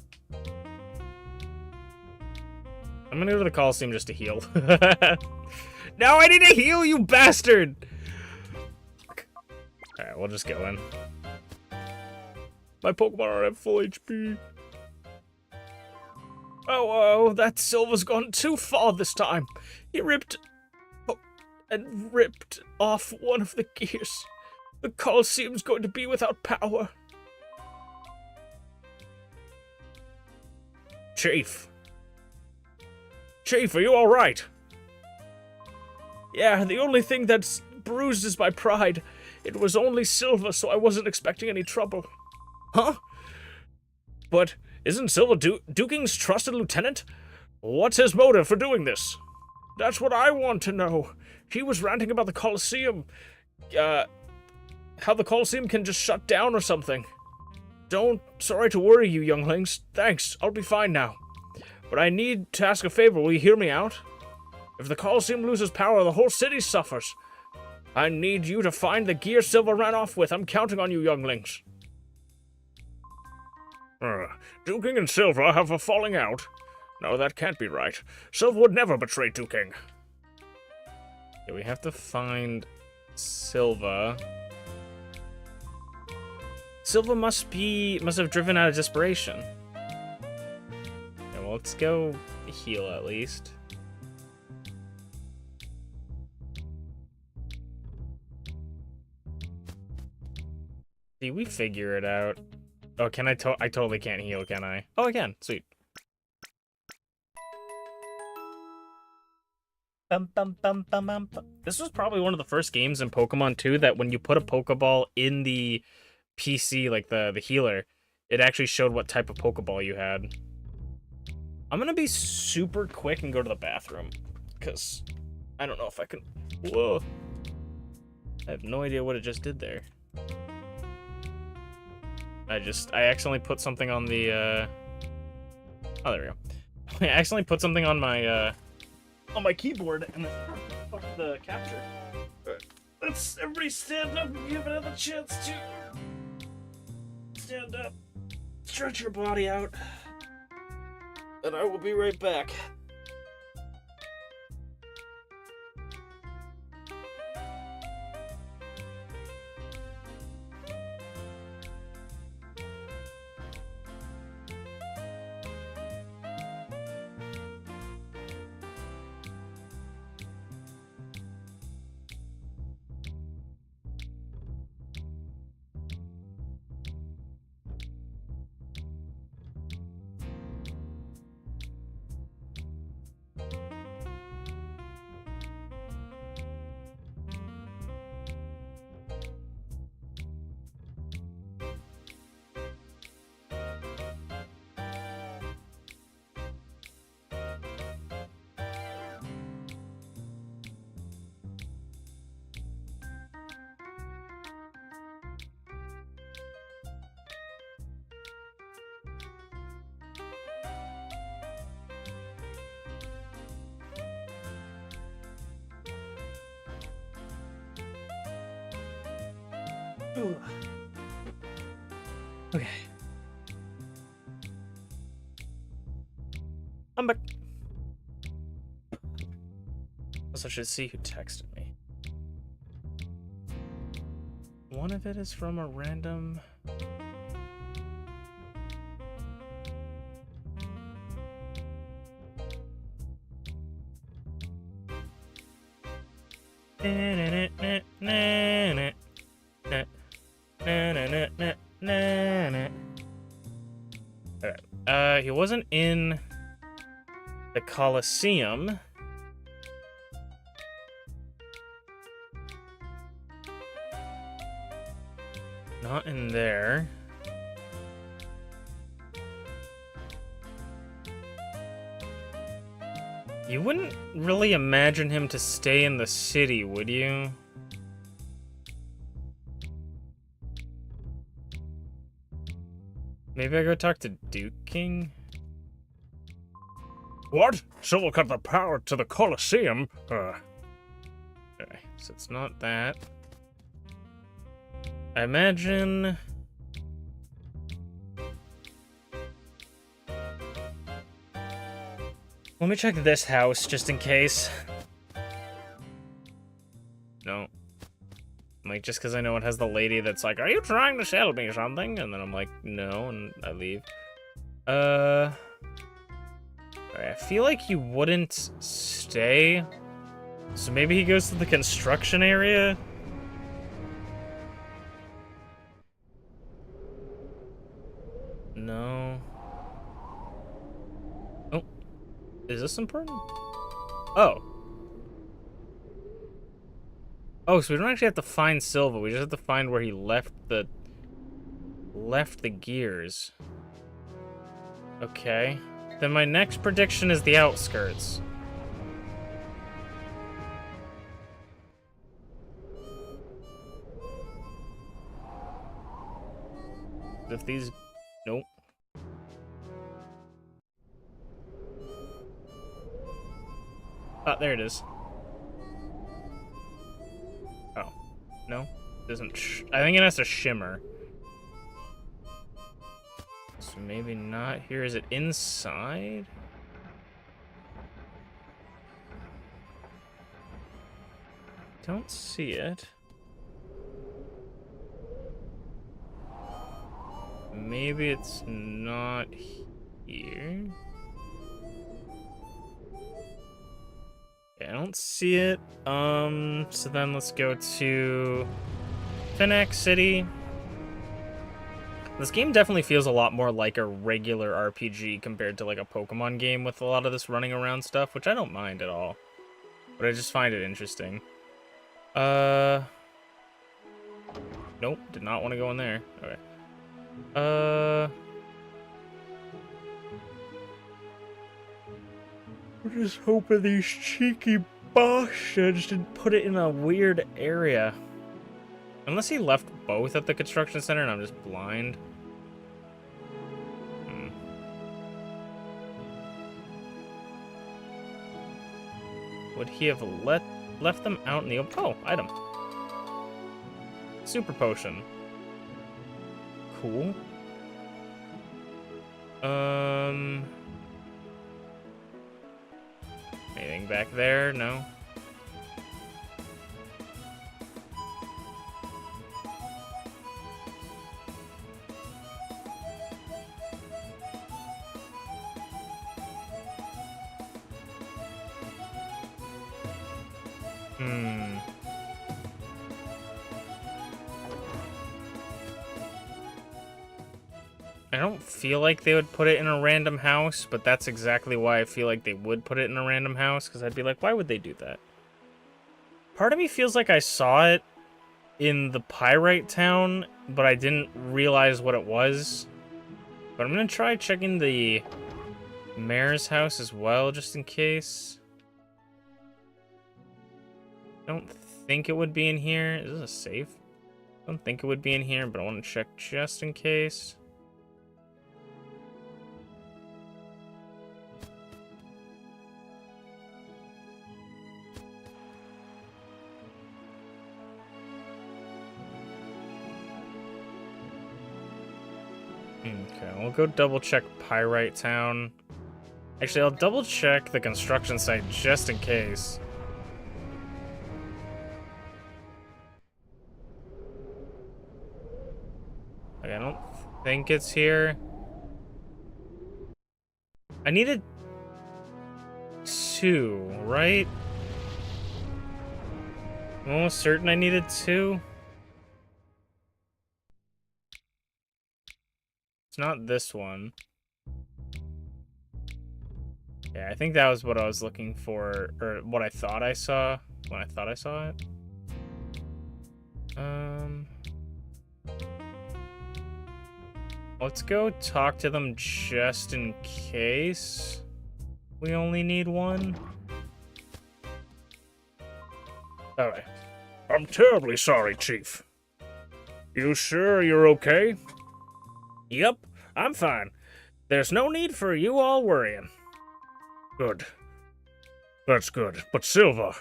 Speaker 1: I'm gonna go to the Colosseum just to heal. No, I need to heal, you bastard! Alright, we'll just go in. My Pokemon are at full HP. Oh, that Silva's gone too far this time. He ripped off one of the gears. The Colosseum's going to be without power. Chief, are you alright? Yeah, the only thing that's bruised is my pride. It was only Silva, so I wasn't expecting any trouble. Huh? But isn't Silva Duking's trusted lieutenant? What's his motive for doing this? That's what I want to know. He was ranting about the Colosseum. How the Colosseum can just shut down or something. Sorry to worry you, younglings. Thanks, I'll be fine now. But I need to ask a favor, will you hear me out? If the Colosseum loses power, the whole city suffers. I need you to find the gear Silva ran off with. I'm counting on you, younglings. Duking and Silva have a falling out. No, that can't be right. Silva would never betray Duking. Yeah, we have to find Silva. Silva must have driven out of desperation. Yeah, well, let's go heal at least. See, we figure it out. Oh, can I totally can't heal, can I? Oh, I can. Sweet. Bum, bum, bum, bum, bum, bum. This was probably one of the first games in Pokemon 2 that when you put a Pokeball in the PC, like the healer, it actually showed what type of Pokeball you had. I'm gonna be super quick and go to the bathroom, because I don't know if I can... Whoa. I have no idea what it just did there. I accidentally put something on the, Oh, there we go. I accidentally put something on my keyboard, and it fucked the capture. Let's everybody stand up and give another chance to stand up, stretch your body out, and I will be right back. Okay. I'm back. Also, I should see who texted me. One of it is from a random... Alright. He wasn't in the Colosseum. Not in there. You wouldn't really imagine him to stay in the city, would you? Maybe I go talk to Duke King? What? Silver cut the power to the Colosseum? Okay, so it's not that. I imagine... Let me check this house, just in case. No. Like, just because I know it has the lady that's like, are you trying to sell me something? And then I'm like, no, and I leave. Alright, I feel like he wouldn't stay. So maybe he goes to the construction area? No. Oh. Is this important? Oh. Oh, so we don't actually have to find Silva. We just have to find where he left the gears. Okay. Then my next prediction is the outskirts. If these... Nope. Oh, there it is. Oh. No? Doesn't I think it has to shimmer. So maybe not here. Is it inside? Don't see it. maybe it's not here. Yeah, I don't see it. So then let's go to Phoenix City. This game definitely feels a lot more like a regular RPG compared to like a Pokemon game with a lot of this running around stuff, which I don't mind at all. But I just find it interesting. Nope, did not want to go in there. Okay. I'm just hoping these cheeky bastards didn't put it in a weird area. Unless he left both at the construction center and I'm just blind. Would he have left them out in the open? Oh, item. Super potion. Cool. Anything back there? No. I don't feel like they would put it in a random house, but that's exactly why I feel like they would put it in a random house, because I'd be like, why would they do that? Part of me feels like I saw it in the Pyrite Town, but I didn't realize what it was. But I'm going to try checking the mayor's house as well, just in case. I don't think it would be in here. Is this a safe? I don't think it would be in here, but I want to check just in case. Okay, we'll go double check Pyrite Town. Actually, I'll double check the construction site just in case. Okay, I don't think it's here. I needed 2, right? I'm almost certain I needed 2. Not this one. Yeah, I think that was what I was looking for, or what I thought I saw when I thought I saw it. Let's go talk to them just in case we only need 1.
Speaker 3: Alright. I'm terribly sorry, Chief. You sure you're okay?
Speaker 2: Yep, I'm fine. There's no need for you all worrying.
Speaker 3: Good. That's good. But Silva,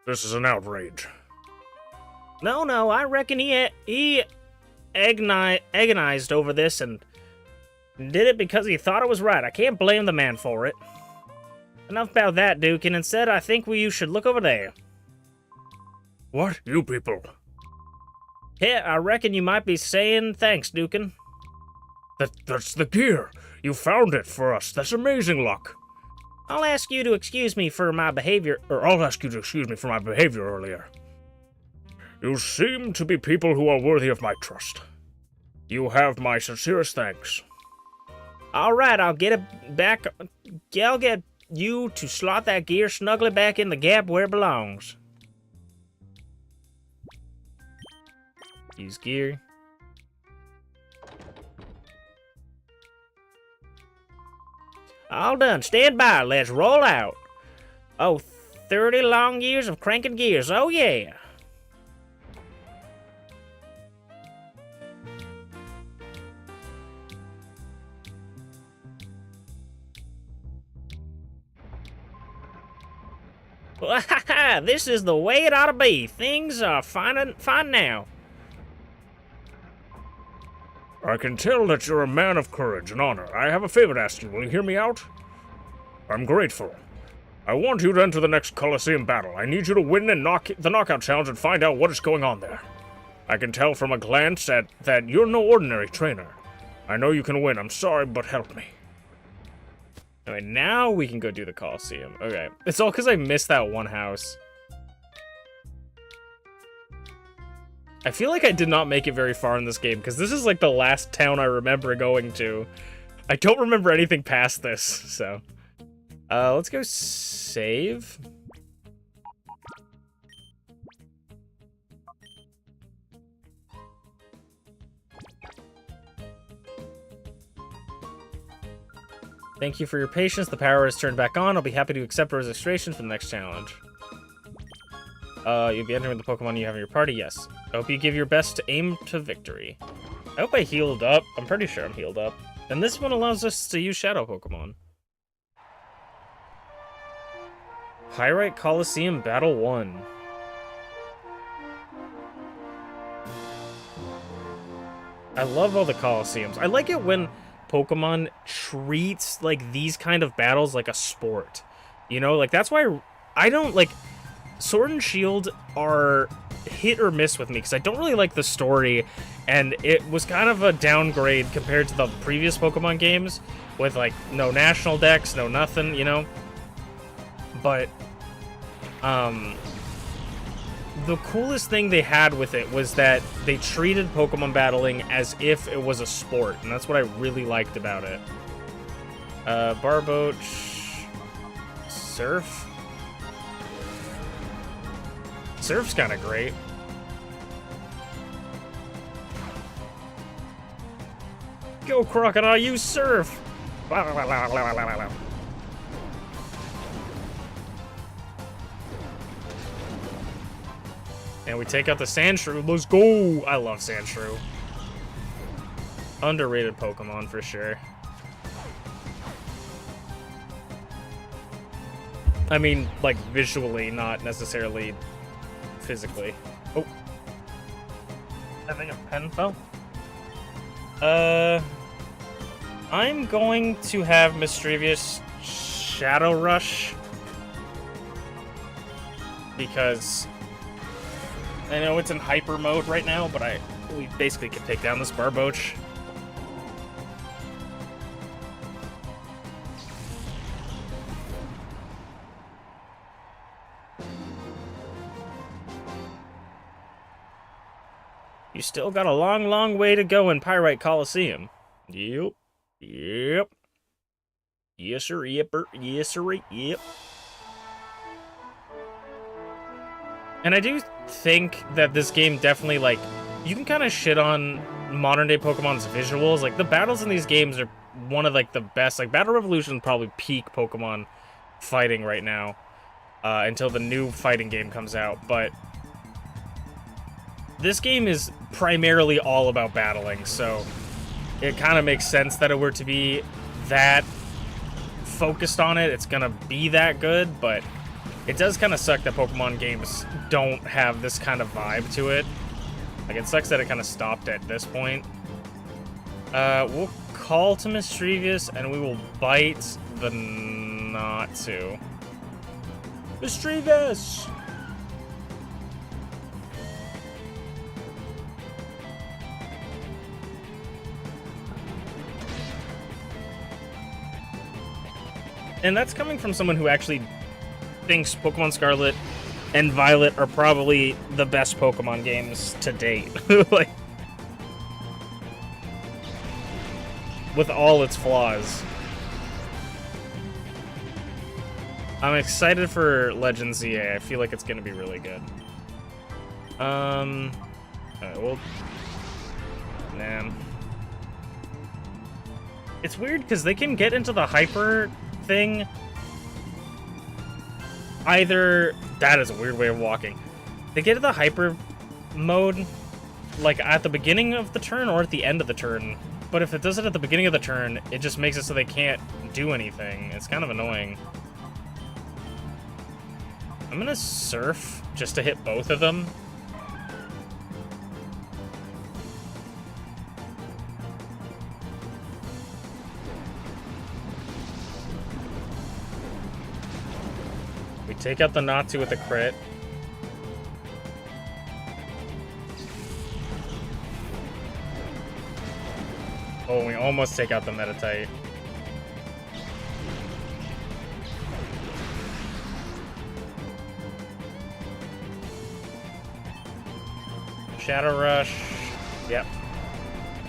Speaker 3: this is an outrage.
Speaker 2: No, I reckon he agonized over this and did it because he thought it was right. I can't blame the man for it. Enough about that, Duke, and instead I think you should look over there.
Speaker 3: What? You people?
Speaker 2: Yeah, I reckon you might be saying thanks, Dukin.
Speaker 3: That's the gear. You found it for us. That's amazing luck.
Speaker 2: I'll ask you to excuse me for my behavior.
Speaker 3: Or I'll ask you to excuse me for my behavior earlier. You seem to be people who are worthy of my trust. You have my sincerest thanks.
Speaker 2: All right, I'll get it back. I'll get you to slot that gear snugly back in the gap where it belongs.
Speaker 1: Use gear.
Speaker 2: All done. Stand by. Let's roll out. Oh, 30 long years of cranking gears. Oh, yeah. This is the way it ought to be. Things are fine now.
Speaker 3: I can tell that you're a man of courage and honor. I have a favor to ask you. Will you hear me out? I'm grateful. I want you to enter the next Colosseum battle. I need you to win and the knockout challenge and find out what is going on there. I can tell from a glance that you're no ordinary trainer. I know you can win. I'm sorry, but help me.
Speaker 1: Alright, now we can go do the Colosseum. Okay. It's all because I missed that one house. I feel like I did not make it very far in this game, because this is like the last town I remember going to. I don't remember anything past this, so... let's go save. Thank you for your patience. The power is turned back on. I'll be happy to accept registration for the next challenge. You'll be entering the Pokemon you have in your party, yes. I hope you give your best to aim to victory. I hope I healed up. I'm pretty sure I'm healed up. And this one allows us to use Shadow Pokemon. Pyrite Colosseum Battle 1. I love all the Colosseums. I like it when Pokemon treats, like, these kind of battles like a sport. You know, like, that's why I don't, like... Sword and Shield are hit or miss with me, because I don't really like the story, and it was kind of a downgrade compared to the previous Pokemon games, with, like, no national decks, no nothing, you know? But, the coolest thing they had with it was that they treated Pokemon battling as if it was a sport, and that's what I really liked about it. Barboach... Surf? Surf's kind of great. Go, Crocodile, use Surf! And we take out the Sandshrew. Let's go! I love Sandshrew. Underrated Pokemon for sure. I mean, like, visually, not necessarily physically. Oh. I think a pen fell. I'm going to have Mischievous Shadow Rush. Because I know it's in hyper mode right now, but we basically can take down this Barboach. You still got a long, long way to go in Pyrite Colosseum. Yep. Yep. Yes, sir. Yep. Yes, sir. Yep. And I do think that this game definitely, like, you can kind of shit on modern-day Pokemon's visuals. Like, the battles in these games are one of, like, the best. Like, Battle Revolution is probably peak Pokemon fighting right now. Until the new fighting game comes out. But this game is primarily all about battling, so it kind of makes sense that it were to be that focused on it. It's gonna be that good, but it does kind of suck that Pokemon games don't have this kind of vibe to it. Like, it sucks that it kind of stopped at this point. We'll call to Mischievous, and we will bite the Natsu. Mischievous! And that's coming from someone who actually thinks Pokemon Scarlet and Violet are probably the best Pokemon games to date. Like, with all its flaws. I'm excited for Legends ZA. I feel like it's gonna be really good. Alright, well... Man. It's weird, because they can get into the Hyper thing either... That is a weird way of walking. They get to the hyper mode like at the beginning of the turn or at the end of the turn, but if it does it at the beginning of the turn, it just makes it so they can't do anything. It's kind of annoying. I'm gonna Surf just to hit both of them. Take out the Natsu with a crit. Oh, we almost take out the Metatite. Shadow Rush. Yep.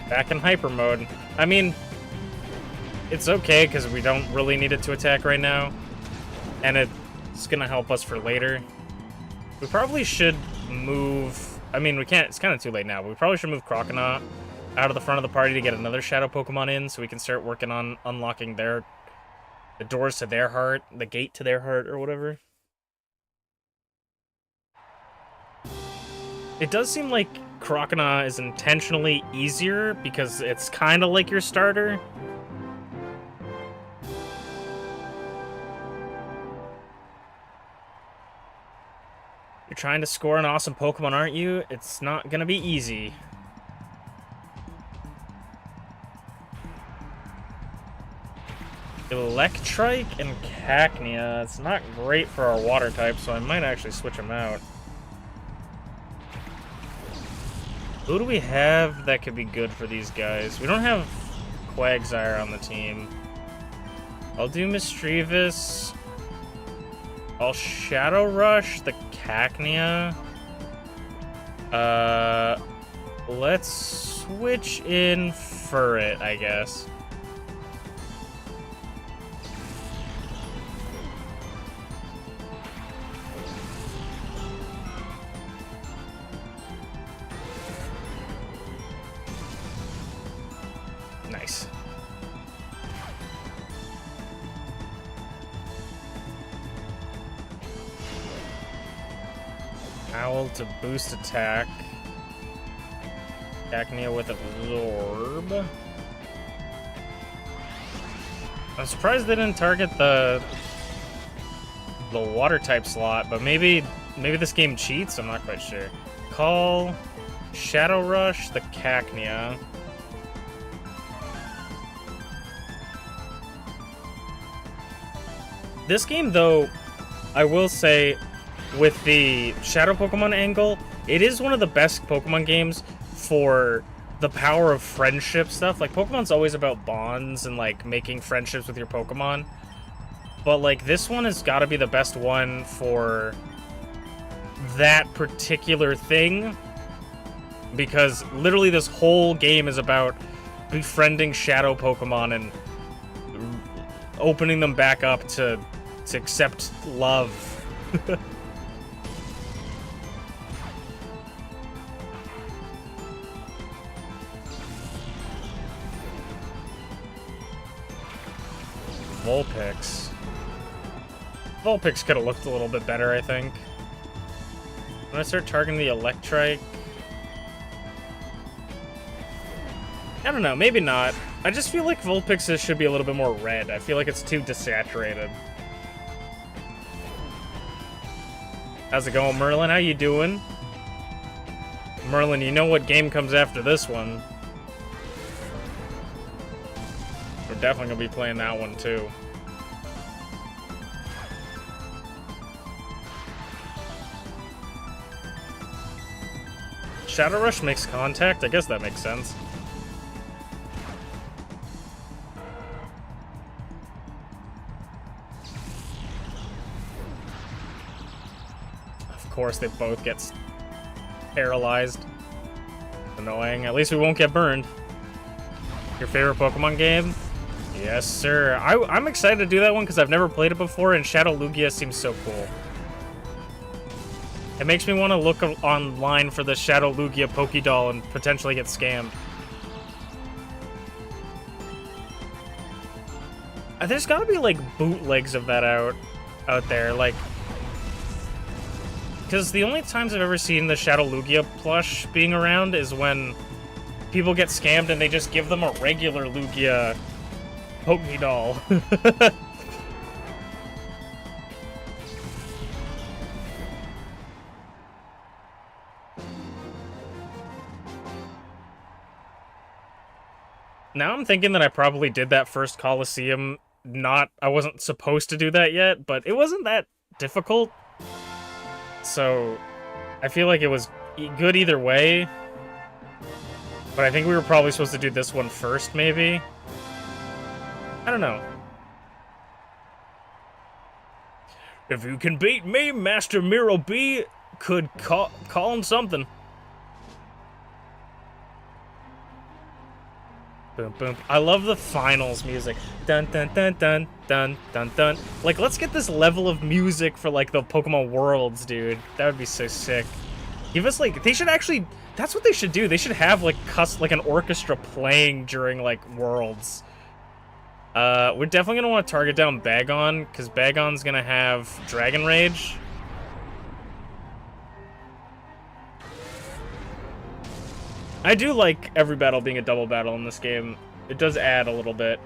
Speaker 1: Back in hyper mode. I mean, it's okay because we don't really need it to attack right now. And it's going to help us for later. We probably should move... I mean, we can't... It's kind of too late now, but we probably should move Croconaw out of the front of the party to get another Shadow Pokemon in so we can start working on unlocking the doors to their heart, the gate to their heart, or whatever. It does seem like Croconaw is intentionally easier because it's kind of like your starter. You're trying to score an awesome Pokemon, aren't you? It's not gonna be easy. Electrike and Cacnea. It's not great for our water type, so I might actually switch them out. Who do we have that could be good for these guys? We don't have Quagsire on the team. I'll do Mischievous. I'll Shadow Rush the Cacnea. Let's switch in Furret, I guess. Nice. Owl to boost attack. Cacnea with Absorb. I'm surprised they didn't target the water type slot, but maybe this game cheats. I'm not quite sure. Call, Shadow Rush the Cacnea. This game, though, I will say, with the Shadow Pokemon angle, it is one of the best Pokemon games for the power of friendship stuff. Like, Pokemon's always about bonds and, like, making friendships with your Pokemon. But, like, this one has got to be the best one for that particular thing. Because literally this whole game is about befriending Shadow Pokemon and opening them back up to accept love. Vulpix. Vulpix could have looked a little bit better, I think. When I start targeting the Electrike... I don't know, maybe not. I just feel like Vulpix should be a little bit more red. I feel like it's too desaturated. How's it going, Merlin? How you doing? Merlin, you know what game comes after this one. We're definitely gonna be playing that one, too. Shadow Rush makes contact? I guess that makes sense. Of course, they both get paralyzed. Annoying. At least we won't get burned. Your favorite Pokemon game? Yes, sir. I'm excited to do that one because I've never played it before, and Shadow Lugia seems so cool. It makes me want to look online for the Shadow Lugia Pokédoll and potentially get scammed. There's got to be, like, bootlegs of that out there, like... Because the only times I've ever seen the Shadow Lugia plush being around is when people get scammed and they just give them a regular Lugia Pokédoll. Now I'm thinking that I probably did that first Colosseum. I wasn't supposed to do that yet, but it wasn't that difficult. So, I feel like it was good either way. But I think we were probably supposed to do this one first, maybe? I don't know.
Speaker 3: If you can beat me, Master Miro B could call him something.
Speaker 1: Boom, boom. I love the finals music. Dun, dun, dun, dun, dun, dun, dun. Like, let's get this level of music for, like, the Pokemon Worlds, dude. That would be so sick. Give us, like, they should actually, that's what they should do. They should have, like, an orchestra playing during, like, Worlds. We're definitely going to want to target down Bagon, because Bagon's going to have Dragon Rage. I do like every battle being a double battle in this game. It does add a little bit.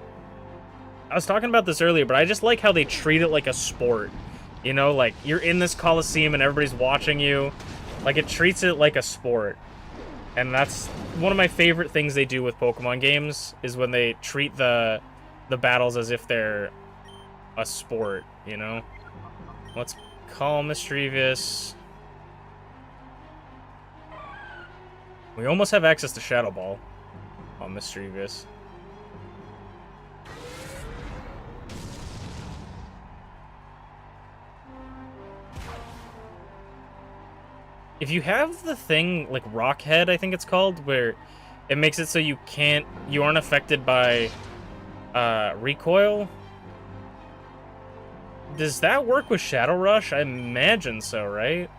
Speaker 1: I was talking about this earlier, but I just like how they treat it like a sport. You know, like, you're in this Colosseum and everybody's watching you. Like, it treats it like a sport. And that's one of my favorite things they do with Pokemon games, is when they treat the battles as if they're a sport, you know? Let's call Mischievous. We almost have access to Shadow Ball on Mischievous. If you have the thing, like Rockhead, I think it's called, where it makes it so you aren't affected by recoil. Does that work with Shadow Rush? I imagine so, right?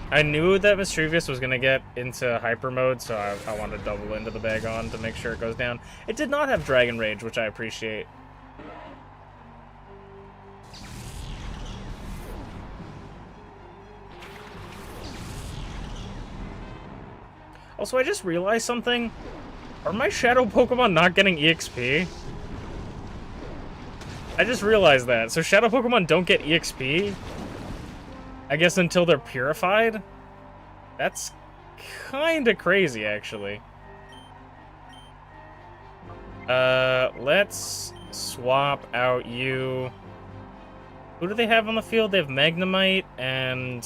Speaker 1: I knew that Mischievous was going to get into hyper mode, so I wanted to double into the Bagon to make sure it goes down. It did not have Dragon Rage, which I appreciate. Also, I just realized something. Are my Shadow Pokemon not getting EXP? I just realized that. So Shadow Pokemon don't get EXP? I guess until they're purified? That's kinda crazy, actually. Let's swap out you. Who do they have on the field? They have Magnemite and...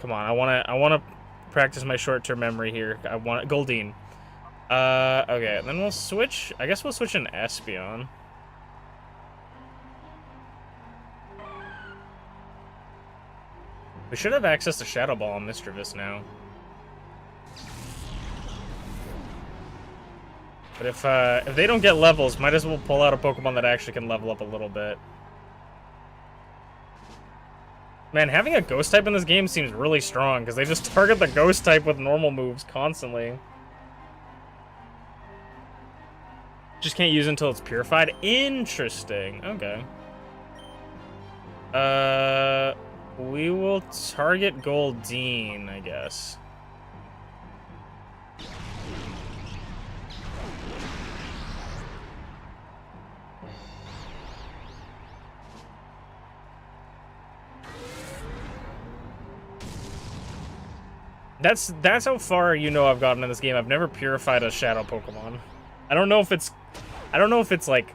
Speaker 1: Come on, I wanna practice my short-term memory here. I want Goldeen. Okay, then we'll switch. I guess we'll switch an Espeon. We should have access to Shadow Ball on Mischievous now. But if they don't get levels, might as well pull out a Pokemon that actually can level up a little bit. Man, having a Ghost type in this game seems really strong, because they just target the Ghost type with normal moves constantly. Just can't use it until it's purified? Interesting. Okay. We will target Goldeen, I guess. That's how far you know I've gotten in this game. I've never purified a Shadow Pokemon. I don't know if it's like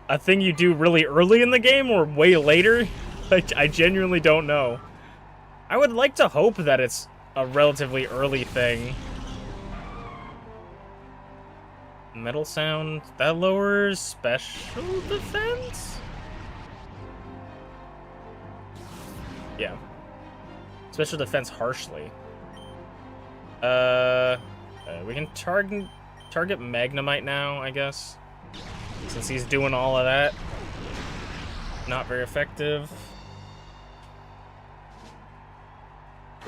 Speaker 1: a thing you do really early in the game or way later. I genuinely don't know. I would like to hope that it's a relatively early thing. Metal Sound, that lowers special defense? Yeah. Special defense harshly. We can target Magnemite now, I guess. Since he's doing all of that. Not very effective.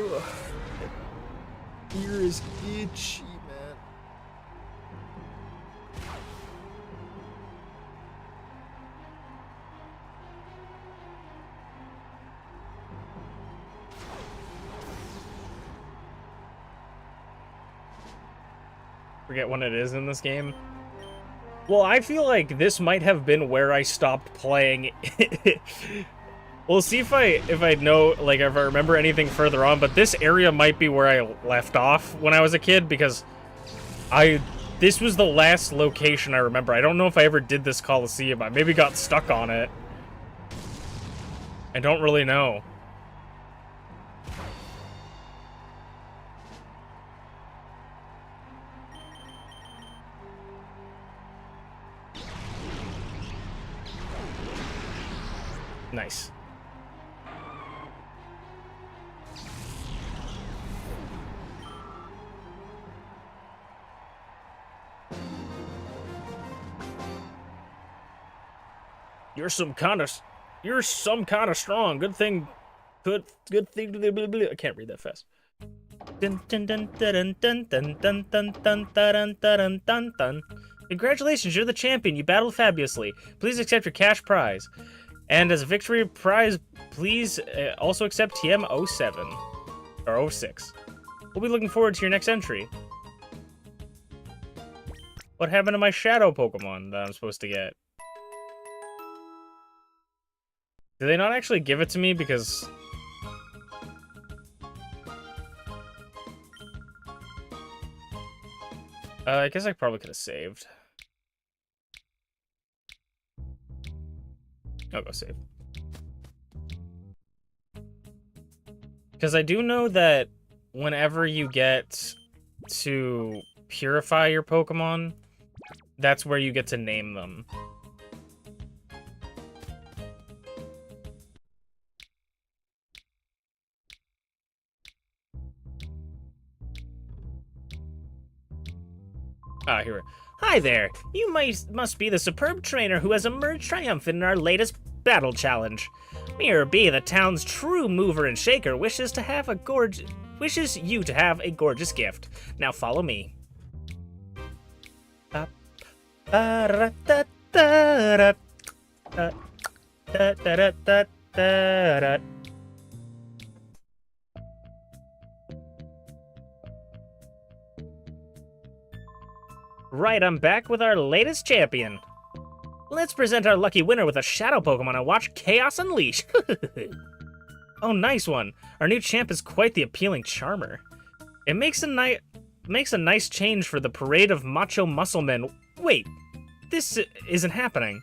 Speaker 4: Ugh. Ear is itchy, man.
Speaker 1: Forget when it is in this game. Well, I feel like this might have been where I stopped playing. We'll see if I know, like, if I remember anything further on, but this area might be where I left off when I was a kid, because this was the last location I remember. I don't know if I ever did this Colosseum. I maybe got stuck on it. I don't really know. Nice. You're some kind of strong. Good thing. I can't read that fast. Dun, dun, dun, dun, dun, dun, dun, dun, dun, dun, dun, dun, dun. Congratulations, you're the champion. You battled fabulously. Please accept your cash prize. And as a victory prize, please also accept TM07 or 06. We'll be looking forward to your next entry. What happened to my shadow Pokemon that I'm supposed to get? Did they not actually give it to me because... I guess I probably could have saved. I'll go save. Because I do know that whenever you get to purify your Pokemon, that's where you get to name them. Ah, here we are. Hi there! You must be the superb trainer who has emerged triumphant in our latest battle challenge. Mirror B, the town's true mover and shaker, wishes you to have a gorgeous gift. Now follow me. Right, I'm back with our latest champion. Let's present our lucky winner with a shadow Pokemon and watch Chaos Unleash. Oh, nice one. Our new champ is quite the appealing charmer. It makes a nice change for the parade of macho muscle men. Wait, this isn't happening.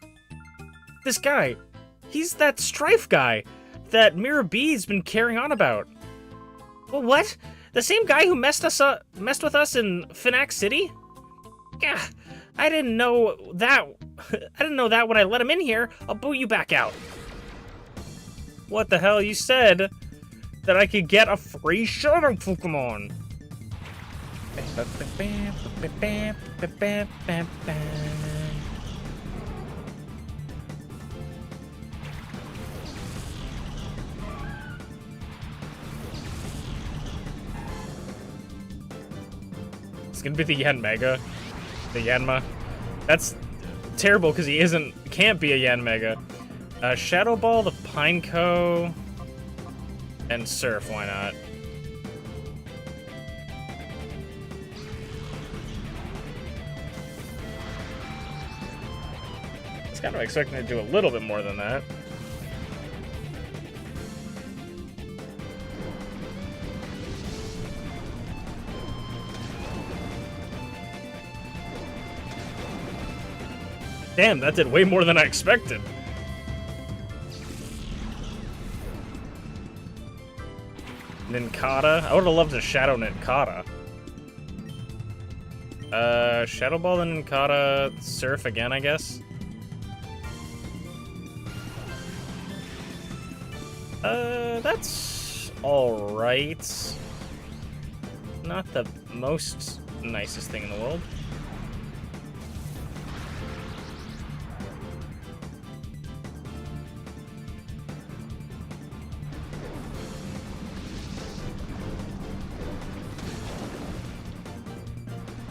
Speaker 1: This guy, he's that Strife guy that Mirror B's been carrying on about. Well, what? The same guy who messed with us in Finax City? Yeah, I didn't know that. I didn't know that when I let him in here. I'll boot you back out. What the hell? You said that I could get a free shadow Pokemon. It's gonna be the Yanmega. The Yanma. That's terrible because he can't be a Yanmega. Shadow Ball, the Pineco, and Surf, why not? I was kind of expecting to do a little bit more than that. Damn, that did way more than I expected. Nincada? I would have loved to Shadow Nincada. Shadow Ball and Nincada, Surf again, I guess. That's alright. Not the most nicest thing in the world.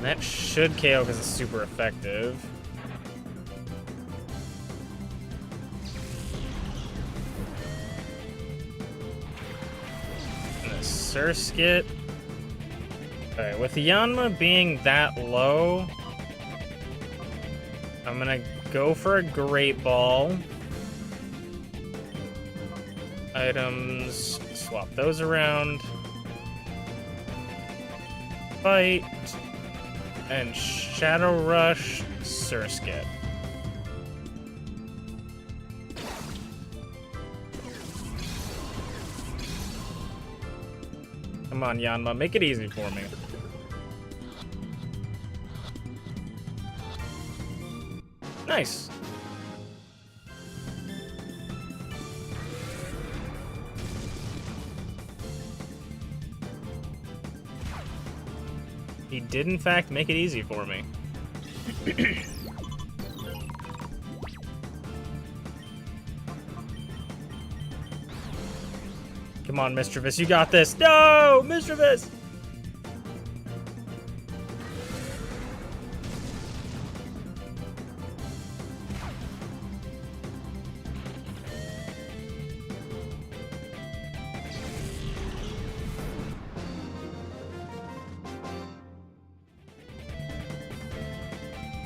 Speaker 1: That should KO because it's super effective. And a Surskit. Alright, with Yanma being that low, I'm gonna go for a Great Ball. Items, swap those around. Fight. And Shadow Rush, Surskit. Come on, Yanma, make it easy for me. Nice. He did, in fact, make it easy for me. Come on, Mischievous, you got this. No, Mischievous!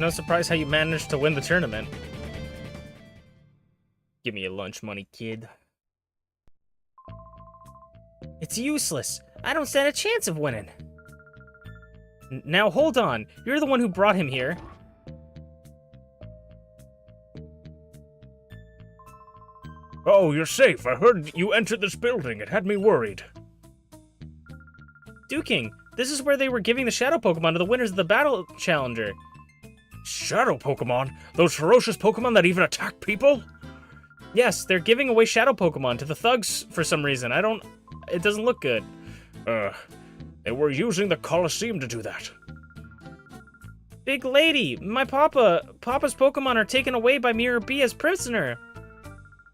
Speaker 1: No surprise how you managed to win the tournament. Give me your lunch money, kid.
Speaker 2: It's useless. I don't stand a chance of winning.
Speaker 1: Now hold on. You're the one who brought him here.
Speaker 3: Oh, you're safe. I heard you entered this building. It had me worried.
Speaker 1: Duking, this is where they were giving the Shadow Pokemon to the winners of the Battle Challenger.
Speaker 3: Shadow Pokemon? Those ferocious Pokemon that even attack people?
Speaker 1: Yes, they're giving away Shadow Pokemon to the thugs for some reason. It doesn't look good.
Speaker 3: They were using the Colosseum to do that.
Speaker 1: Big lady, my Papa's Pokemon are taken away by Mirror B as prisoner.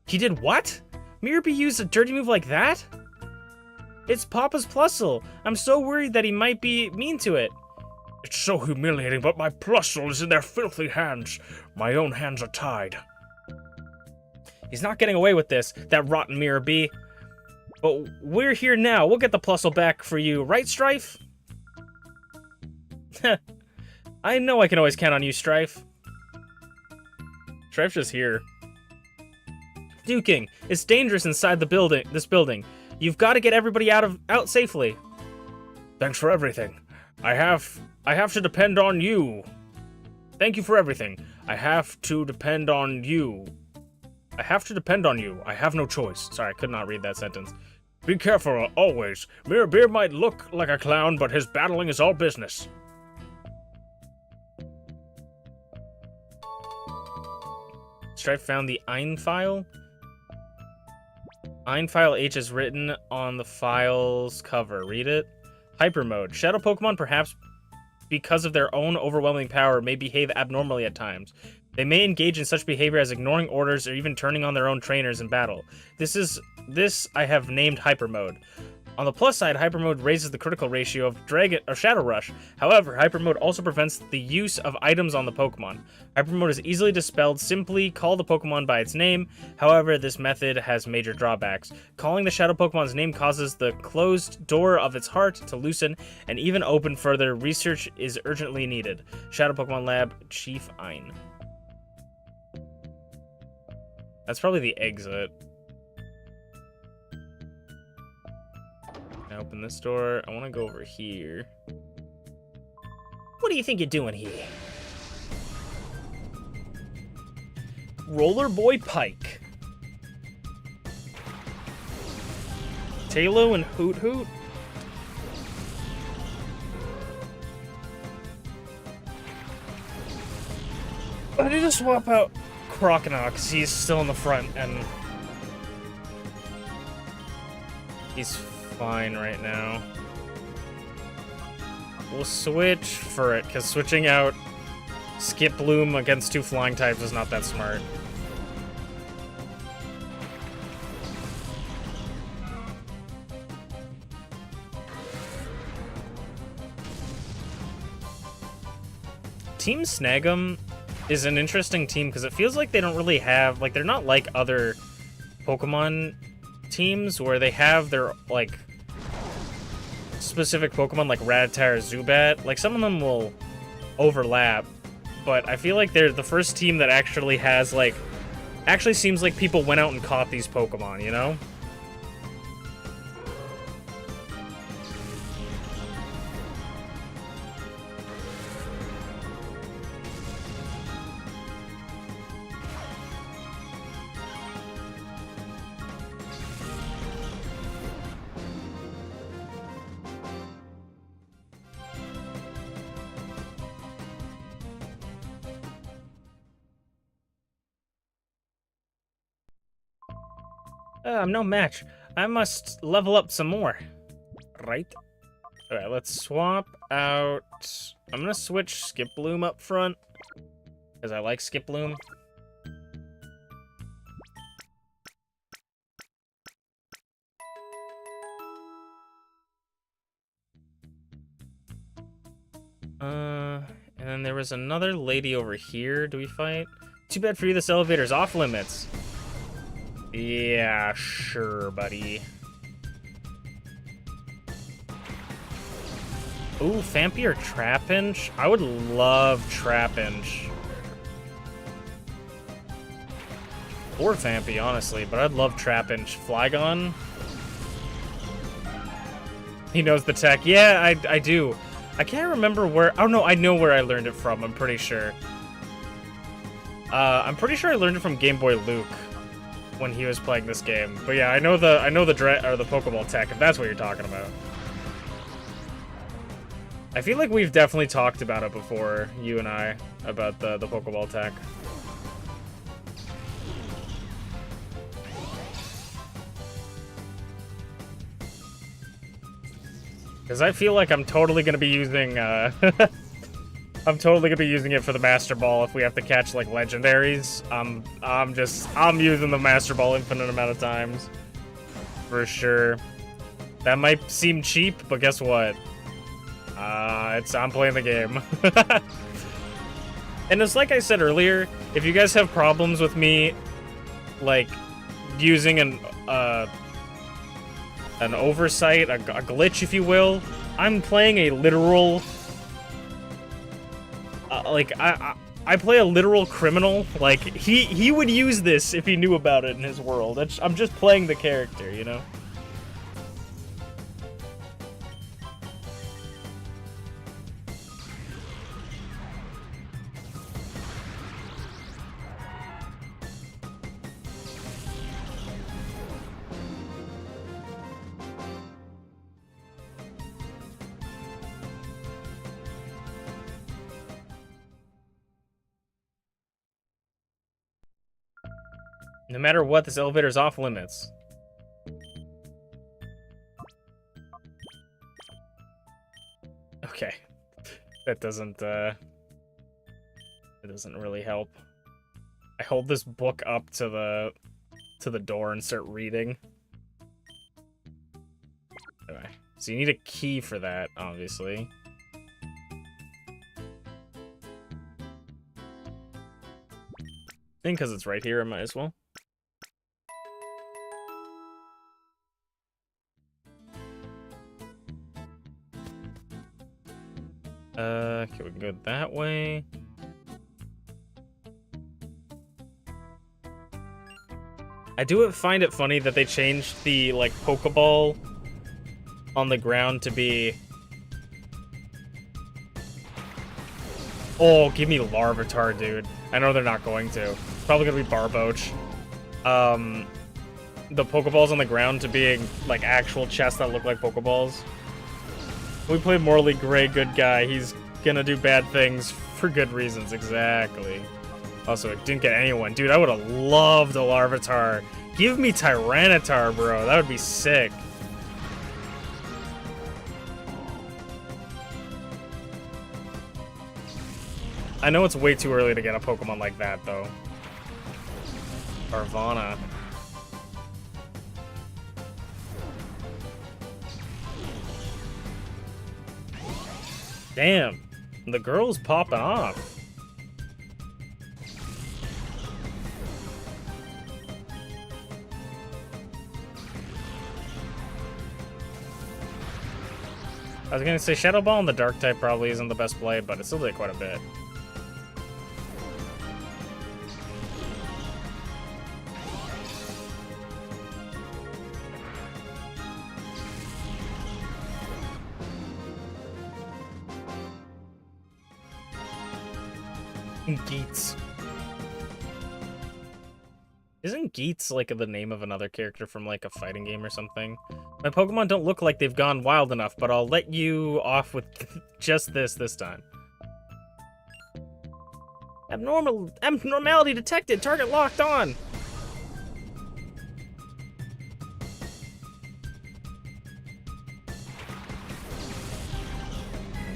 Speaker 1: He did what? Mirror B used a dirty move like that? It's Papa's Plusle. I'm so worried that he might be mean to it.
Speaker 3: It's so humiliating, but my Plusle is in their filthy hands. My own hands are tied.
Speaker 1: He's not getting away with this, that rotten Mirror B. But we're here now. We'll get the Plusle back for you, right, Strife? I know I can always count on you, Strife. Strife's just here. Duking, it's dangerous inside this building. You've got to get everybody out safely.
Speaker 3: Thanks for everything. I have to depend on you. Thank you for everything. I have to depend on you. I have to depend on you. I have no choice.
Speaker 1: Sorry, I could not read that sentence.
Speaker 3: Be careful, always. Mirror Beer might look like a clown, but his battling is all business.
Speaker 1: Strife found the Ein file. Ein file H is written on the file's cover. Read it. Hyper mode. Shadow Pokemon, perhaps because of their own overwhelming power, may behave abnormally at times. They may engage in such behavior as ignoring orders or even turning on their own trainers in battle. This I have named Hyper Mode. On the plus side, Hyper Mode raises the critical ratio of Shadow Rush. However, Hyper Mode also prevents the use of items on the Pokemon. Hyper Mode is easily dispelled. Simply call the Pokemon by its name. However, this method has major drawbacks. Calling the Shadow Pokemon's name causes the closed door of its heart to loosen and even open further. Research is urgently needed. Shadow Pokemon Lab, Chief Ein. That's probably the exit. I open this door. I want to go over here.
Speaker 2: What do you think you're doing here?
Speaker 1: Roller Boy Pike. Talo and Hoot Hoot. I need to swap out Crocodile because he's still in the front and he's fine right now. We'll switch for it because switching out Skip Bloom against two flying types is not that smart. Team Snag'em is an interesting team because it feels like they don't really have, like, they're not like other Pokemon teams where they have their, like, specific Pokemon like Rattata or Zubat. Like, some of them will overlap, but I feel like they're the first team that actually has, like, actually seems like people went out and caught these Pokemon, you know? I'm no match. I must level up some more. Right? Alright, let's swap out... I'm gonna switch Skip Bloom up front, because I like Skip Bloom. And then there was another lady over here. Do we fight? Too bad for you, this elevator's off limits. Yeah, sure, buddy. Ooh, Fampy or Trapinch? I would love Trapinch. Or Fampy, honestly, but I'd love Trapinch. Flygon? He knows the tech. Yeah, I do. I can't remember where... Oh, no, I know where I learned it from, I'm pretty sure. I'm pretty sure I learned it from Game Boy Luke when he was playing this game. But yeah, I know the Pokeball tech, if that's what you're talking about. I feel like we've definitely talked about it before, you and I, about the Pokeball tech. Because I feel like I'm totally going to be using, I'm totally going to be using it for the Master Ball if we have to catch, like, legendaries. I'm using the Master Ball infinite amount of times. For sure. That might seem cheap, but guess what? I'm playing the game. And it's like I said earlier, if you guys have problems with me, like, using an oversight, a glitch, if you will, I'm playing a literal, I play a literal criminal. Like, he would use this if he knew about it in his world. I'm just playing the character, you know? No matter what, this elevator's off limits. Okay. That doesn't, it doesn't really help. I hold this book up to the door and start reading. Okay. So you need a key for that, obviously. I think because it's right here, I might as well. Okay, we can go that way. I do find it funny that they changed the, like, Pokeball on the ground to be... Oh, give me Larvitar, dude. I know they're not going to. It's probably gonna be Barboach. The Pokeballs on the ground to being, like, actual chests that look like Pokeballs. We played Morley Gray, good guy. He's gonna do bad things for good reasons, exactly. Also, it didn't get anyone. Dude, I would have loved a Larvitar. Give me Tyranitar, bro. That would be sick. I know it's way too early to get a Pokemon like that, though. Carvana. Damn, the girl's popping off. I was gonna say Shadow Ball and the Dark type probably isn't the best play, but it still did quite a bit. Geets. Isn't Geets like the name of another character from like a fighting game or something? My Pokemon don't look like they've gone wild enough, but I'll let you off with just this time. Abnormality detected. Target locked on.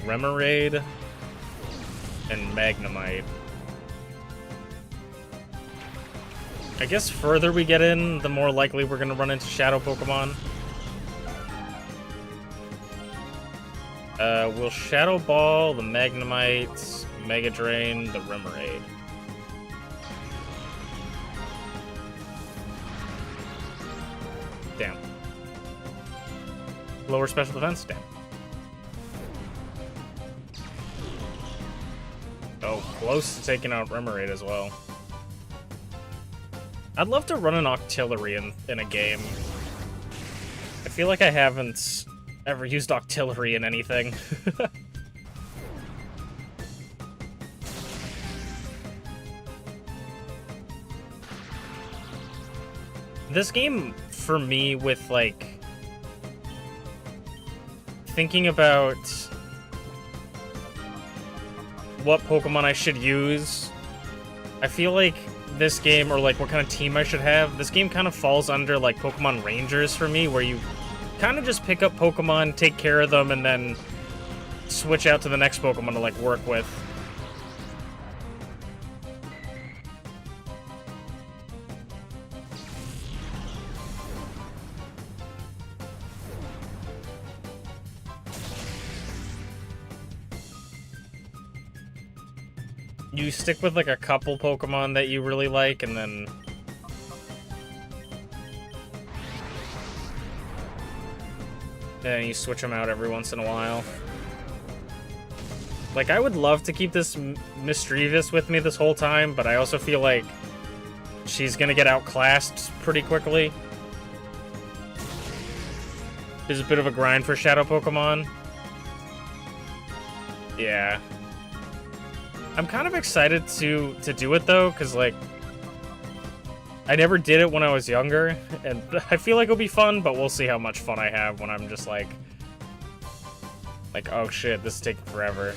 Speaker 1: Remoraid and Magnemite. I guess further we get in, the more likely we're going to run into Shadow Pokemon. We'll Shadow Ball, the Magnemite, Mega Drain, the Remoraid. Damn. Lower special defense? Damn. Oh, close to taking out Remoraid as well. I'd love to run an Octillery in a game. I feel like I haven't ever used Octillery in anything. This game, for me, with, like, thinking about what Pokemon I should use, I feel like this game, or like what kind of team I should have, this game kind of falls under like Pokemon Rangers for me, where you kind of just pick up Pokemon, take care of them, and then switch out to the next Pokemon to like work with. You stick with like a couple Pokemon that you really like, and then you switch them out every once in a while. Like, I would love to keep this Mischievous with me this whole time, but I also feel like she's gonna get outclassed pretty quickly. There's a bit of a grind for Shadow Pokemon. Yeah. I'm kind of excited to do it, though, because, like, I never did it when I was younger, and I feel like it'll be fun, but we'll see how much fun I have when I'm just, like, oh shit, this is taking forever.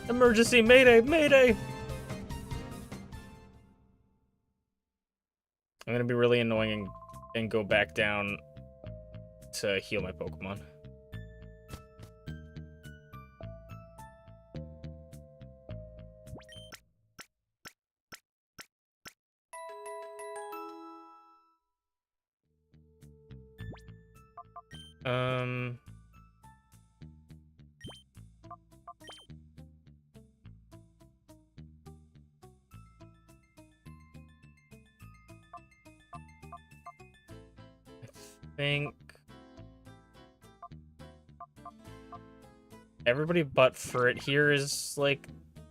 Speaker 1: Emergency, mayday, mayday! I'm gonna be really annoying and go back down to heal my Pokemon. I think everybody but Frit here is like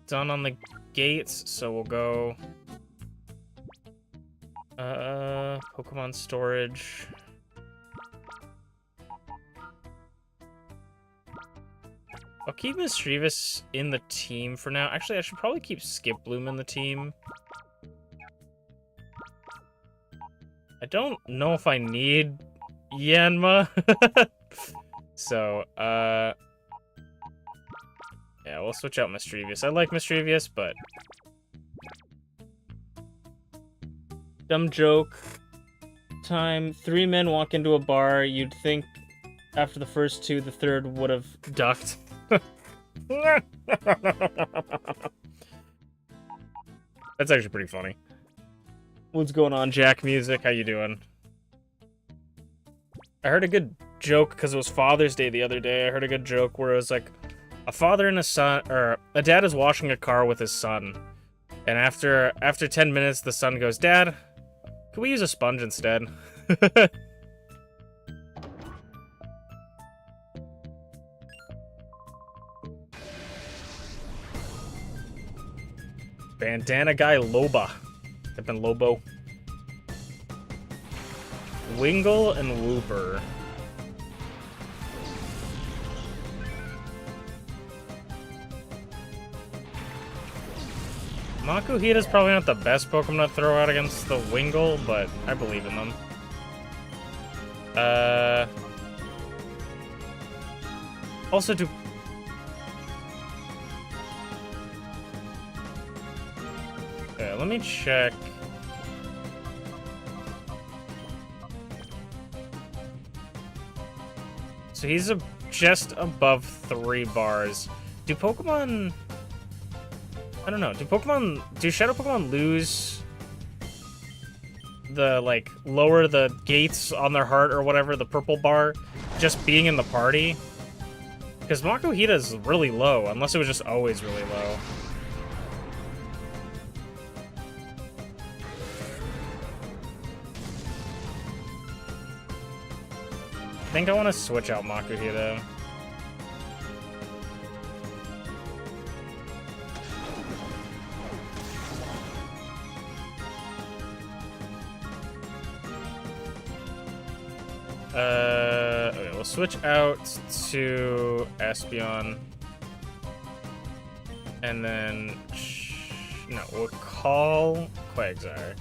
Speaker 1: done on the gates, so we'll go Pokemon storage. I'll keep Mischievous in the team for now. Actually, I should probably keep Skiploom in the team. I don't know if I need Yanma. So, yeah, we'll switch out Mischievous. I like Mischievous, but dumb joke time. 3 men walk into a bar. You'd think after the first 2, the third would have ducked. That's actually pretty funny. What's going on, Jack Music? How you doing? I heard a good joke because it was Father's Day the other day. I heard a good joke where it was like a father and a son, or a dad is washing a car with his son, and after 10 minutes, the son goes, "Dad, could we use a sponge instead?" Bandana guy Loba. I've been Lobo. Wingle and Wooper. Makuhita's probably not the best Pokemon to throw out against the Wingle, but I believe in them. Also, let me check. So he's just above 3 bars. Do Pokemon... I don't know. Do Shadow Pokemon lose the, like, lower the gates on their heart or whatever, the purple bar, just being in the party? Because Makuhita is really low, unless it was just always really low. I think I want to switch out Makuhita. Okay, we'll switch out to Espeon. And then... No, we'll call Quagsire.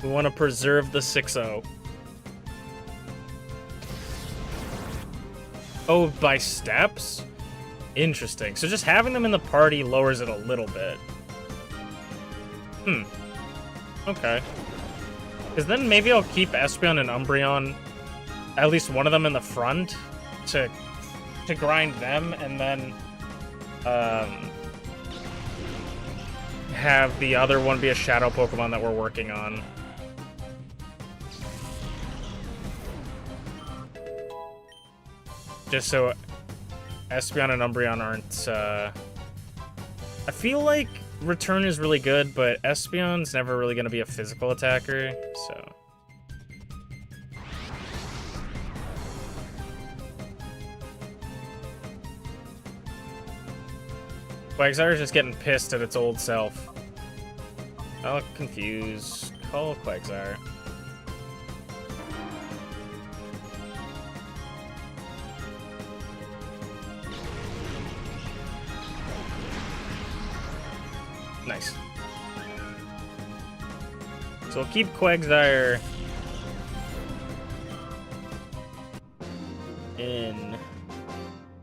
Speaker 1: We want to preserve the 6-0. Oh, by steps? Interesting. So just having them in the party lowers it a little bit. Okay. Because then maybe I'll keep Espeon and Umbreon, at least one of them in the front, to grind them, and then have the other one be a Shadow Pokemon that we're working on. Just so Espeon and Umbreon aren't, I feel like Return is really good, but Espeon's never really going to be a physical attacker, so... Quagsire's just getting pissed at its old self. I'll confuse. Call Quagsire. Nice. So we'll keep Quagsire in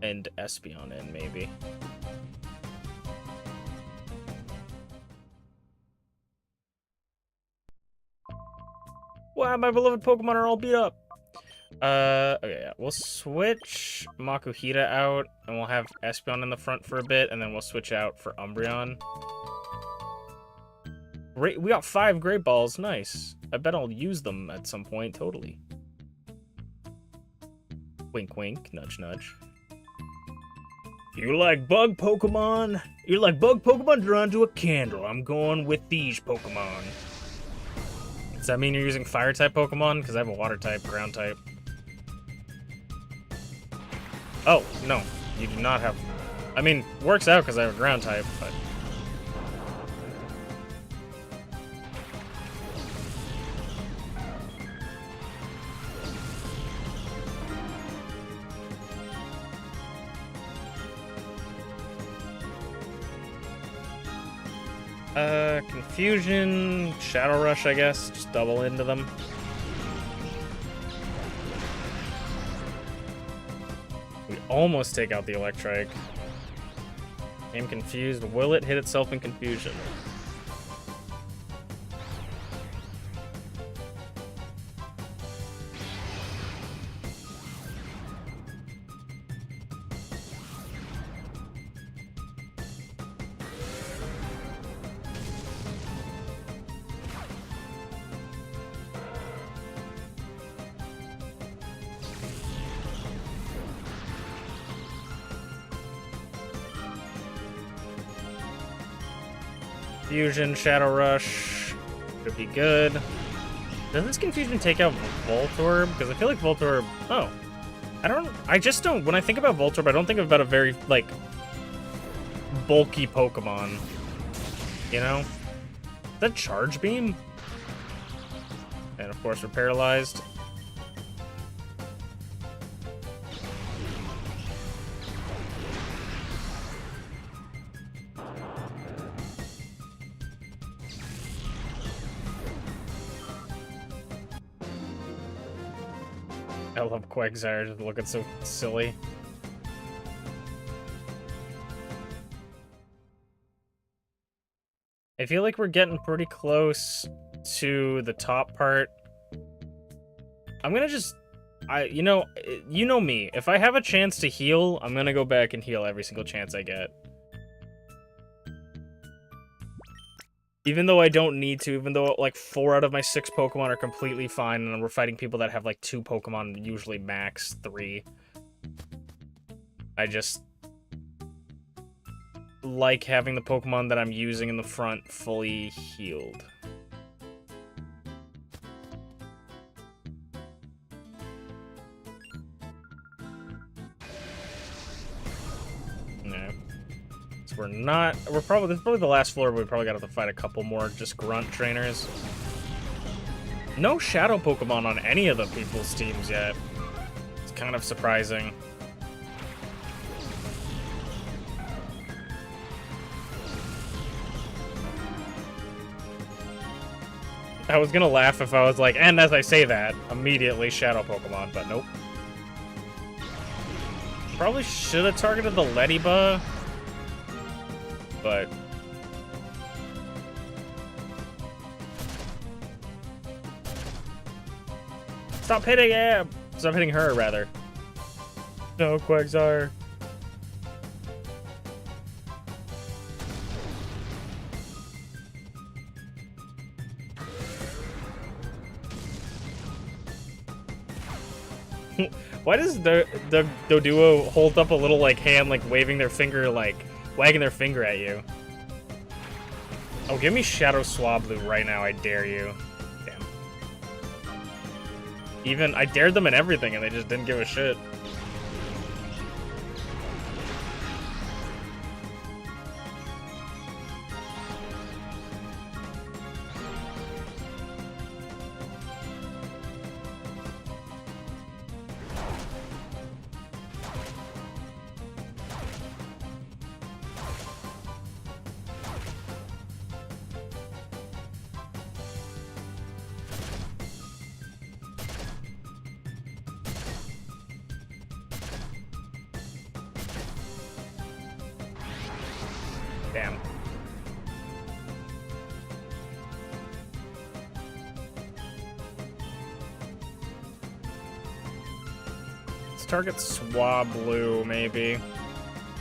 Speaker 1: and Espeon in, maybe. Wow, my beloved Pokemon are all beat up. Okay, yeah. We'll switch Makuhita out, and we'll have Espeon in the front for a bit, and then we'll switch out for Umbreon. Great, we got 5 Great Balls. Nice. I bet I'll use them at some point, totally. Wink, wink. Nudge, nudge. You like bug Pokemon? You like bug Pokemon drawn to a candle. I'm going with these Pokemon. Does that mean you're using Fire-type Pokemon? Because I have a Water-type, Ground-type. Oh, no. You do not have... I mean, works out because I have a Ground-type, but... Confusion, Shadow Rush, I guess. Just double into them. We almost take out the Electrike. I'm confused. Will it hit itself in confusion? Fusion, Shadow Rush, should be good. Does this Confusion take out Voltorb? Because I feel like Voltorb... Oh. I just don't... When I think about Voltorb, I don't think about a very, like, bulky Pokemon. You know? Is that Charge Beam? And of course we're paralyzed. I love Quagsire just looking so silly. I feel like we're getting pretty close to the top part. I'm gonna just... you know me. If I have a chance to heal, I'm gonna go back and heal every single chance I get. Even though I don't need to, even though like 4 out of my 6 Pokemon are completely fine, and we're fighting people that have like 2 Pokemon, usually max 3. I just like having the Pokemon that I'm using in the front fully healed. No. So this is probably the last floor where we probably gotta have to fight a couple more just grunt trainers. No shadow Pokemon on any of the people's teams yet. It's kind of surprising. I was gonna laugh if I was like, and as I say that, immediately shadow Pokemon, but nope. Probably should have targeted the Ladybug, but... Stop hitting him! Stop hitting her, rather. No, Quagsire. Why does the Doduo hold up a little like hand, like waving their finger, like wagging their finger at you? Oh, give me Shadow Swablu right now, I dare you. Damn. I dared them in everything and they just didn't give a shit. Damn. Let's target Swablu, maybe.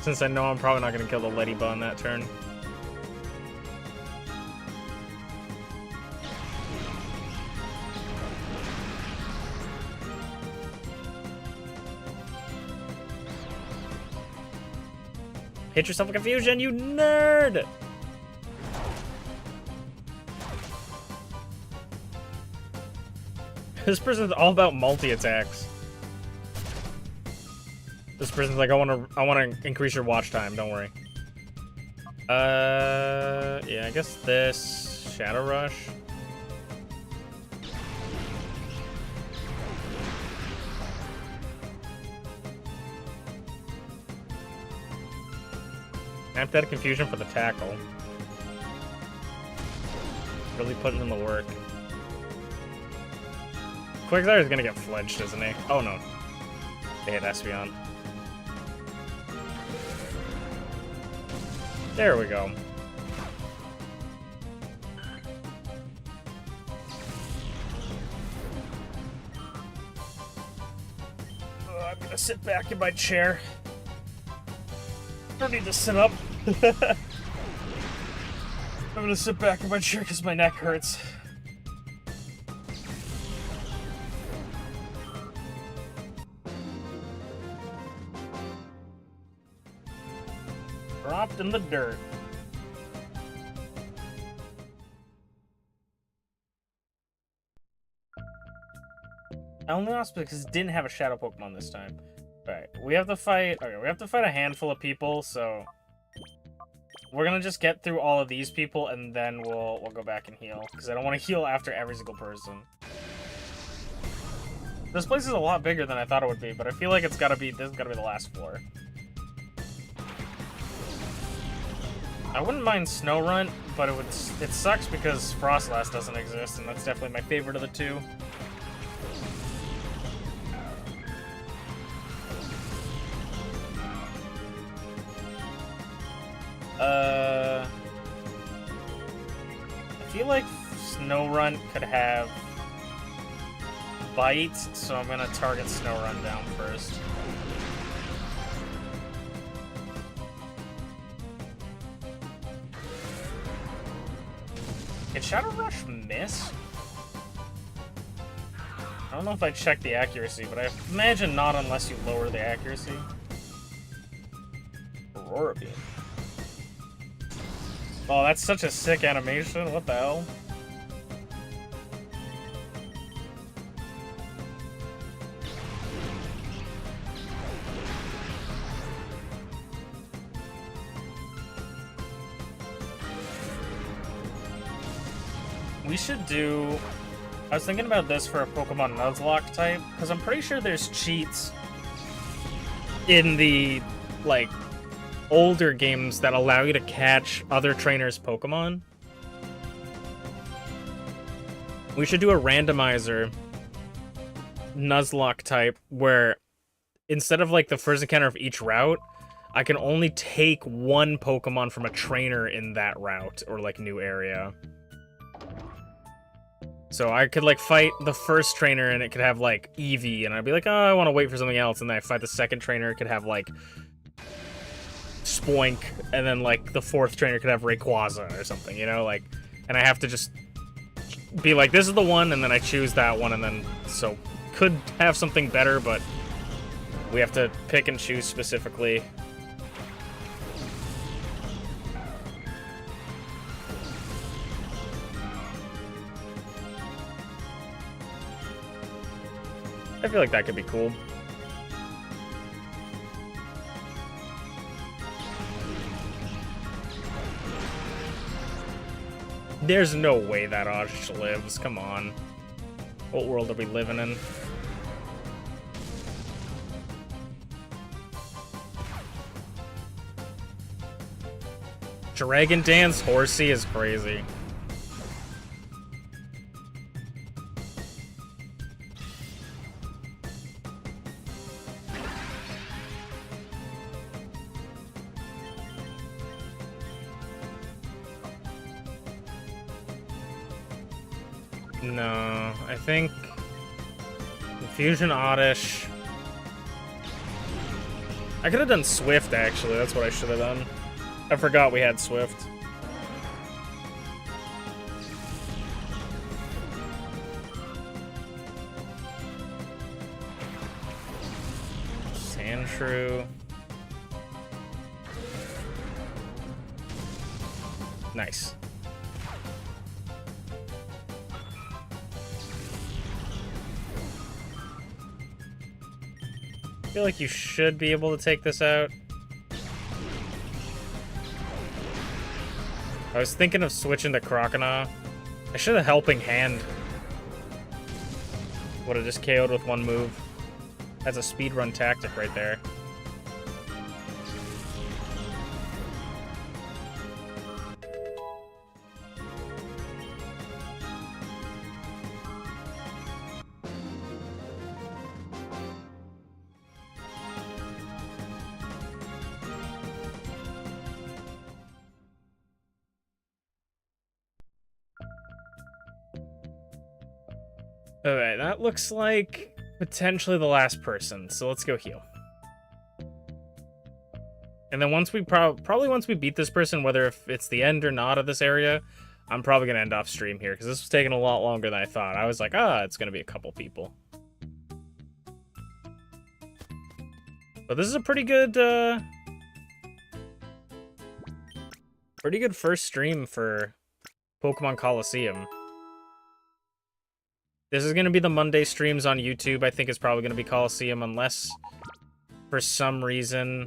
Speaker 1: Since I know I'm probably not going to kill the Ladybug on that turn. Hit yourself with confusion, you nerd! This person's all about multi-attacks. This person's like, I wanna increase your watch time, don't worry. Yeah, I guess this Shadow Rush. Amped confusion for the tackle. Really putting in the work. Quagsire is gonna get flinched, isn't he? Oh no. They hit Espeon. There we go. I'm gonna sit back in my chair. Don't need to sit up. I'm gonna sit back in my chair because my neck hurts. Dropped in the dirt. I only lost because it didn't have a shadow Pokemon this time. Right, we have to fight. Okay, we have to fight a handful of people, so we're gonna just get through all of these people, and then we'll go back and heal because I don't want to heal after every single person. This place is a lot bigger than I thought it would be, but I feel like this is gotta be the last floor. I wouldn't mind Snorunt, but it sucks because Frostlass doesn't exist, and that's definitely my favorite of the two. feel like Snorunt could have Bite, so I'm gonna target Snorunt down first. Can Shadow Rush miss? I don't know if I checked the accuracy, but I imagine not unless you lower the accuracy. Aurora Beam. Oh, that's such a sick animation. What the hell? We should do... I was thinking about this for a Pokemon Nuzlocke type, because I'm pretty sure there's cheats in the, like, older games that allow you to catch other trainers' Pokemon. We should do a randomizer Nuzlocke type where instead of, like, the first encounter of each route, I can only take one Pokemon from a trainer in that route or, like, new area. So I could, like, fight the first trainer, and it could have, like, Eevee, and I'd be like, oh, I want to wait for something else, and then I fight the second trainer, it could have, like, Spoink, and then, like, the fourth trainer could have Rayquaza or something, you know? Like, and I have to just be like, this is the one, and then I choose that one, and then, so, could have something better, but we have to pick and choose specifically. I feel like that could be cool. There's no way that Osh lives. Come on. What world are we living in? Dragon Dance Horsey is crazy. No, I think Fusion Oddish. I could have done Swift, actually. That's what I should have done. I forgot we had Swift. Sandshrew. Nice. I feel like you should be able to take this out. I was thinking of switching to Croconaw. I should have Helping Hand. Would have just KO'd with one move. That's a speedrun tactic right there. Alright, that looks like potentially the last person, so let's go heal. And then once we probably once we beat this person, whether if it's the end or not of this area, I'm probably going to end off stream here, because this was taking a lot longer than I thought. I was like, it's going to be a couple people. But this is a pretty good first stream for Pokemon Colosseum. This is going to be the Monday streams on YouTube. I think it's probably going to be Colosseum, unless for some reason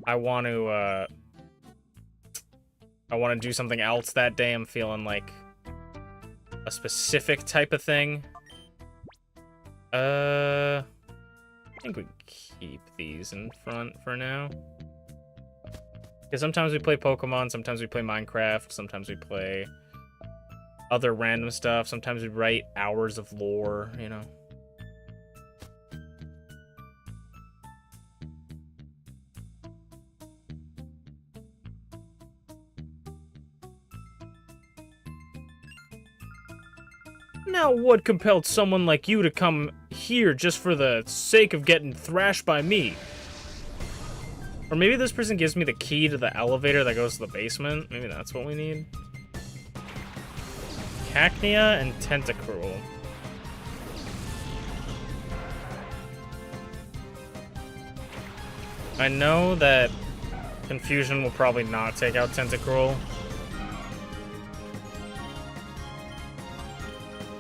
Speaker 1: I want to do something else that day. I'm feeling like a specific type of thing. I think we keep these in front for now. Because sometimes we play Pokemon, sometimes we play Minecraft, sometimes we play other random stuff. Sometimes we write hours of lore, you know. Now what compelled someone like you to come here just for the sake of getting thrashed by me? Or maybe this person gives me the key to the elevator that goes to the basement. Maybe that's what we need. Cacnea and Tentacruel. I know that Confusion will probably not take out Tentacruel.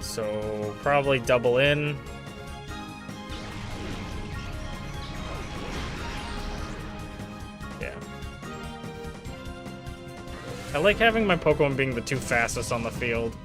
Speaker 1: So, probably double in. Yeah. I like having my Pokemon being the two fastest on the field.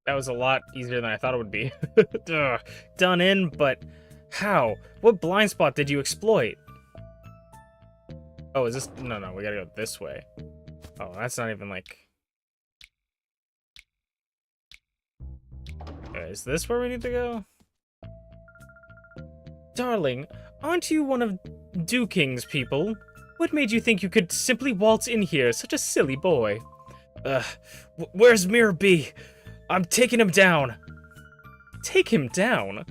Speaker 1: That was a lot easier than I thought it would be. Ugh, done in, but how? What blind spot did you exploit? Oh, is this? No, we gotta go this way. Oh, that's not even like... Is this where we need to go? Darling, aren't you one of Duking's people? What made you think you could simply waltz in here, such a silly boy? Where's Mirror B? I'm taking him down. Take him down?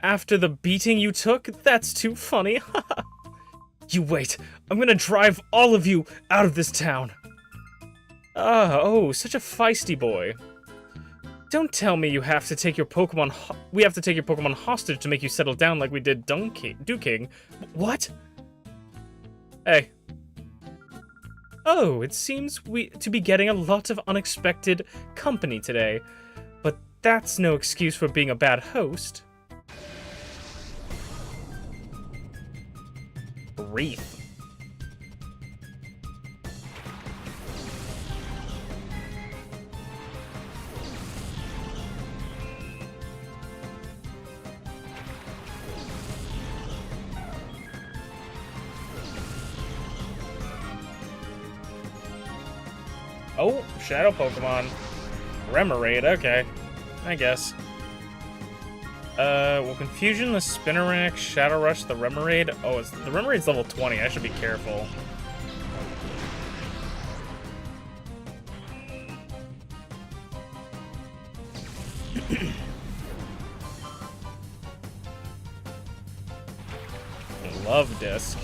Speaker 1: After the beating you took? That's too funny. You wait. I'm gonna drive all of you out of this town. Oh, such a feisty boy. Don't tell me you have to take your Pokemon we have to take your Pokemon hostage to make you settle down like we did Duking. What? Hey. Oh, it seems to be getting a lot of unexpected company today. But that's no excuse for being a bad host. Wreath. Oh, Shadow Pokemon. Remoraid, okay. I guess. Well, Confusion, the Spinarak, Shadow Rush, the Remoraid. Oh, the Remoraid's level 20. I should be careful. Love Disc.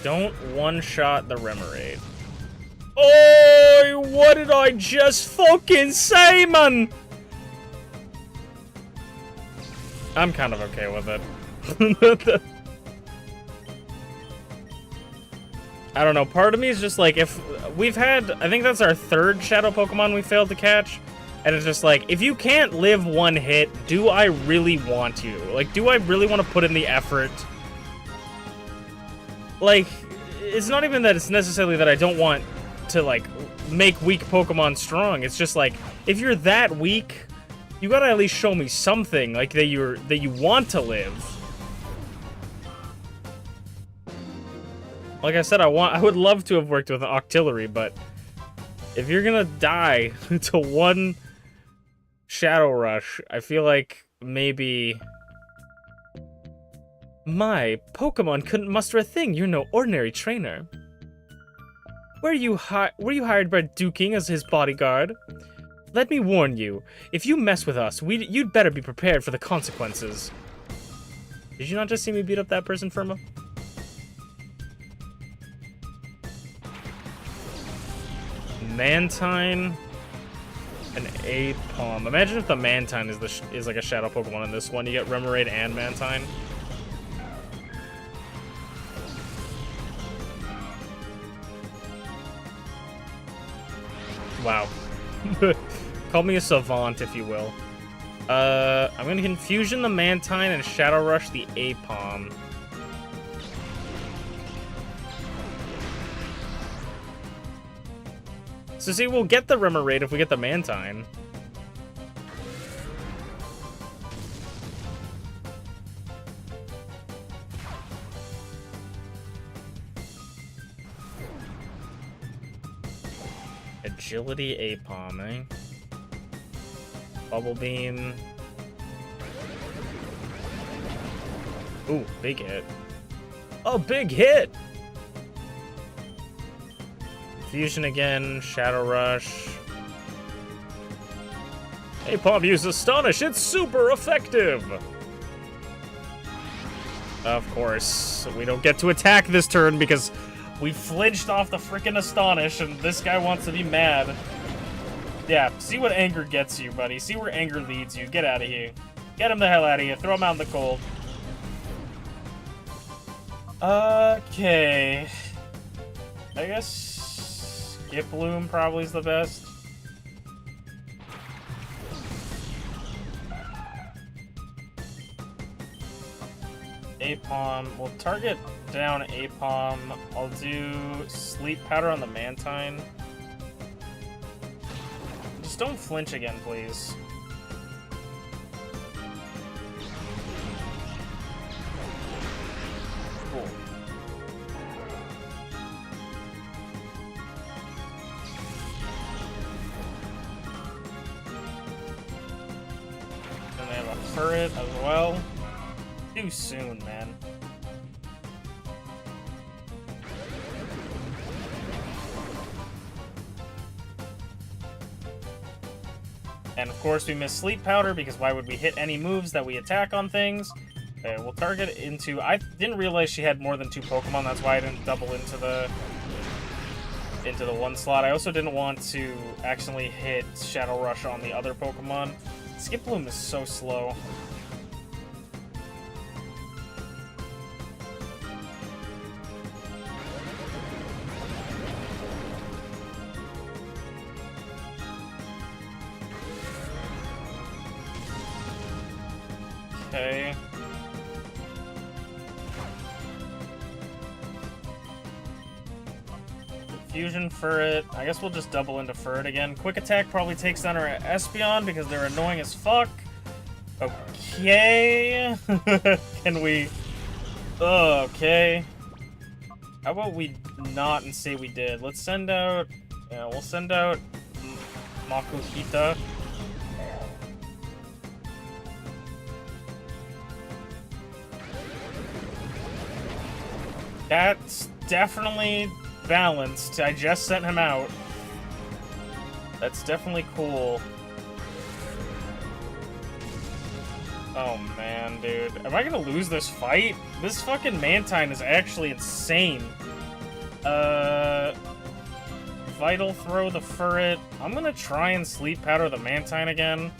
Speaker 1: Don't one-shot the Remoraid. Oh, what did I just fucking say, man? I'm kind of okay with it. I don't know, part of me is just like, if we've had, I think that's our third Shadow Pokemon we failed to catch, and it's just like, if you can't live one hit, do I really want you? Like, do I really want to put in the effort? Like, it's not even that it's necessarily that I don't want to, like, make weak Pokemon strong. It's just like, if you're that weak, you gotta at least show me something, like, that you want to live. Like I said, I would love to have worked with an Octillery, but if you're gonna die to one Shadow Rush, I feel like maybe... My, Pokemon couldn't muster a thing. You're no ordinary trainer. Were you hired by Duking as his bodyguard? Let me warn you, if you mess with us, you'd better be prepared for the consequences. Did you not just see me beat up that person, Firma? Mantine and Apom. Imagine if the Mantine is like a Shadow Pokemon in this one. You get Remoraid and Mantine. Wow. Call me a savant, if you will. I'm gonna Confusion the Mantine and Shadow Rush the Apom. So see, we'll get the Remoraid if we get the Mantine. Agility Apom, eh? Bubble Beam. Ooh, big hit. Oh, big hit! Fusion again, Shadow Rush. Apom uses Astonish, it's super effective! Of course, we don't get to attack this turn because we flinched off the frickin' Astonish and this guy wants to be mad. Yeah, see what anger gets you, buddy. See where anger leads you. Get out of here. Get him the hell out of here. Throw him out in the cold. Okay. I guess Skip Bloom probably is the best. Apom. We'll target down Apom. I'll do Sleep Powder on the Mantine. Just don't flinch again, please. Cool. And they have a turret as well. Too soon, man. And of course we miss Sleep Powder because why would we hit any moves that we attack on things? Okay, we'll target into... I didn't realize she had more than 2 Pokemon, that's why I didn't double into the one slot. I also didn't want to accidentally hit Shadow Rush on the other Pokemon. Skip Bloom is so slow. Okay. Fusion Furret. I guess we'll just double into Furret again. Quick Attack probably takes down our Espeon because they're annoying as fuck. Okay. Can we... okay. How about we not and say we did? Let's send out... Yeah, we'll send out Makuhita. That's definitely balanced. I just sent him out. That's definitely cool. Oh man, dude. Am I gonna lose this fight? This fucking Mantine is actually insane. Vital Throw the Furret. I'm gonna try and Sleep Powder the Mantine again.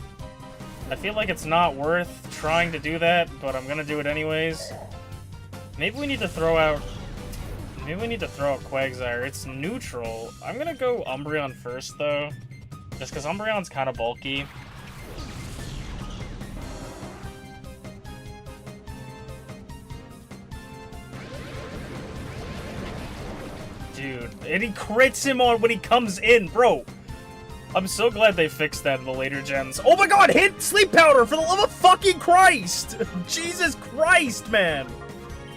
Speaker 1: I feel like it's not worth trying to do that, but I'm gonna do it anyways. Maybe we need to throw out... Maybe we need to throw out Quagsire. It's neutral. I'm gonna go Umbreon first, though. Just because Umbreon's kind of bulky. Dude, and he crits him on when he comes in, bro! I'm so glad they fixed that in the later gens. Oh my god, hit Sleep Powder, for the love of fucking Christ! Jesus Christ, man!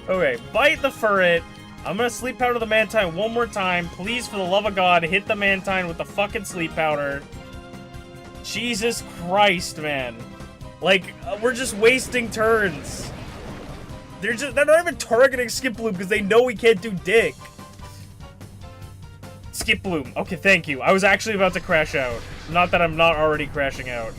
Speaker 1: Okay, bite the Furret. I'm gonna Sleep Powder the Mantine one more time. Please, for the love of God, hit the Mantine with the fucking Sleep Powder. Jesus Christ, man. Like, we're just wasting turns. They're not even targeting Skip Bloom because they know we can't do dick. Skip Bloom. Okay, thank you. I was actually about to crash out. Not that I'm not already crashing out.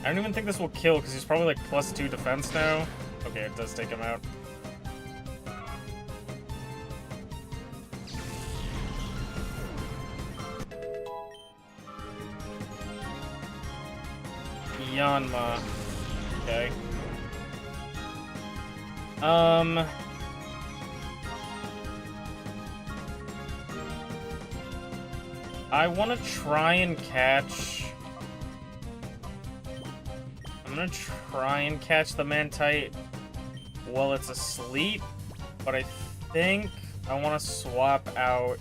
Speaker 1: I don't even think this will kill, because he's probably like +2 defense now. Okay, it does take him out. Yanma. Okay. I want to try and catch... I'm gonna try and catch the Mantite while it's asleep, but I think I want to swap out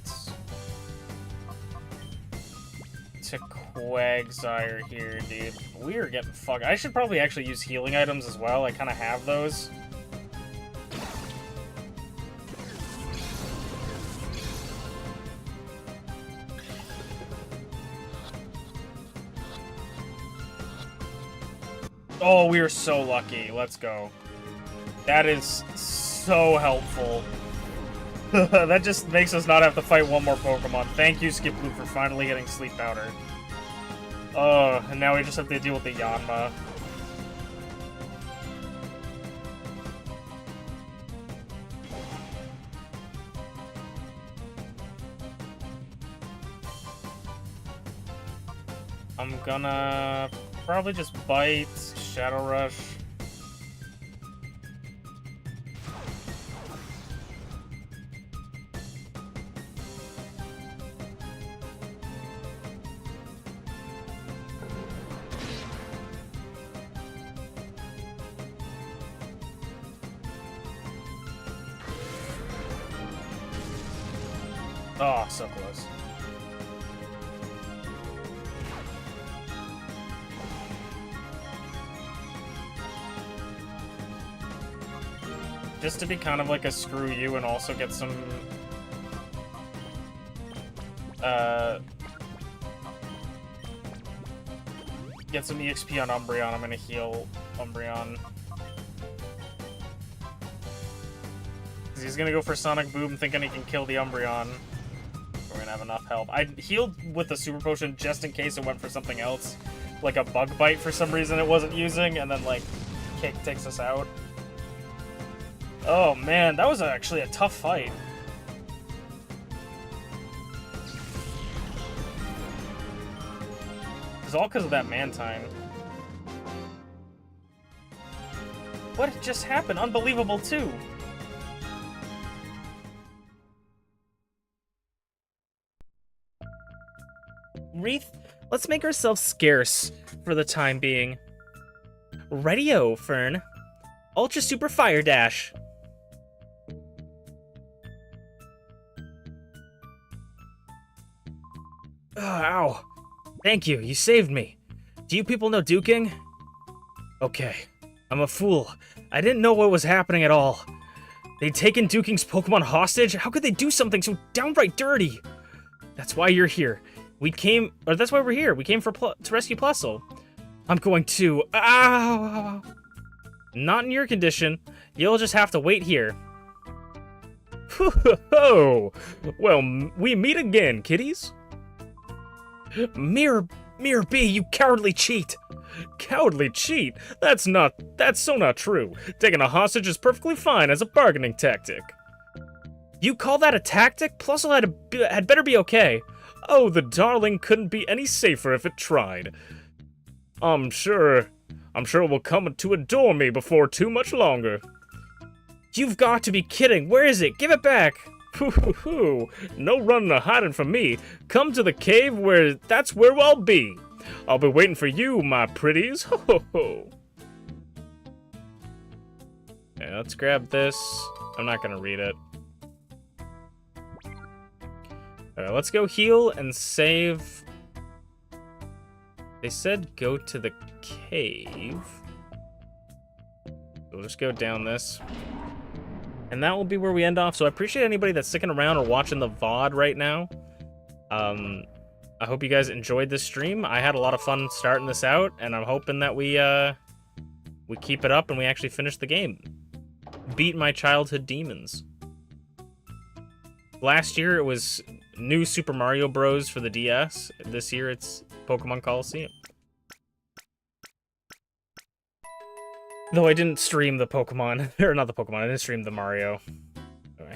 Speaker 1: to Quagsire here, dude. We are getting fucked. I should probably actually use healing items as well. I kind of have those. Oh, we are so lucky. Let's go. That is so helpful. That just makes us not have to fight one more Pokemon. Thank you, Skiploop, for finally getting Sleep Powder. Oh, and now we just have to deal with the Yanma. I'm gonna probably just bite, Shadow Rush. Oh, so close. Just to be kind of like a screw you and also get some... get some EXP on Umbreon. I'm gonna heal Umbreon. Because he's gonna go for Sonic Boom thinking he can kill the Umbreon. We're gonna have enough health. I healed with the Super Potion just in case it went for something else. Like a Bug Bite for some reason it wasn't using, and then, like, Kick takes us out. Oh man, that was actually a tough fight. It's all because of that Mantine. What just happened? Unbelievable too.
Speaker 2: Wreath, let's make ourselves scarce for the time being. Radio, Fern. Ultra Super Fire Dash. Oh, ow. Thank you, you saved me. Do you people know duking? Okay, I'm a fool. I didn't know what was happening at all. They'd taken Duking's Pokemon hostage? How could they do something so downright dirty? That's why you're here. That's why we're here. We came to rescue Plusle. I'm going to... Ow! Not in your condition. You'll just have to wait here.
Speaker 3: Ho! Well, we meet again, kiddies.
Speaker 2: Mirror B, you cowardly cheat!
Speaker 3: Cowardly cheat? That's so not true. Taking a hostage is perfectly fine as a bargaining tactic.
Speaker 2: You call that a tactic? Plusle had better be okay.
Speaker 3: Oh, the darling couldn't be any safer if it tried. I'm sure it will come to adore me before too much longer.
Speaker 2: You've got to be kidding. Where is it? Give it back.
Speaker 3: Hoo-hoo-hoo. No running or hiding from me. Come to the cave that's where I'll be. I'll be waiting for you, my pretties. Ho-ho-ho.
Speaker 1: Okay, let's grab this. I'm not gonna read it. Alright, let's go heal and save. They said go to the cave. We'll just go down this. And that will be where we end off. So I appreciate anybody that's sticking around or watching the VOD right now. I hope you guys enjoyed this stream. I had a lot of fun starting this out, and I'm hoping that we keep it up and we actually finish the game. Beat my childhood demons. Last year it was New Super Mario Bros. For the DS. This year it's Pokemon Colosseum. Though I didn't stream the Pokemon, or not the Pokemon, I didn't stream the Mario. Okay.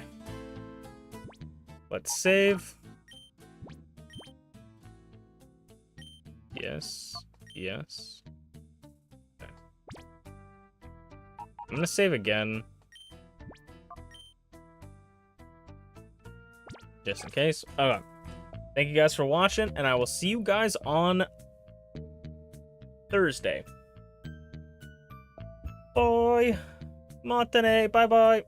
Speaker 1: Let's save. Yes. Yes. Okay. I'm gonna save again. just in case. Okay. Thank you guys for watching, and I will see you guys on Thursday. Bye. Matane. Bye-bye.